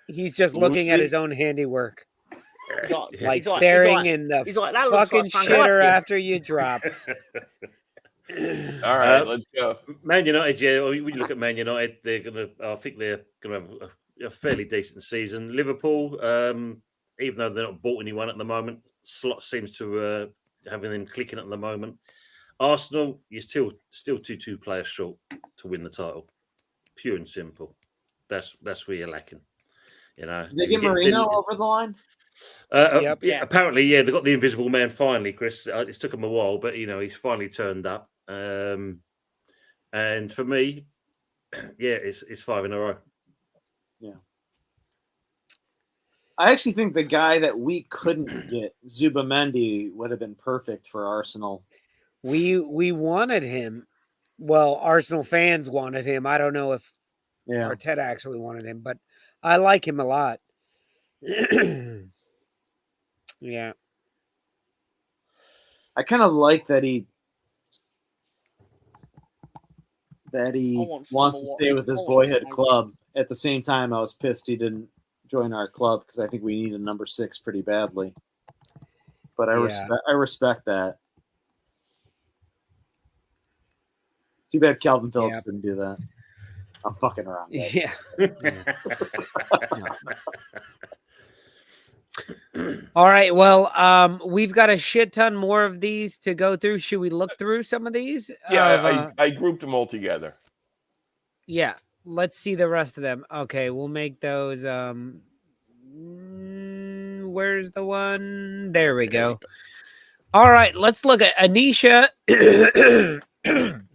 He's just looking at Lucy? his own handiwork. He's Staring in the he's like, that looks fucking like Frank shitter Lamptey. after you dropped. All right, let's go. Man United, yeah. When you look at Man United, they're gonna. I think they're gonna have a fairly decent season. Liverpool, even though they're not bought anyone at the moment, Slot seems to having them clicking at the moment. Arsenal, you're still 2 players short to win the title. Pure and simple. That's where you're lacking. Did they get Marino over the line? Yeah, apparently, yeah, they got the invisible man finally, Chris. It's took him a while, but he's finally turned up. And for me, yeah, it's 5 in a row. Yeah. I actually think the guy that we couldn't get, Zubamendi, would have been perfect for Arsenal. We wanted him. Well, Arsenal fans wanted him. I don't know if Arteta actually wanted him, but I like him a lot. Yeah. I kind of like that he wants to stay with his boyhood club. At the same time, I was pissed he didn't join our club because I think we need a number 6 pretty badly. But I respect that. Too bad Calvin Phillips didn't do that. I'm fucking around. Guys. Yeah. All right. Well, we've got a shit ton more of these to go through. Should we look through some of these? Yeah, I grouped them all together. Yeah. Let's see the rest of them. Okay, we'll make those. Where's the one? There we go. All right, let's look at Anisha,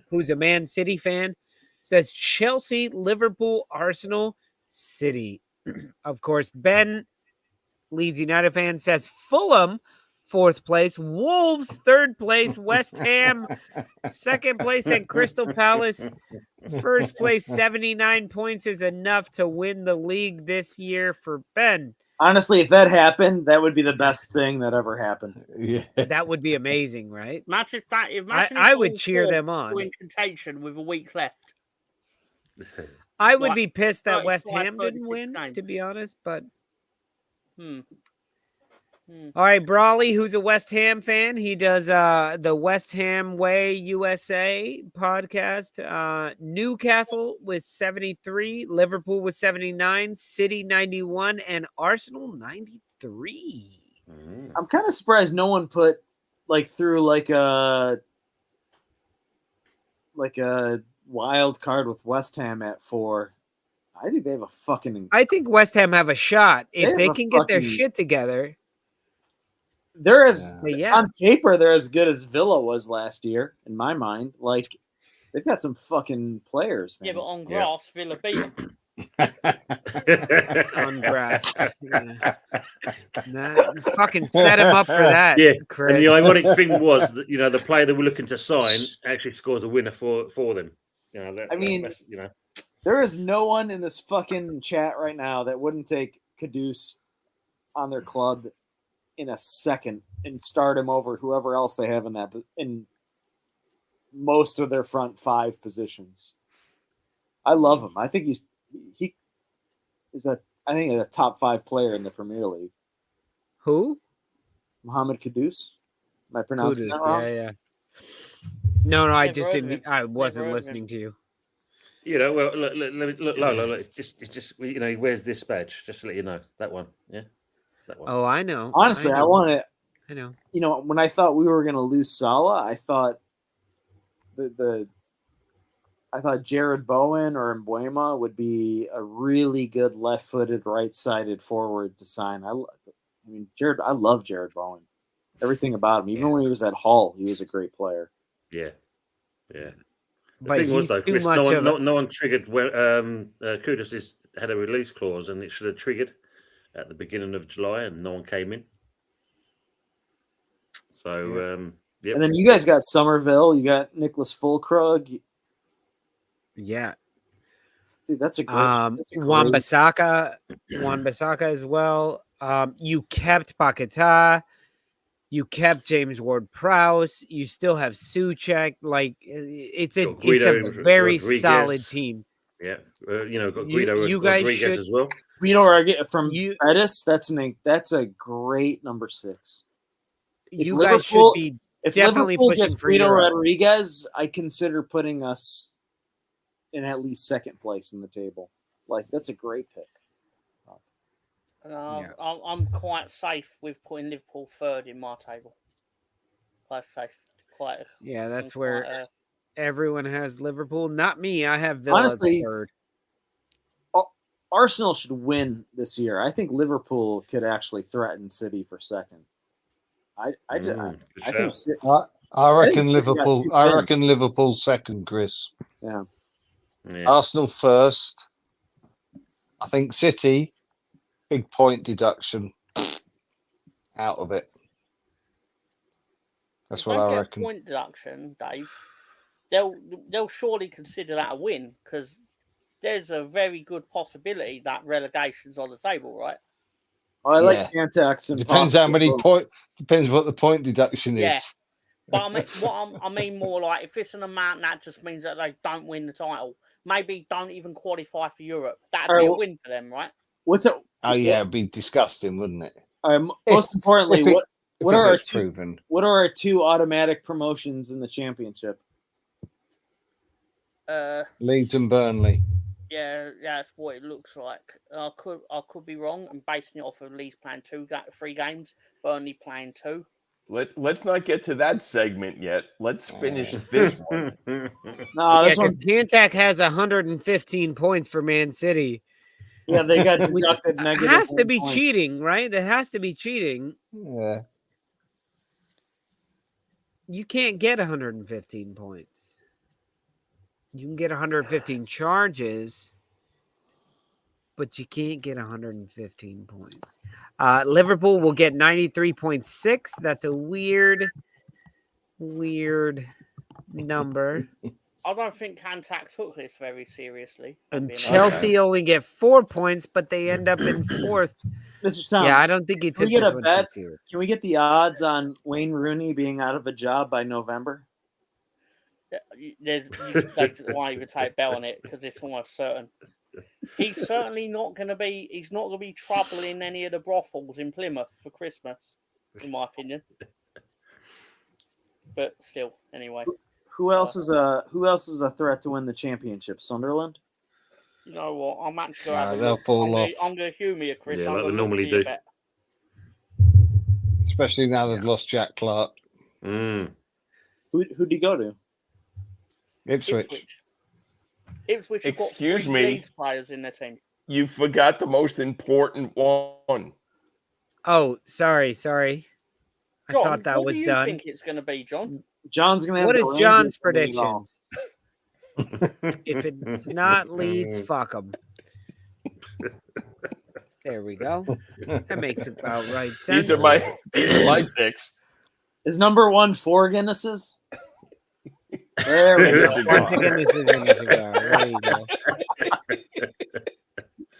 who's a Man City fan, says Chelsea, Liverpool, Arsenal, City. Of course, Ben, Leeds United fan, says Fulham, 4th place, Wolves, 3rd place, West Ham, 2nd place, and Crystal Palace, 1st place. 79 points is enough to win the league this year for Ben. Honestly, if that happened, that would be the best thing that ever happened. Yeah, that would be amazing, right? Imagine I would cheer them on. In contention with a week left. I would be pissed that West Ham didn't win, to be honest, but. All right, Brawley, who's a West Ham fan, he does the West Ham Way USA podcast. Newcastle with 73, Liverpool with 79, City 91, and Arsenal 93. I'm kind of surprised no one put through a wild card with West Ham at 4. I think they have a fucking. I think West Ham have a shot if they can get their shit together. They're on paper, they're as good as Villa was last year, in my mind. They've got some fucking players, man. Yeah, but on grass, Villa beat them. On grass. Fucking set him up for that. Yeah, Chris. And the ironic thing was that the player they were looking to sign actually scores a winner for them. There is no one in this fucking chat right now that wouldn't take Kudus on their club in a second and start him over whoever else they have in most of their front 5 positions. I love him. I think he is a top 5 player in the Premier League. Who? Mohamed Kudus. Am I pronouncing that wrong? Yeah. No, I just didn't. I wasn't listening to you. Well, look, it's just he wears this badge, just to let you know. That one, yeah. That one. Oh, I know. Honestly, I want to. I know. When I thought we were going to lose Salah, I thought I thought Jared Bowen or Mbuema would be a really good left-footed, right-sided forward to sign. I love Jared Bowen. Everything about him. Even when he was at Hull, he was a great player. Yeah. The but thing was, though, Chris, no one triggered when Kudus had a release clause, and it should have triggered at the beginning of July, and no one came in. So, And then you guys got Somerville. You got Nicholas Fulkrug. Yeah. Dude, that's a great. Wan-Bissaka as well. You kept Paquetá. You kept James Ward-Prowse. You still have Souček. It's a very Rodriguez. Solid team. Yeah, got Guido you guys Rodriguez as well. Guido Rodriguez from Betis. That's a great number 6. You guys should be definitely Liverpool pushing gets for Guido Europe. Rodriguez, I consider putting us in at least 2nd place in the table. That's a great pick. I'm quite safe with putting Liverpool 3rd in my table. Quite safe. That's where everyone has Liverpool. Not me. I have Villa Honestly, 3rd. Arsenal should win this year. I think Liverpool could actually threaten City for 2nd. I reckon Liverpool. I reckon Liverpool 2nd, Chris. Yeah. Arsenal 1st. I think City big point deduction out of it. That's If what they I get reckon. Point deduction, Dave. They'll surely consider that a win because there's a very good possibility that relegation's on the table, right? Oh, I like Cantax and Depends how many well. point. Depends what the point deduction Yeah. is. But I mean more like if it's an amount that just means that they don't win the title, maybe don't even qualify for Europe. That'd be a win for them, right? What's it? Oh yeah, it'd be disgusting, wouldn't it? Most importantly, if what it are our gets two? proven? What are our two automatic promotions in the championship? Leeds and Burnley. Yeah, that's what it looks like. I could be wrong. I'm basing it off of Leeds playing 3 games, Burnley playing 2. Let's not get to that segment yet. Let's finish this one. No, this because Cantac has 115 points for Man City. Yeah, they got deducted negative. It has to 1 be point. cheating, right? It has to be cheating. Yeah. You can't get 115 points. You can get 115 charges, but you can't get 115 points. Liverpool will get 93.6. That's a weird number. I don't think Cantac took this very seriously. And Chelsea only get 4 points, but they end up in 4th. Mr. Tom, Yeah, I don't think he can we took get this a one bet? too serious. Can we get the odds on Wayne Rooney being out of a job by November? They won't even take a bet on it because it's almost certain. He's certainly not going to be. He's not going to be troubling any of the brothels in Plymouth for Christmas, in my opinion. But still, anyway. Who else is a threat to win the championship? Sunderland. You know what? I'm actually going to have a they'll look. I'm going to humour you, Chris. Yeah, I'm like they gonna normally look for your do. bet. Especially now they've lost Jack Clark. Who'd he go to? Ipswich. Ipswich have got Excuse 3 me. Leeds players in their team. You forgot the most important one. Oh, sorry. I John, thought that what was do you done. think it's going to be, John? John's going to have. What is the John's Rangers winning it all. predictions? If it's not Leeds, fuck them. There we go. That makes about right sense. These are my picks. Is number 1 4 Guinnesses? There we go. One Guinnesses in a cigar. There you go.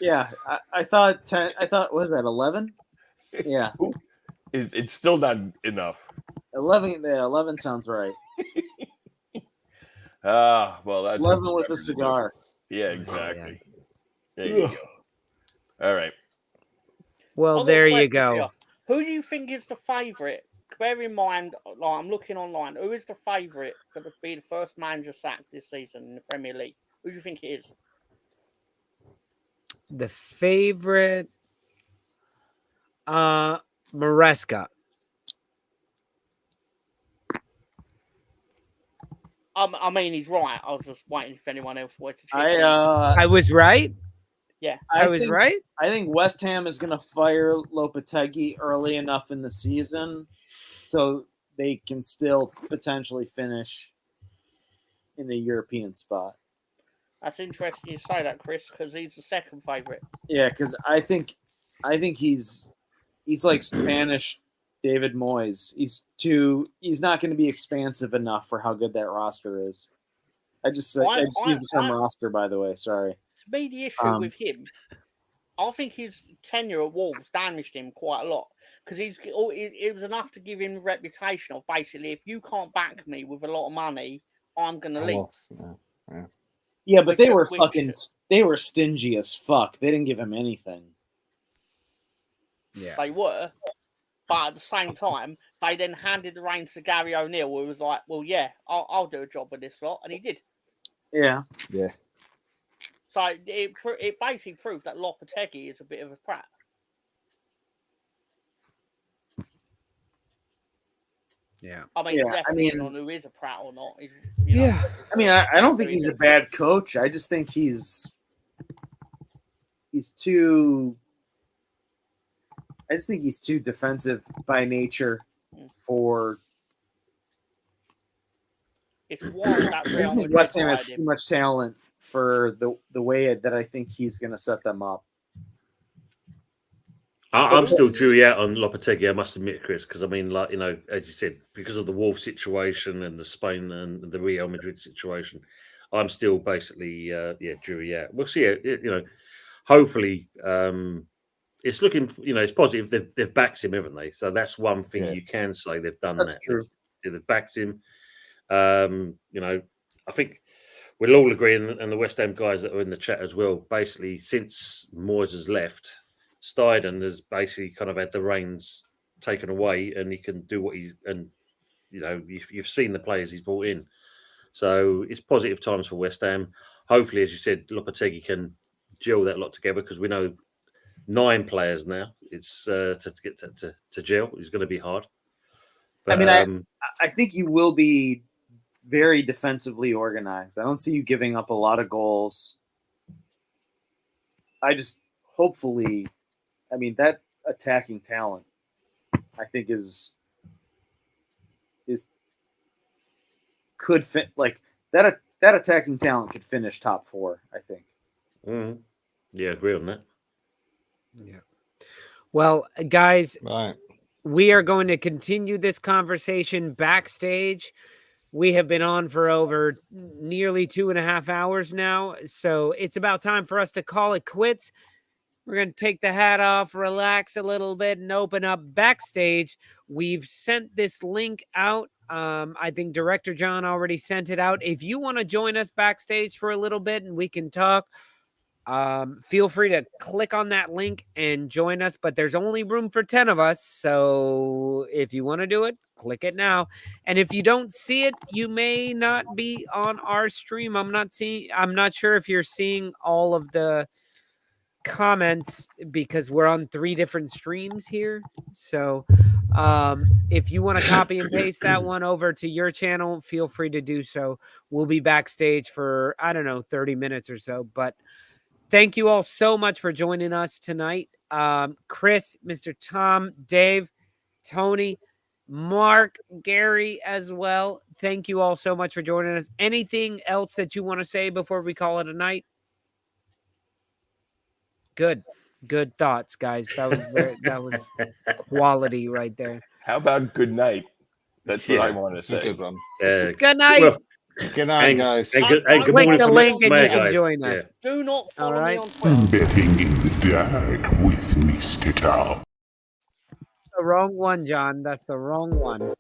Yeah, I thought 10. I thought was that 11? Yeah, It's still not enough. 11. Yeah, 11 sounds right. Well, that's 11 with a cigar. Yeah, exactly. There you go. All right. Well, there you go. Who do you think is the favourite? Bear in mind, like, I'm looking online. Who is the favourite to be the first manager sacked this season in the Premier League? Who do you think it is? The favorite, Maresca. I mean, he's right. I was just waiting if anyone else wanted to check. I was right. Yeah, I was right. I think West Ham is going to fire Lopetegui early enough in the season, so they can still potentially finish in the European spot. That's interesting you say that, Chris, because he's the second favourite. Yeah, because I think he's like Spanish David Moyes. He's not going to be expansive enough for how good that roster is. I just used the term roster, by the way. Sorry. To me, the issue with him, I think his tenure at Wolves damaged him quite a lot because it was enough to give him the reputation of basically, if you can't back me with a lot of money, I'm going to leave. Yeah, but they were stingy as fuck. They didn't give him anything. Yeah, they were. But at the same time, they then handed the reins to Gary O'Neill, who was like, well, yeah, I'll do a job with this lot. And he did. Yeah. Yeah. So it basically proved that Lopetegui is a bit of a prat. Yeah. I mean, Yeah, definitely on who is a prat or not. I mean, I don't think he's a bad coach. I just think he's too. I just think he's too defensive by nature for. It's one that I just think West Ham has too much talent for the way that I think he's going to set them up. I'm still jury out on Lopetegui, I must admit, Chris, because I mean, like, as you said, because of the Wolves situation and the Spain and the Real Madrid situation, I'm still basically, jury out. We'll see. Hopefully, it's looking, it's positive. They've backed him, haven't they? So that's one thing you can say they've done. That's true. They've backed him. I think we'll all agree, and the West Ham guys that are in the chat as well. Basically, since Moyes has left, Steiden has basically kind of had the reins taken away, and he can do what you've seen the players he's brought in. So it's positive times for West Ham. Hopefully, as you said, Lopetegui can gel that lot together, because we know 9 players now. It's to get to gel is going to be hard. But, I think you will be very defensively organized. I don't see you giving up a lot of goals. I just hopefully, that attacking talent, I think could fit, like that attacking talent could finish top 4. I think. Mm-hmm. Yeah, agree on that. Yeah. Well, guys, right. We are going to continue this conversation backstage. We have been on for over nearly 2.5 hours now, so it's about time for us to call it quits. We're going to take the hat off, relax a little bit, and open up backstage. We've sent this link out. I think Director John already sent it out. If you want to join us backstage for a little bit and we can talk, feel free to click on that link and join us, but there's only room for 10 of us. So if you want to do it, click it now. And if you don't see it, you may not be on our stream. I'm not sure if you're seeing all of the comments because we're on 3 different streams here. So if you want to copy and paste that one over to your channel, feel free to do so. We'll be backstage for, 30 minutes or so, but thank you all so much for joining us tonight. Chris, Mr. Tom, Dave, Tony, Mark, Gary as well. Thank you all so much for joining us. Anything else that you want to say before we call it a night? Good thoughts, guys. That was quality right there. How about good night? That's what I want to say. Good one. Good night. Well, good night, guys. And good Click morning the from link and you can guys. join us. Do not follow me on Twitter. Betting in the dark with Mr. Tom. The wrong one, John. That's the wrong one.